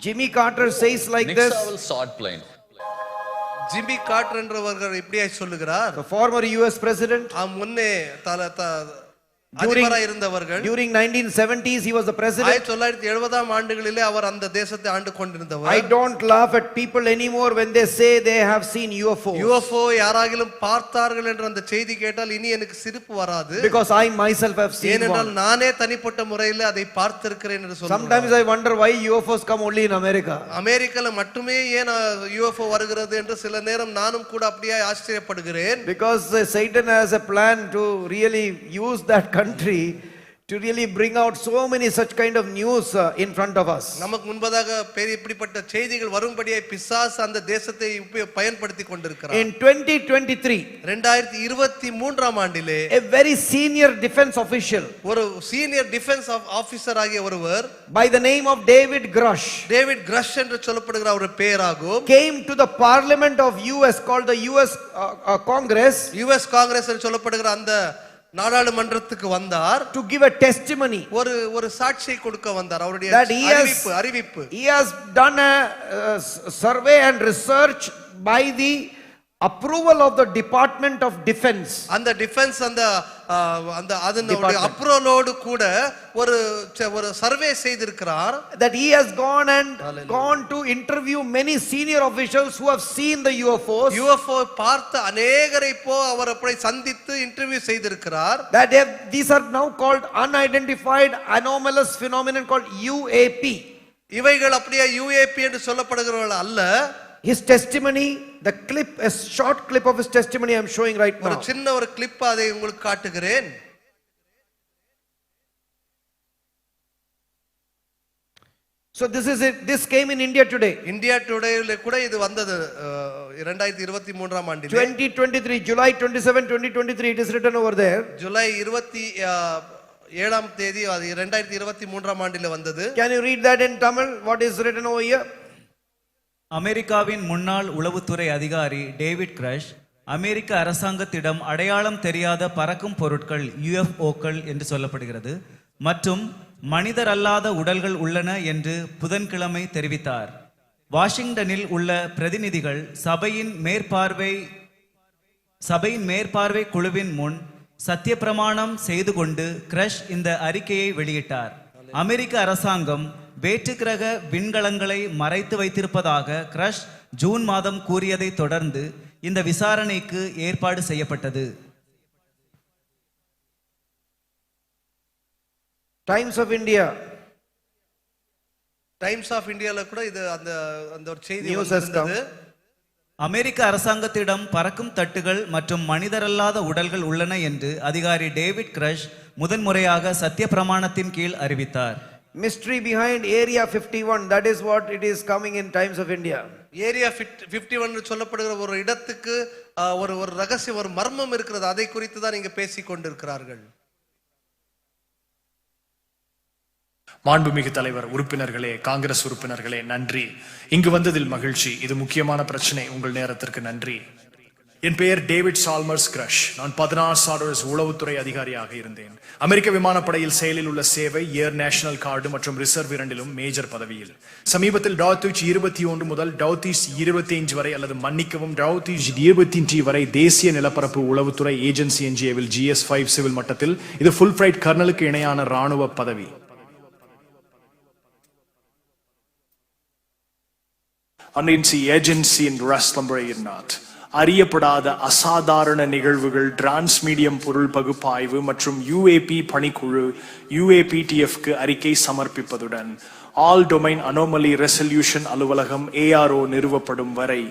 Jimmy Carter says like Nick this. Sowell saw it plain. Jimmy Carter என்றவர் இப்படியாய் சொல்லுகிறார். The former US president. முன்னே அதிபராய் இருந்தவர்கள். During 1970s he was the president. 1970ஆம் ஆண்டுகளிலே அவர் அந்த தேசத்தை ஆண்டு கொண்டிருந்தவர். I don't laugh at people anymore when they say they have seen UFOs. UFO யாராகிலும் பார்த்தார்கள் என்ற அந்த செய்தி கேட்டால் இனி எனக்கு சிரிப்பு வராது. Because I myself have seen one. ஏனென்றால் நானே தனிப்பட்ட முறையில் அதை பார்த்திருக்கிறேன் என்று சொல்றேன். Sometimes I wonder why UFOs come only in America. அமெரிக்கால மட்டுமே ஏன் UFO வருகிறது என்று சில நேரம் நானும் கூட அப்படியே ஆச்சரியப்படுகிறேன். Because Satan has a plan to really use that country to really bring out so many such kind of news in front of us. நமக்கு முன்பதாக இப்படிப்பட்ட செய்திகள் வரும்படியாய் பிசாசு அந்த தேசத்தை பயன்படுத்தி கொண்டிருக்கிறார். In 2023 2023ஆம் ஆண்டிலே a very senior defense official, ஒரு சீனியர் டிஃபென்ஸ் ஆபீசர் ஆகிய ஒருவர் by the name of David Grush, David crush என்று சொல்லப்படுகிற ஒரு பெயராகும், came to the parliament of US called the US Congress, US Congress என்று சொல்லப்படுகிற அந்த நாடாளுமன்றத்துக்கு வந்தார். to give a testimony, ஒரு சாட்சியை கொடுக்க வந்தார். அவருடைய that அறிவிப்பு he has done a survey and research by the approval of the Department of Defense. அந்த டிஃபென்ஸ் அந்த அதனுடைய அப்ரூவலோடு கூட ஒரு சர்வே செய்திருக்கிறார். That he has gone to interview many senior officials who have seen the UFOs. UFO பார்த்த அநேகரை அவர் அப்படி சந்தித்து இன்டர்வியூ செய்திருக்கிறார். That these are now called unidentified anomalous phenomenon called UAP. இவைகள் அப்படியே UAP என்று சொல்லப்படுகிறவர்கள் அல்ல. His testimony, the clip, a short clip of his testimony I am showing right now. ஒரு சின்ன ஒரு கிளிப் அதை உங்களுக்கு காட்டுகிறேன். So this is it. This came in India today. India டுடேல கூட இது வந்தது 2023ஆம் ஆண்டிலே. 2023 July 27 2023 it is written over there. July 27ஆம் தேதி அது 2023ஆம் ஆண்டிலே வந்தது. Can you read that in Tamil what is written over here? அமெரிக்காவின் முன்னாள் உளவுத்துறை அதிகாரி டேவிட் கிரஷ் அமெரிக்க அரசாங்கத்திடம் அடையாளம் தெரியாத பறக்கும் பொருட்கள் UFOக்கள் என்று சொல்லப்படுகிறது மற்றும் மனிதர் அல்லாத உடல்கள் உள்ளன என்று புதன்கிழமை தெரிவித்தார். வாஷிங்டனில் உள்ள பிரதிநிதிகள் சபையின் மேற்பார்வை குழுவின் முன் சத்தியப்பிரமாணம் செய்து கொண்டு கிரஷ் இந்த அறிக்கையை வெளியிட்டார். அமெரிக்க அரசாங்கம் வேற்றுக்கிரக விண்கலங்களை மறைத்து வைத்திருப்பதாக கிரஷ் ஜூன் மாதம் கூறியதை தொடர்ந்து இந்த விசாரணைக்கு ஏற்பாடு செய்யப்பட்டது. Times of India. Times of இந்தியால கூட இது அந்த அந்த ஒரு செய்தி News has வந்திருந்தது. அமெரிக்க அரசாங்கத்திடம் பறக்கும் தட்டுகள் மற்றும் மனிதரல்லாத உடல்கள் உள்ளன என்று அதிகாரி டேவிட் கிரஷ் முதன்முறையாக சத்திய பிரமாணத்தின் கீழ் அறிவித்தார். Mystery behind Area 51, that is what it is coming in Times of India. Area 51 சொல்லப்படுகிற ஒரு இடத்துக்கு ஒரு ஒரு ரகசியம் ஒரு மர்மம் இருக்கிறது. அதை குறித்து தான் இங்க பேசிக் கொண்டிருக்கிறார்கள். மாண்புமிகு தலைவர், உறுப்பினர்களே, காங்கிரஸ் உறுப்பினர்களே, நன்றி. இங்கு வந்ததில் மகிழ்ச்சி. இது முக்கியமான பிரச்சனை. உங்கள் நேரத்திற்கு நன்றி. என் பெயர் டேவிட் சால்மர்ஸ் கிரஷ். நான் 16 சாடர்ஸ் உளவுத்துறை அதிகாரியாக இருந்தேன். அமெரிக்க விமானப்படையில் செயலில் உள்ள சேவை, ஏர் நேஷனல் கார்டு மற்றும் ரிசர்வ் இரண்டிலும் மேஜர் பதவியில். சமீபத்தில் டவுத்தீஜ் 21 முதல் டவுத்தீஜ் 25 வரை, அல்லது மன்னிக்கவும் டவுத்தீஜ் 23 வரை தேசிய நிலப்பரப்பு உளவுத்துறை ஏஜென்சி என்ஜிஏவில் GS5 சிவில் மட்டத்தில் இது ஃபுல் ஃபிளைட் கர்னலுக்கு இணையான ராணுவ பதவி. அன்னின்சி ஏஜென்சி இன் ரஸ்லம்பரையினாத் அறியப்படாத அசாதாரண நிகழ்வுகள், டிரான்ஸ்மீடியம் பொருள் பகுப்பாய்வு மற்றும் UAP பணிக்குழு UAPTFக்கு அறிக்கை சமர்ப்பிப்பதுடன் ஆல் டொமைன் அனோமலி ரெசல்யூஷன் அலுவலகம் ARO நிறுவப்படும் வரை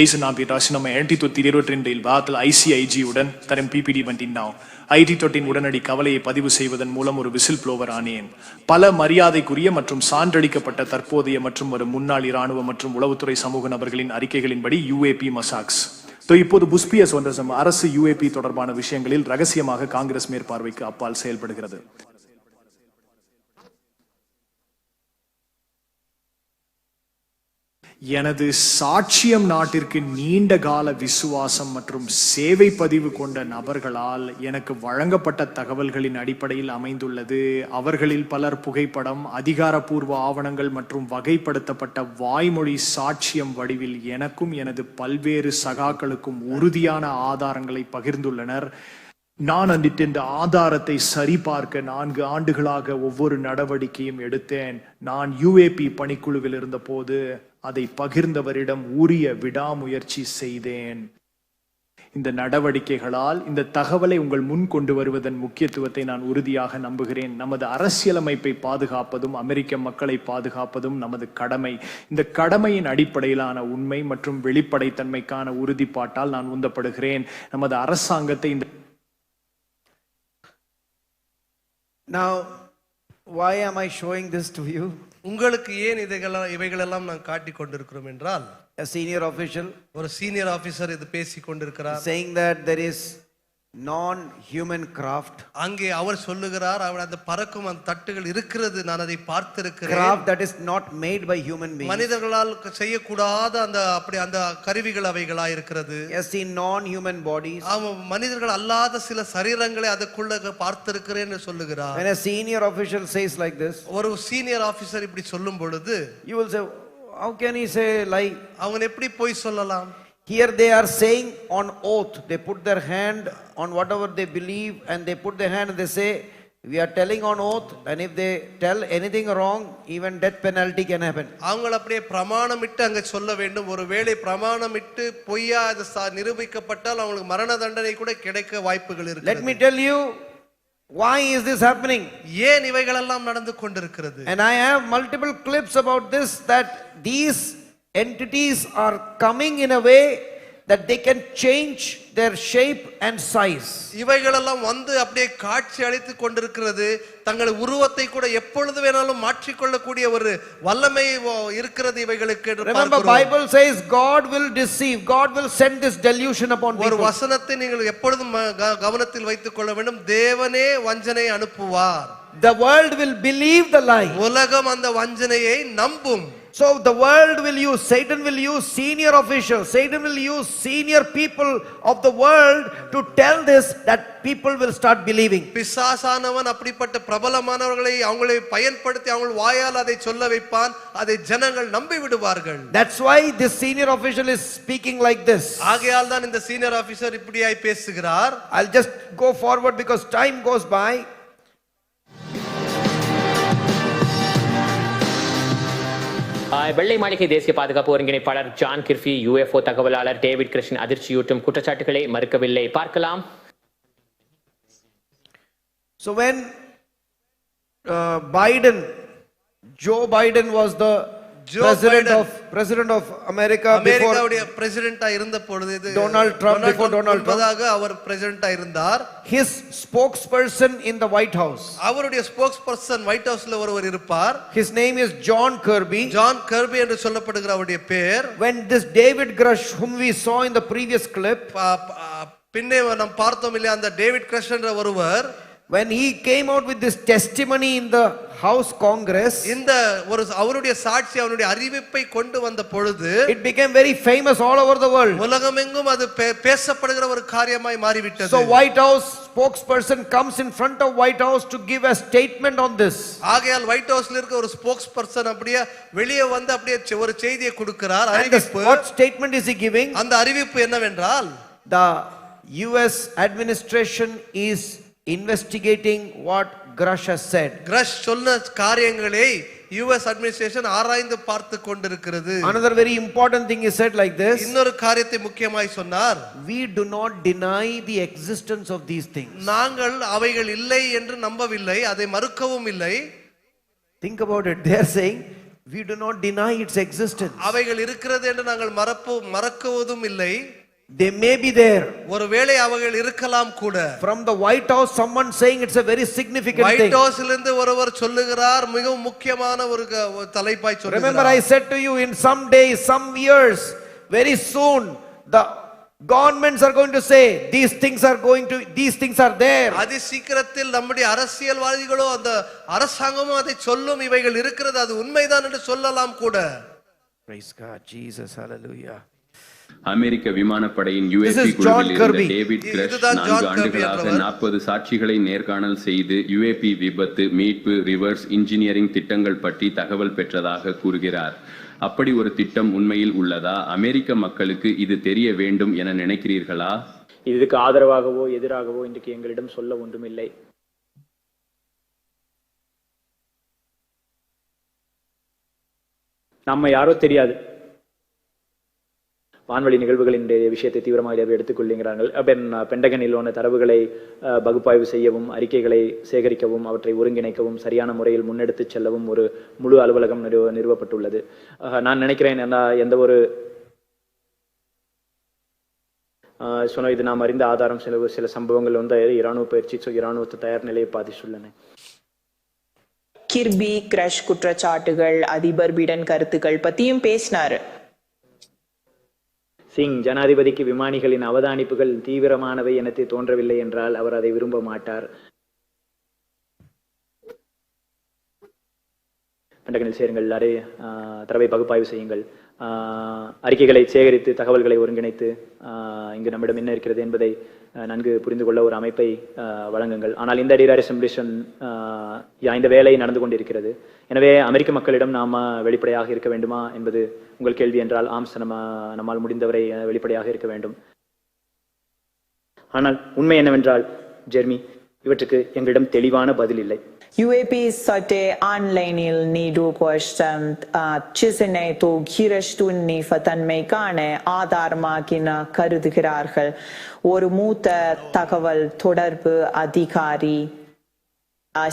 ஐசு நாபி ராசினம 1922 பாத்தில் ICIG உடன் தரம் PPD வண்டினாவ் IT உடனடி கவலையை பதிவு செய்வதன் மூலம் ஒரு விசில் ப்ளோவர் ஆனேன். பல மரியாதைக்குரிய மற்றும் சான்றளிக்கப்பட்ட தற்போதைய மற்றும் ஒரு முன்னாள் இராணுவ மற்றும் உளவுத்துறை சமூக நபர்களின் அறிக்கைகளின்படி UAP மசாக்ஸ் இப்போது புஸ்பியஸ் ஒன்றம் அரசு UAP தொடர்பான விஷயங்களில் ரகசியமாக காங்கிரஸ் மேற்பார்வைக்கு அப்பால் செயல்படுகிறது. எனது சாட்சியம் நாட்டிற்கு நீண்ட கால விசுவாசம் மற்றும் சேவை பதிவு கொண்ட நபர்களால் எனக்கு வழங்கப்பட்ட தகவல்களின் அடிப்படையில் அமைந்துள்ளது. அவர்களில் பலர் புகைப்படம், அதிகாரப்பூர்வ ஆவணங்கள் மற்றும் வகைப்படுத்தப்பட்ட வாய்மொழி சாட்சியம் வடிவில் எனக்கும் எனது பல்வேறு சகாக்களுக்கும் உறுதியான ஆதாரங்களை பகிர்ந்துள்ளனர். நான் இந்த ஆதாரத்தை சரிபார்க்க 4 ஆண்டுகளாக ஒவ்வொரு நடவடிக்கையும் எடுத்தேன். நான் UAP பணிக்குழுவில் இருந்த போது அதை பகிர்ந்தவரிடம் உரிய விடாமுயற்சி செய்தேன். இந்த நடவடிக்கைகளால் இந்த தகவலை உங்கள் முன் கொண்டு வருவதன் முக்கியத்துவத்தை நான் உறுதியாக நம்புகிறேன். நமது அரசியலமைப்பை பாதுகாப்பதும் அமெரிக்க மக்களை பாதுகாப்பதும் நமது கடமை. இந்த கடமையின் அடிப்படையிலான உண்மை மற்றும் வெளிப்படைத்தன்மைக்கான உறுதிப்பாட்டால் நான் உந்தப்படுகிறேன். நமது அரசாங்கத்தை இந்த Now, why am I showing this to you? உங்களுக்கு ஏன் இவைகளெல்லாம் நான் காட்டிக் கொண்டிருக்கிறோம் என்றால், A senior official, ஒரு சீனியர் ஆபீசர் இது பேசிக் கொண்டிருக்கிறார். saying that there is non-human craft. அங்கே அவர் சொல்லுகிறார், அவர் அந்த பறக்கும் அந்த தட்டுகள் இருக்கிறது, நான் அதை பார்த்திருக்கிறேன். Craft that is not made by human beings. மனிதர்களால் செய்யக்கூடாத அந்த அப்படி அந்த கருவிகள் அவைகளா இருக்கிறது. Yes, seen non-human bodies. மனிதர்கள் அல்லாத சில சரீரங்களை அதுக்குள்ள பார்த்திருக்கிறேன் என்று சொல்லுகிறார். When a senior official says like this, ஒரு சீனியர் ஆபீசர் இப்படி சொல்லும் பொழுது, you will say, how can he say lie? அவங்க எப்படி போய் சொல்லலாம்? Here they are saying on oath, they put their hand on whatever they believe and they put their hand and they say, we are telling on oath, and if they tell anything wrong, even death penalty can happen. அவங்க அப்படியே பிரமாணமிட்டு அங்க சொல்ல வேண்டும். ஒருவேளை பிரமாணமிட்டு பொய்யா அது நிரூபிக்கப்பட்டால் அவங்களுக்கு மரண தண்டனை கூட கிடைக்க வாய்ப்புகள் இருக்கு. Let me tell you, why is this happening? ஏன் இவைகளெல்லாம் நடந்து கொண்டிருக்கிறது? And I have multiple clips about this, that these entities are coming in a way that they can change their shape and size. இவைகளெல்லாம் வந்து அப்படியே காட்சி அளித்துக் கொண்டிருக்கிறது. தங்கள் உருவத்தை கூட எப்பொழுது வேணாலும் மாற்றிக்கொள்ளக்கூடிய ஒரு வல்லமை இருக்கிறது இவைகளுக்கு. Remember, Bible says God will deceive, God will send this delusion upon people. ஒரு வசனத்தை நீங்கள் எப்பொழுதும் கவனத்தில் வைத்துக் கொள்ள வேண்டும். தேவனே வஞ்சனை அனுப்புவார். The world will believe the lie. உலகம் அந்த வஞ்சனையை நம்பும். So the world will use, Satan will use senior officials, Satan will use senior people of the world to tell this, that people will start believing. பிசாசானவன் அப்படிப்பட்ட பிரபலமானவர்களை அவங்களை பயன்படுத்தி அவங்க வாயால் அதை சொல்ல வைப்பான். அதை ஜனங்கள் நம்பி விடுவார்கள். That's why this senior official is speaking like this. ஆகையால் தான் இந்த சீனியர் ஆபீசர் இப்படியாய் பேசுகிறார். I'll just go forward because time goes by. வெள்ளை மாளிகை தேசிய பாதுகாப்பு ஒருங்கிணைப்பாளர் ஜான் கிர்பி UFO தகவலாளர் டேவிட் கிரஷின் அதிர்ச்சியூட்டும் குற்றச்சாட்டுகளை மறுக்கவில்லை. பார்க்கலாம். So when Biden, Joe Biden was the president of America before அமெரிக்காவுடைய பிரசிடென்ட்டா இருந்த பொழுது Donald Trump, before Donald Trump. முன்பதாக அவர் பிரசிடென்ட்டா இருந்தார். His spokesperson in the White House, அவருடைய ஸ்போக்ஸ்பர்சன் ஒயிட் ஹவுஸ்ல ஒருவர் இருப்பார். his name is John Kirby. John Karbi என்று சொல்லப்படுகிற அவருடைய பெயர். When this David Grush, whom we saw in the previous clip, பின்னே நாம் பார்த்தோம் இல்லையா அந்த டேவிட் கிரஷ் என்ற ஒருவர், when he came out with this testimony in the House Congress, இந்த ஒரு அவருடைய சாட்சி அவருடைய அறிவிப்பை கொண்டு வந்த பொழுது it became very famous all over the world. உலகமெங்கும் அது பேசப்படுகிற ஒரு காரியமாய் மாறிவிட்டது. So White House spokesperson comes in front of White House to give a statement on this. ஆகையால் ஒயிட் ஹவுஸ்ல இருக்க ஒரு ஸ்போக்ஸ் பர்சன் அப்படியே வெளியே வந்து அப்படியே ஒரு செய்தியை கொடுக்கிறார். And அறிவிப்பு. what statement is he giving? அந்த அறிவிப்பு என்னவென்றால், The US administration is investigating what Grush has said. Crush சொன்ன காரியங்களை US அட்மினிஸ்ட்ரேஷன் ஆராய்ந்து பார்த்து கொண்டிருக்கிறது. Another very important thing he said like this. இன்னொரு காரியத்தை முக்கியமாய் சொன்னார். We do not deny the existence of these things. நாங்கள் அவைகள் இல்லை என்று நம்பவில்லை, அதை மறுக்கவும் இல்லை. Think about it. They are saying we do not deny its existence. அவைகள் இருக்கிறது என்று நாங்கள் மறக்குவதும் இல்லை. They may be there. ஒருவேளை அவைகள் இருக்கலாம் கூட. From the White House someone saying it's a very significant thing. White House இலிருந்து ஒருவர் சொல்லுகிறார், மிகவும் முக்கியமான ஒரு தலைப்பாய் சொல்லுகிறார். Remember I said to you, in some days, some years, very soon the governments are going to say these things are there. அதி சீக்கிரத்தில் நம்முடைய அரசியல்வாதிகளோ அந்த அரசாங்கமும் அதை சொல்லும், இவைகள் இருக்கிறது, அது உண்மைதான் என்று சொல்லலாம் கூட. Praise God, Jesus, hallelujah. அமெரிக்க விமானப்படையின் UAP குழுவில் இருந்த டேவிட் கிரஷ் 4 ஆண்டுகளாக 40 சாட்சிகளை நேர்காணல் செய்து UAP விபத்து, மீட்பு, ரிவர்ஸ் இன்ஜினியரிங் திட்டங்கள் பற்றி தகவல் பெற்றதாக கூறுகிறார். அப்படி ஒரு திட்டம் உண்மையில் உள்ளதா? அமெரிக்க மக்களுக்கு இது தெரிய வேண்டும் என நினைக்கிறீர்களா? இதுக்கு ஆதரவாகவோ எதிராகவோ இன்றைக்கு எங்களிடம் சொல்ல ஒன்றுமில்லை. நம்ம யாரோ தெரியாது. வான்வழி நிகழ்வுகளின் விஷயத்தை தீவிரமாக எடுத்துக்கொள்கிறார்கள். பெண்டகனில் உள்ள தரவுகளை பகுப்பாய்வு செய்யவும், அறிக்கைகளை சேகரிக்கவும், அவற்றை ஒருங்கிணைக்கவும், சரியான முறையில் முன்னெடுத்துச் செல்லவும் ஒரு முழு அலுவலகம் நிறுவப்பட்டுள்ளது. நான் நினைக்கிறேன் எந்த ஒரு இது நாம் அறிந்த ஆதாரம் சில சம்பவங்கள் வந்து இராணுவ பயிற்சி இராணுவத்தை தயார் நிலையை பாதித்துள்ளன. கிர்பி கிரஷ் குற்றச்சாட்டுகள், அதிபர் பிடன் கருத்துக்கள் பத்தியும் பேசினாரு. சிங் ஜனாதிபதிக்கு விமானிகளின் அவதானிப்புகள் தீவிரமானவை என தோன்றவில்லை என்றால் அவர் அதை விரும்ப மாட்டார். பெண்டகனில் சேருங்கள், தரவை பகுப்பாய்வு செய்யுங்கள், அறிக்கைகளை சேகரித்து தகவல்களை ஒருங்கிணைத்து இங்கு நம்மிடம் என்ன இருக்கிறது என்பதை நன்கு புரிந்து கொள்ள ஒரு அமைப்பை வழங்குங்கள். ஆனால் இந்த டிராரிசம்பிளிஷன் இந்த வேலை நடந்து கொண்டிருக்கிறது. எனவே அமெரிக்க மக்களிடம் நாம வெளிப்படையாக இருக்க வேண்டுமா என்பது உங்கள் கேள்வி என்றால், ஆம், நம்மால் முடிந்தவரை வெளிப்படையாக இருக்க வேண்டும். ஆனால் உண்மை என்னவென்றால் ஜெர்மி, இவற்றுக்கு எங்களிடம் தெளிவான பதில் இல்லை. UAP satte online-il nidu questant chisene to girastunni fatanmeikane ஆதாரமாகின கருதுகிறார்கள். ஒரு மூத்த தகவல் தொடர்பு அதிகாரி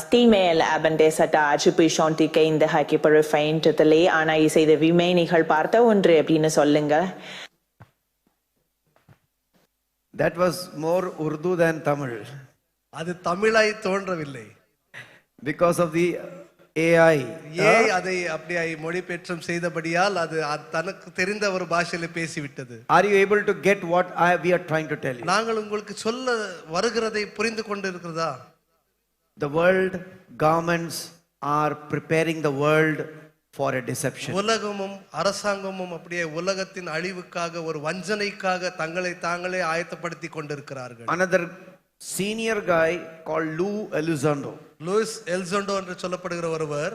Stimel även dessa attribution tycker inte hacker på refrain totally ana i sig det vi människor parta undre அப்படின்னு சொல்லுங்க. That was more Urdu than Tamil. அது தமிழாய் தோன்றவில்லை. Because of the AI. அதை அப்படியே மொழிபெயர்ப்பு செய்தபடியால் அது தனக்கு தெரிந்த ஒரு பாஷையில பேசிவிட்டது. Are you able to get what we are trying to tell you? நாங்கள் உங்களுக்கு சொல்ல வருகிறதை புரிந்து கொண்டு இருக்கிறதா? The world governments are preparing the world for a deception. உலகமும் அரசாங்கமும் அப்படியே உலகத்தின் அழிவுக்காக ஒரு வஞ்சனைக்காக தங்களை தாங்களே ஆயத்தப்படுத்தி கொண்டிருக்கிறார்கள். Another senior guy called Luis Elizondo என்று சொல்லப்படுகிற ஒருவர்,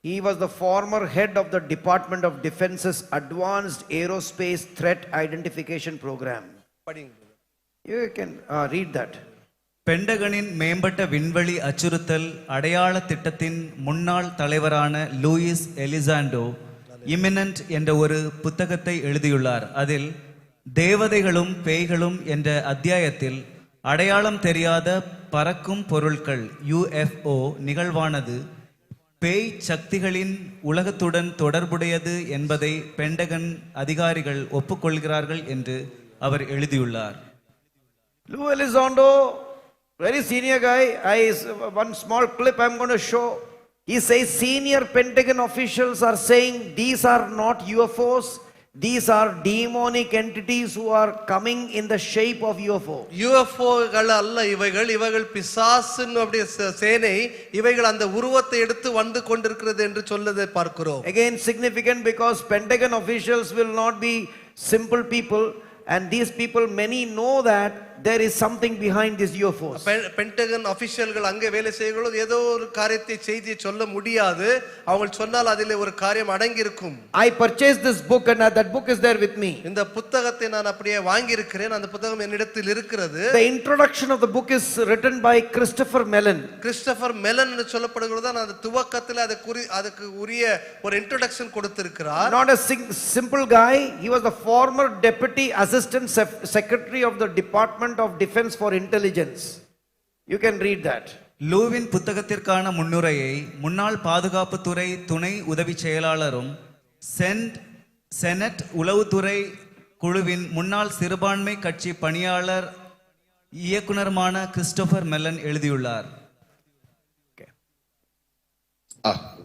he was the former head of the Department of Defense's Advanced Aerospace Threat Identification Program. You can read that. பெண்டகனின் மேம்பட்ட விண்வெளி அச்சுறுத்தல் அடையாள திட்டத்தின் முன்னாள் தலைவரான லூயிஸ் எலிசாண்டோ இமினன்ட் என்ற ஒரு புத்தகத்தை எழுதியுள்ளார். அதில் தேவதைகளும் பேய்களும் என்ற அத்தியாயத்தில் அடையாளம் தெரியாத பறக்கும் பொருட்கள் UFO நிகழ்வானது பேய் சக்திகளின் உலகத்துடன் தொடர்புடையது என்பதை பென்டகன் அதிகாரிகள் ஒப்புக்கொள்கிறார்கள் என்று அவர் எழுதியுள்ளார். Lou Elizondo, very senior guy. One small clip I'm going to show. He says senior Pentagon officials are saying these are not UFOs. These are demonic entities who are coming in the shape of UFO. UFOகள் அல்ல இவைகள் பிசாசின் அப்படியே சேனை இவைகள் அந்த உருவத்தை எடுத்து வந்து கொண்டிருக்கிறது என்று சொல்லதை பார்க்கிறோம். Again significant because Pentagon officials will not be simple people, and these people many know that there is something behind these UFOs. Pentagon அபிஷியல்கள் அங்கே வேலை செய்யறவங்க ஏதோ ஒரு காரியத்தை செய்தியை சொல்ல முடியாது. அவங்க சொன்னால் அதிலே ஒரு காரியம் அடங்கி இருக்கும். I purchased this book and that book is there with me. இந்த புத்தகத்தை நான் அப்படியே வாங்கி இருக்கிறேன். அந்த புத்தகம் என்னிடத்தில் இருக்கிறது. The introduction of the book is written by Christopher Mellon. Christopher Mellon என்று சொல்லப்படுகிறது. அந்த துவக்கத்தில் அதுக்கு உரிய ஒரு இன்ட்ரோடக்ஷன் கொடுத்திருக்கிறார். Not a simple guy. He was the former deputy assistant secretary of the Department of Defense for Intelligence. You can read that. Luwin புத்தகத்திற்கான முன்னுரையை முன்னாள் பாதுகாப்புத்துறை துணை உதவி செயலாளரும் செனட் உளவுத்துறை குழுவின் முன்னாள் சிறுபான்மை கட்சி பணியாளர் இயக்குனருமான கிறிஸ்டோபர் மெல்லன் எழுதியுள்ளார்.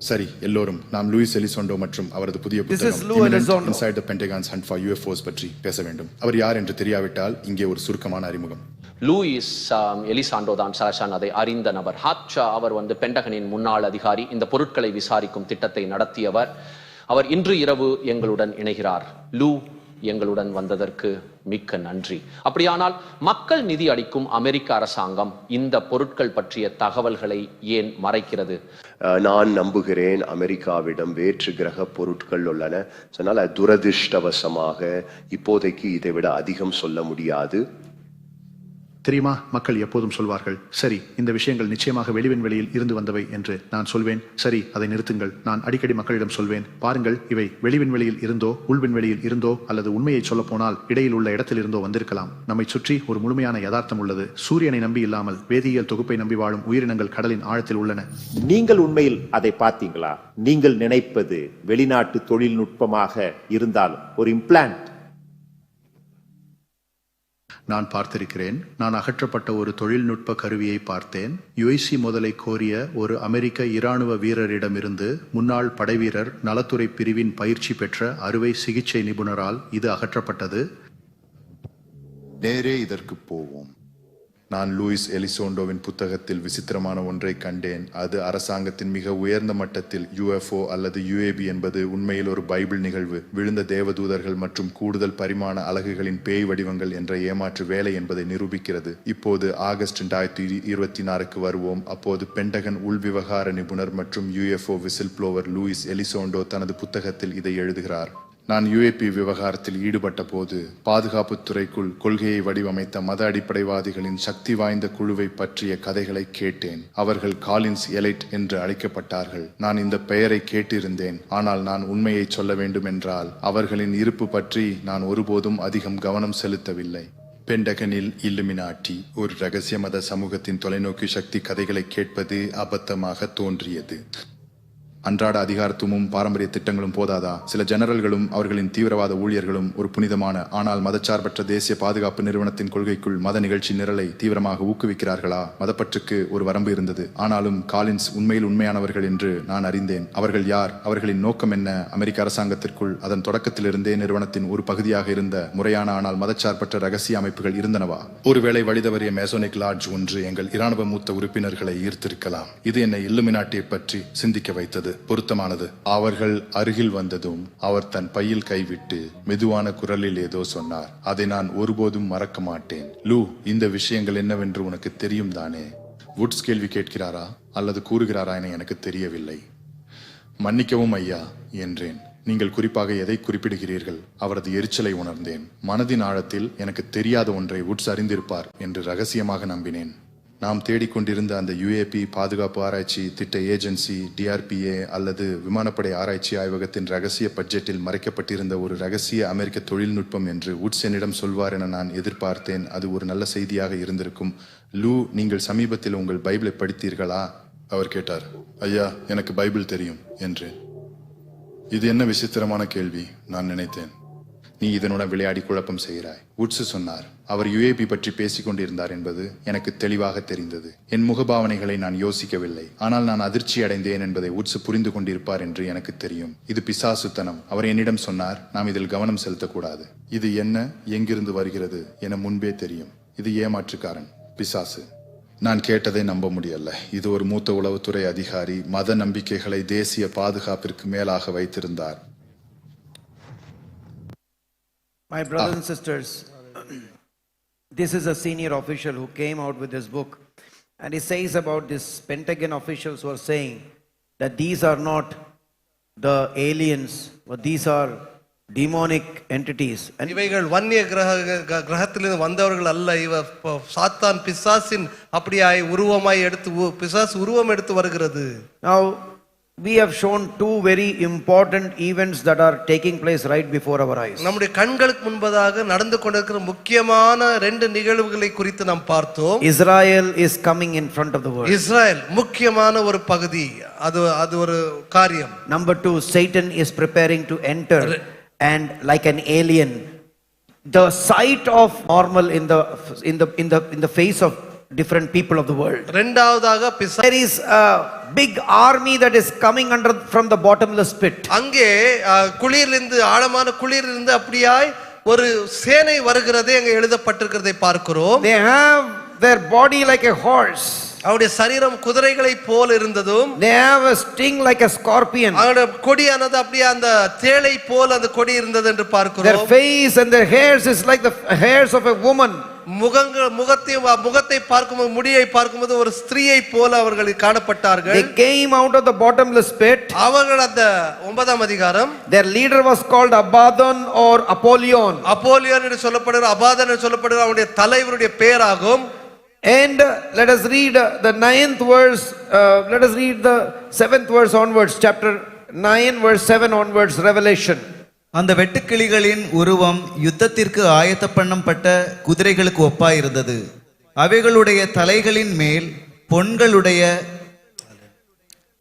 சரி எல்லோரும் நாம் லூயிஸ் எலிசோண்டோ மற்றும் அவரது புதிய புத்தகம் Inside the Pentagon's Hunt for UFOs பற்றி பேச வேண்டும். அவர் யார் என்று தெரியாவிட்டால் இங்கே ஒரு சுருக்கமான அறிமுகம். லூயிஸ் எலிசாண்டோ தான் சரஷன் அதை அறிந்த நபர். ஹாட்சா அவர் பென்டகனின் முன்னாள் அதிகாரி, இந்த பொருட்களை விசாரிக்கும் திட்டத்தை நடத்தியவர். அவர் இன்று இரவு எங்களுடன் இணைகிறார். லூ, எங்களுடன் வந்ததற்கு மிக்க நன்றி. அப்படியானால் மக்கள் நிதி அளிக்கும் அமெரிக்க அரசாங்கம் இந்த பொருட்கள் பற்றிய தகவல்களை ஏன் மறைக்கிறது? நான் நம்புகிறேன் அமெரிக்காவிடம் வேற்று கிரக பொருட்கள் உள்ளன. சொன்னால் துரதிர்ஷ்டவசமாக இப்போதைக்கு இதை விட அதிகம் சொல்ல முடியாது. தெரியுமா, மக்கள் எப்போதும் சொல்வார்கள், சரி இந்த விஷயங்கள் நிச்சயமாக வெளியில் இருந்து வந்தவை என்று. நான் சொல்வேன், சரி அதை நிறுத்துங்கள். நான் அடிக்கடி மக்களிடம் சொல்வேன், பாருங்கள் இவை வெளியில் இருந்தோ உள்விண்வெளியில் இருந்தோ அல்லது உண்மையை சொல்ல போனால் இடையில் உள்ள இடத்தில் இருந்தோ வந்திருக்கலாம். நம்மை சுற்றி ஒரு முழுமையான யதார்த்தம் உள்ளது. சூரியனை நம்பி இல்லாமல் வேதியியல் தொகுப்பை நம்பி வாழும் உயிரினங்கள் கடலின் ஆழத்தில் உள்ளன. நீங்கள் உண்மையில் அதை பார்த்தீங்களா? நீங்கள் நினைப்பது வெளிநாட்டு தொழில்நுட்பமாக இருந்தாலும் ஒரு இம்ப்ளான்ட். நான் பார்த்திருக்கிறேன். நான் அகற்றப்பட்ட ஒரு தொழில்நுட்ப கருவியை பார்த்தேன். யுஎஸ்சி முதலை கோரிய ஒரு அமெரிக்க இராணுவ வீரரிடமிருந்து முன்னாள் படைவீரர் நலத்துறை பிரிவின் பயிற்சி பெற்ற அறுவை சிகிச்சை நிபுணரால் இது அகற்றப்பட்டது. நேரே இதற்கு போவோம். நான் லூயிஸ் எலிசோண்டோவின் புத்தகத்தில் விசித்திரமான ஒன்றை கண்டேன். அது அரசாங்கத்தின் மிக உயர்ந்த மட்டத்தில் UFO அல்லது UAP என்பது உண்மையில் ஒரு பைபிள் நிகழ்வு, விழுந்த தேவதூதர்கள் மற்றும் கூடுதல் பரிமாண அலகுகளின் பேய் வடிவங்கள் என்ற ஏமாற்று வேலை என்பதை நிரூபிக்கிறது. இப்போது ஆகஸ்ட் 2024க்கு வருவோம். அப்போது பென்டகன் உள்விவகார நிபுணர் மற்றும் UFO விசில் ப்ளோவர் லூயிஸ் எலிசோண்டோ தனது புத்தகத்தில் இதை எழுதுகிறார். நான் UAP விவகாரத்தில் ஈடுபட்ட போது பாதுகாப்புத்துறைக்குள் கொள்கையை வடிவமைத்த மத அடிப்படைவாதிகளின் சக்தி வாய்ந்த குழுவை பற்றிய கதைகளை கேட்டேன். அவர்கள் காலின்ஸ் எலைட் என்று அழைக்கப்பட்டார்கள். நான் இந்த பெயரை கேட்டிருந்தேன். ஆனால் நான் உண்மையை சொல்ல வேண்டும் என்றால் அவர்களின் இருப்பு பற்றி நான் ஒருபோதும் அதிகம் கவனம் செலுத்தவில்லை. பென்டகனில் இல்லுமினாட்டி ஒரு ரகசிய மத சமூகத்தின் தொலைநோக்கு சக்தி கதைகளை கேட்பது அபத்தமாக தோன்றியது. அன்றாட அதிகாரத்துவமும் பாரம்பரிய திட்டங்களும் போதாதா? சில ஜெனரல்களும் அவர்களின் தீவிரவாத ஊழியர்களும் ஒரு புனிதமான ஆனால் மதச்சார்பற்ற தேசிய பாதுகாப்பு நிறுவனத்தின் கொள்கைக்குள் மத நிகழ்ச்சி நிரலை தீவிரமாக ஊக்குவிக்கிறார்களா? மதப்பற்றுக்கு ஒரு வரம்பு இருந்தது. ஆனாலும் காலின்ஸ் உண்மையில் உண்மையானவர்கள் என்று நான் அறிந்தேன். அவர்கள் யார்? அவர்களின் நோக்கம் என்ன? அமெரிக்க அரசாங்கத்திற்குள் அதன் தொடக்கத்திலிருந்தே நிறுவனத்தின் ஒரு பகுதியாக இருந்த முறையான ஆனால் மதச்சார்பற்ற ரகசிய அமைப்புகள் இருந்தனவா? ஒருவேளை வழிதவறிய மேசோனிக் லாட்ஜ் ஒன்று எங்கள் இராணுவ மூத்த உறுப்பினர்களை ஈர்த்திருக்கலாம். இது என்னை இல்லுமினாட்டியை பற்றி சிந்திக்க வைத்தது. பொருத்தமானது. அவர்கள் அருகில் வந்ததும் அவர் தன் பையில் கைவிட்டு மெதுவான குரலில் ஏதோ சொன்னார். அதை நான் ஒருபோதும் மறக்க மாட்டேன். லூ, இந்த விஷயங்கள் என்னவென்று உனக்கு தெரியும் தானே? வுட்ஸ் கேள்வி கேட்கிறாரா அல்லது கூறுகிறாரா என எனக்கு தெரியவில்லை. மன்னிக்கவும் ஐயா என்றேன். நீங்கள் குறிப்பாக எதை குறிப்பிடுகிறீர்கள்? அவரது எரிச்சலை உணர்ந்தேன். மனதின் ஆழத்தில் எனக்கு தெரியாத ஒன்றை வுட்ஸ் அறிந்திருப்பார் என்று ரகசியமாக நம்பினேன். நாம் தேடிக்கொண்டிருந்த அந்த UAP பாதுகாப்பு ஆராய்ச்சி திட்ட ஏஜென்சி, DRPA அல்லது விமானப்படை ஆராய்ச்சி ஆய்வகத்தின் ரகசிய பட்ஜெட்டில் மறைக்கப்பட்டிருந்த ஒரு ரகசிய அமெரிக்க தொழில்நுட்பம் என்று வுட்ஸ் என்னிடம் சொல்வார் என நான் எதிர்பார்த்தேன். அது ஒரு நல்ல செய்தியாக இருந்திருக்கும். லூ, நீங்கள் சமீபத்தில் உங்கள் பைபிளை படித்தீர்களா? அவர் கேட்டார். ஐயா, எனக்கு பைபிள் தெரியும் என்றேன். இது என்ன விசித்திரமான கேள்வி, நான் நினைத்தேன். நீ இதனுடன் விளையாடி குழப்பம் செய்கிறாய். உட்ஸ் சொன்னார். அவர் யுஏபி பற்றி பேசிக் கொண்டிருந்தார் என்பது எனக்கு தெளிவாக தெரிந்தது. என் முகபாவனைகளை நான் யோசிக்கவில்லை. ஆனால் நான் அதிர்ச்சி அடைந்தேன் என்பதை உட்ஸ் புரிந்து கொண்டிருப்பார் என்று எனக்கு தெரியும். இது பிசாசுத்தனம். அவர் என்னிடம் சொன்னார், நாம் இதில் கவனம் செலுத்தக்கூடாது. இது என்ன, எங்கிருந்து வருகிறது என முன்பே தெரியும். இது ஏமாற்றுக்காரன், பிசாசு. நான் கேட்டதை நம்ப முடியல. இது ஒரு மூத்த உளவுத்துறை அதிகாரி மத நம்பிக்கைகளை தேசிய பாதுகாப்பிற்கு மேலாக வைத்திருந்தார். My brothers and sisters, this is a senior official who came out with this book, and he says about this Pentagon officials who are saying that these are not the aliens, but these are demonic entities. And இவைகள் வன்னிய கிரகத்திலிருந்து வந்தவர்கள் அல்ல, இவ சாத்தான் பிசாசின் அப்படியாய் உருவமாய் எடுத்து பிசாசு உருவம் எடுத்து வருகிறது. Now we have shown two very important events that are taking place right before our eyes. நம்முடைய கண்களுக்கு முன்பதாக நடந்து கொண்டிருக்கிற முக்கியமான ரெண்டு நிகழ்வுகளை குறித்து நாம் பார்த்தோம். Israel is coming in front of the world. Israel முக்கியமான ஒரு பகுதி, அது ஒரு காரியம். Number two, Satan is preparing to enter and like an alien, the sight of normal in the face of different people of the world. இரண்டாவதாக there is a big army that is coming under from the bottomless pit. அங்கே குளிரிலிருந்து ஆழமான குளிரிலிருந்து அப்படியாய் ஒரு சேனை வருகிறதை அங்கே எழுதப்பட்டிருக்கிறதை பார்க்கிறோம். They have their body like a horse. அவருடைய சரீரம் குதிரைகளை போல இருந்ததும், they have a sting like a scorpion. அவருடைய கொடியானது அப்படியே அந்த தேளை போல அந்த கொடி இருந்தது என்று பார்க்கிறோம். Their face and their hairs is like the hairs of a woman. முகத்தை பார்க்கும்போது, முடியை பார்க்கும்போது ஒரு ஸ்திரீயை போல அவர்கள் காணப்பட்டார்கள். They came out of the bottomless pit. அவர்கள் அந்த 9ஆம் அதிகாரம், their leader was called Abaddon or Apollyon. Apollyon என்று சொல்லப்படுகிற, அபாதன் என்று சொல்லப்படுகிற அவருடைய தலைவருடைய பெயராகும். And let us read the 9th verse, let us read the 7th verse onwards, chapter 9 verse 7 onwards, Revelation. அந்த வெட்டுக்கிளிகளின் உருவம் யுத்தத்திற்கு ஆயத்த பண்ணப்பட்ட குதிரைகளுக்கு ஒப்பாயிருந்தது. அவைகளுடைய தலைகளின் மேல்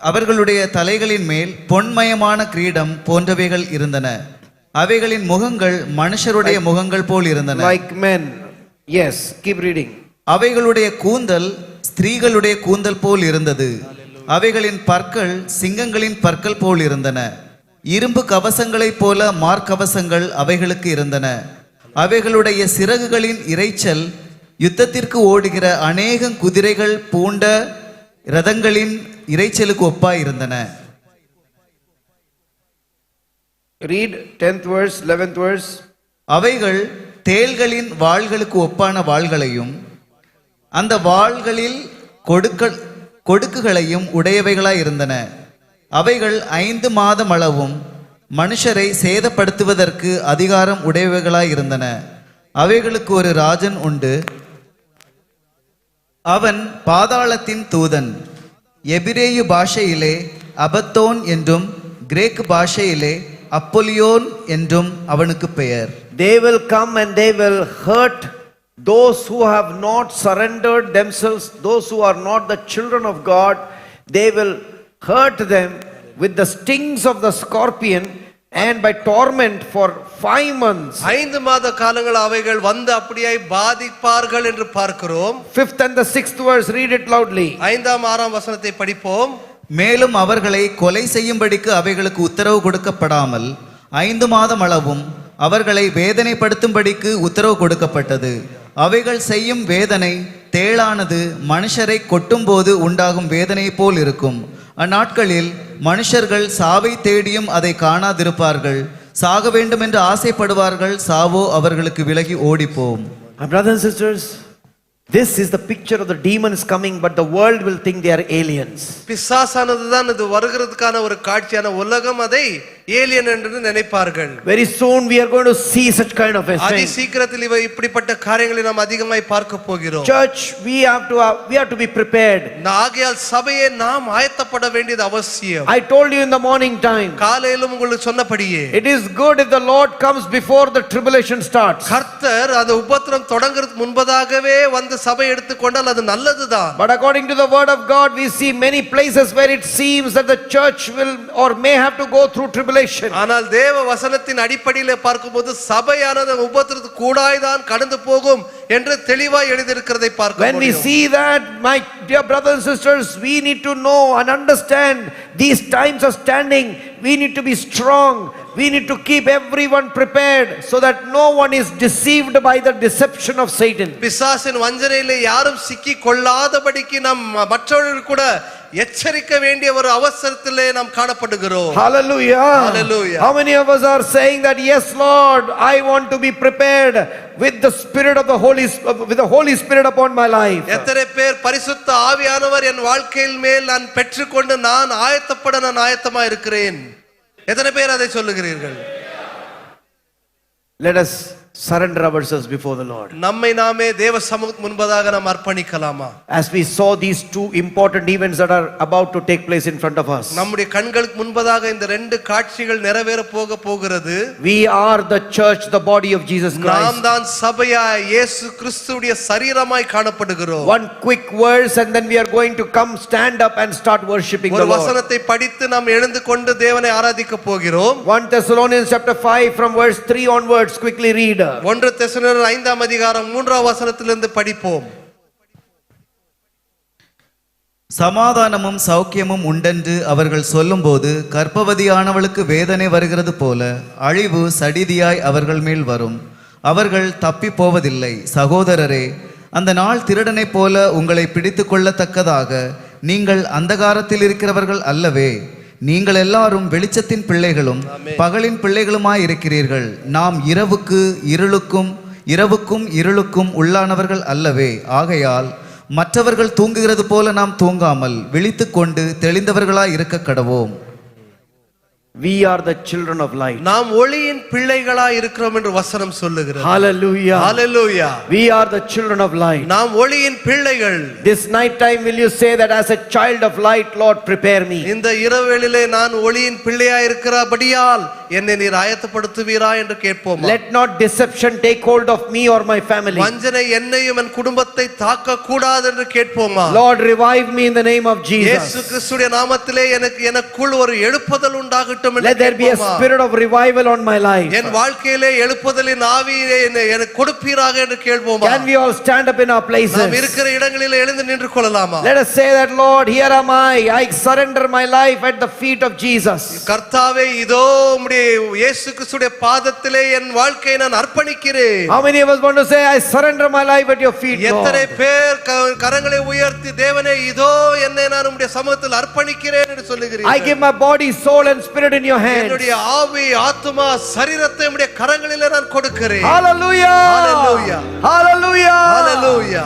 அவர்களுடைய தலைகளின் மேல் பொன்மயமான கிரீடம் போன்றவைகள் இருந்தன. அவைகளின் முகங்கள் மனுஷருடைய முகங்கள் போல் இருந்தன. Like men. Yes, keep reading. அவைகளுடைய கூந்தல் ஸ்திரீகளுடைய கூந்தல் போல் இருந்தது. அவைகளின் பற்கள் சிங்கங்களின் பற்கள் போல் இருந்தன. இரும்பு கவசங்களைப் போல மார்க்கவசங்கள் அவைகளுக்கு இருந்தன. அவைகளுடைய சிறகுகளின் இரைச்சல் யுத்தத்திற்கு ஓடுகிற அநேக குதிரைகள் பூண்ட இரதங்களின் இரைச்சலுக்கு ஒப்பாயிருந்தன. Read 10th verse, 11th verse. அவைகள் தேள்களின் வாள்களுக்கு ஒப்பான வாள்களையும் அந்த வாள்களில் கொடுக்குகளையும் உடையவைகளாய் இருந்தன. அவைகள் 5 மாதம் அளவும் மனுஷரை சேதப்படுத்துவதற்கு அதிகாரம் உடையவைகளாய் இருந்தன. அவைகளுக்கு ஒரு ராஜன் உண்டு. அவன் பாதாளத்தின் தூதன். எபிரேயு பாஷையிலே அபத்தோன் என்றும் கிரேக்கு பாஷையிலே அப்போலியோன் என்றும் அவனுக்கு பெயர். They will come and they will hurt those who have not surrendered themselves, those who are not the children of God. They will hurt them with the stings of the scorpion and by torment for 5 months. 5 மாத காலங்கள் அவைகள் வந்து அப்படியே பாதிப்பார்கள் என்று பார்க்கிறோம். 5th and the 6th verse, read it loudly. 5ஆம் 6ஆம் வசனத்தை படிப்போம். மேலும் அவர்களை கொலை செய்யும்படிக்கு அவைகளுக்கு உத்தரவு கொடுக்கப்படாமல் 5 மாதம் அளவும் அவர்களை வேதனைப்படுத்தும்படிக்கு உத்தரவு கொடுக்கப்பட்டது. அவைகள் செய்யும் வேதனை தேளானது மனுஷரை கொட்டும்போது உண்டாகும் வேதனை போல் இருக்கும். அந்நாட்களில் மனுஷர்கள் சாவை தேடியும் அதை காணாதிருப்பார்கள். சாக வேண்டும் என்று ஆசைப்படுவார்கள். சாவோ அவர்களுக்கு விலகி ஓடிப்போம். My brothers and sisters, this is the picture of the demons coming, but the world will think they are aliens. பிசாசானது தான் இது வருகிறதுக்கான ஒரு காட்சியான, உலகம் அதை ஏலியன் என்று நினைப்பார்கள். Very soon we are going to see such kind of a அதி thing. சீக்கிரத்தில் இவை இப்படிப்பட்ட காரியங்களை நாம் அதிகமாய் பார்க்க போகிறோம். Church, we have to be prepared. ஆகையால் சபையை நாம் ஆயத்தப்பட வேண்டியது அவசியம். I told you in the morning time. காலையிலும் உங்களுக்கு சொன்னபடியே It is good if the Lord comes before the tribulation starts. கர்த்தர் அந்த உபத்திரம் தொடங்குறதுக்கு முன்பதாகவே வந்து சபை எடுத்துக்கொண்டால் அது நல்லதுதான். But according to the word of God, we see many places where it seems that the church will or may have to go through tribulation. ஆனால் தேவ வசனத்தின் அடிப்படையில் பார்க்கும்போது சபையானது உபத்திரத்துக்கு கூடாய்தான் கடந்து போகும் என்று தெளிவாய் எழுதியிருக்கிறதை பார்க்க When we முடியும். see that, my dear brothers and sisters, we need to know and understand these times are standing. We need to be strong. We need to keep everyone prepared so that no one is deceived by the deception of Satan. பிசாசின் வஞ்சனையிலே யாரும் சிக்கி கொள்ளாதபடிக்கு நாம் மற்றவர்கள் கூட எச்சரிக்க வேண்டிய ஒரு அவசரத்திலே நாம் காணப்படுகிறோம். Hallelujah. Hallelujah. How many of us are saying that, yes Lord, I want to be prepared with the spirit of the Holy Spirit upon my life? எத்தனை பேர் பரிசுத்த ஆவியானவர் என் வாழ்க்கையில் மேல் நான் பெற்றுக்கொண்டு நான் ஆயத்தப்பட நான் ஆயத்தமா இருக்கிறேன்? எத்தனை பேர் அதை சொல்லுகிறீர்கள்? Let us surrender ourselves before the Lord. நம்மை நாமே தேவ சமூகத்துக்கு முன்பதாக நாம் அர்ப்பணிக்கலாமா? As we saw these two important events that are about to take place in front of us. நம்முடைய கண்களுக்கு முன்பதாக இந்த ரெண்டு காட்சிகள் நிறைவேற போகிறது. We are the church, the body of Jesus Christ. நாம் தான் சபையாய் இயேசு கிறிஸ்துவுடைய சரீரமாய் காணப்படுகிறோம். One quick verse and then we are going to come stand up and start worshiping the ஒரு Lord. வசனத்தை படித்து நாம் எழுந்து கொண்டு தேவனை ஆராதிக்க போகிறோம். 1 Thessalonians chapter 5 from verse 3 onwards, quickly read. 1 தெசலோனிக்கர் 5ஆம் அதிகாரம் 3ஆம் வசனத்திலிருந்து படிப்போம். சமாதானமும் சௌக்கியமும் உண்டென்று அவர்கள் சொல்லும்போது கர்ப்பவதியானவளுக்கு வேதனை வருகிறது போல அழிவு சடிதியாய் அவர்கள் மேல் வரும். அவர்கள் தப்பி போவதில்லை. சகோதரரே, அந்த நாள் திருடனைப் போல உங்களை பிடித்து கொள்ளத்தக்கதாக நீங்கள் அந்தகாரத்தில் இருக்கிறவர்கள் அல்லவே. நீங்கள் எல்லாரும் வெளிச்சத்தின் பிள்ளைகளும் பகலின் பிள்ளைகளுமாய் இருக்கிறீர்கள். நாம் இரவுக்கும் இருளுக்கும் உள்ளானவர்கள் அல்லவே. ஆகையால் மற்றவர்கள் தூங்குகிறது போல நாம் தூங்காமல் விழித்துக்கொண்டு தெளிந்தவர்களாய் இருக்க கடவோம். We are the children of light. நாம் ஒளியின் பிள்ளைகளாய் இருக்கிறோம் என்று வசனம் சொல்லுகிறது. Hallelujah. Hallelujah. We are the children of light. நாம் ஒளியின் பிள்ளைகள். This night time will you say that as a child of light, Lord, prepare me? இந்த இரவேளிலே நான் ஒளியின் பிள்ளையாய் இருக்கிறபடியால் என்னை நீர் ஆயத்தப்படுத்துவீரா என்று கேட்போம். Let not deception take hold of me or my family. வஞ்சனை என்னையும் என் குடும்பத்தை தாக்க கூடாது என்று கேட்போமா? Lord, revive me in the name of Jesus. இயேசு கிறிஸ்துவின் நாமத்திலே எனக்குள் ஒரு எழுப்புதல் உண்டாகட்டும். Let there be a spirit of revival on my life. என் வாழ்க்கையிலே எழுப்புதலின் ஆவியை எனக்கு கொடுப்பீராக என்று கேட்போமா? Can we all stand up in our places? நாம் இருக்கிற இடங்களிலே எழுந்து நின்று கொள்ளலாமா? Let us say that, Lord, here am I surrender my life at the feet of Jesus. கர்த்தாவே, இதோ உம்முடைய இயேசு கிறிஸ்துவின் பாதத்திலே என் வாழ்க்கையை நான் அர்ப்பணிக்கிறேன். How many of us want to say, I surrender my life at your feet, Lord? எத்தனை பேர் கரங்களை உயர்த்தி தேவனே இதோ என்னை நான் உம்முடைய சமூகத்தில் அர்ப்பணிக்கிறேன் என்று சொல்லுகிறீர்கள்? I give my body, soul and spirit in your hands. என்னுடைய ஆவி, ஆத்துமா, சரீரத்தை உம்முடைய கரங்களிலே நான் கொடுக்கிறேன். Hallelujah. Hallelujah. Hallelujah. Hallelujah.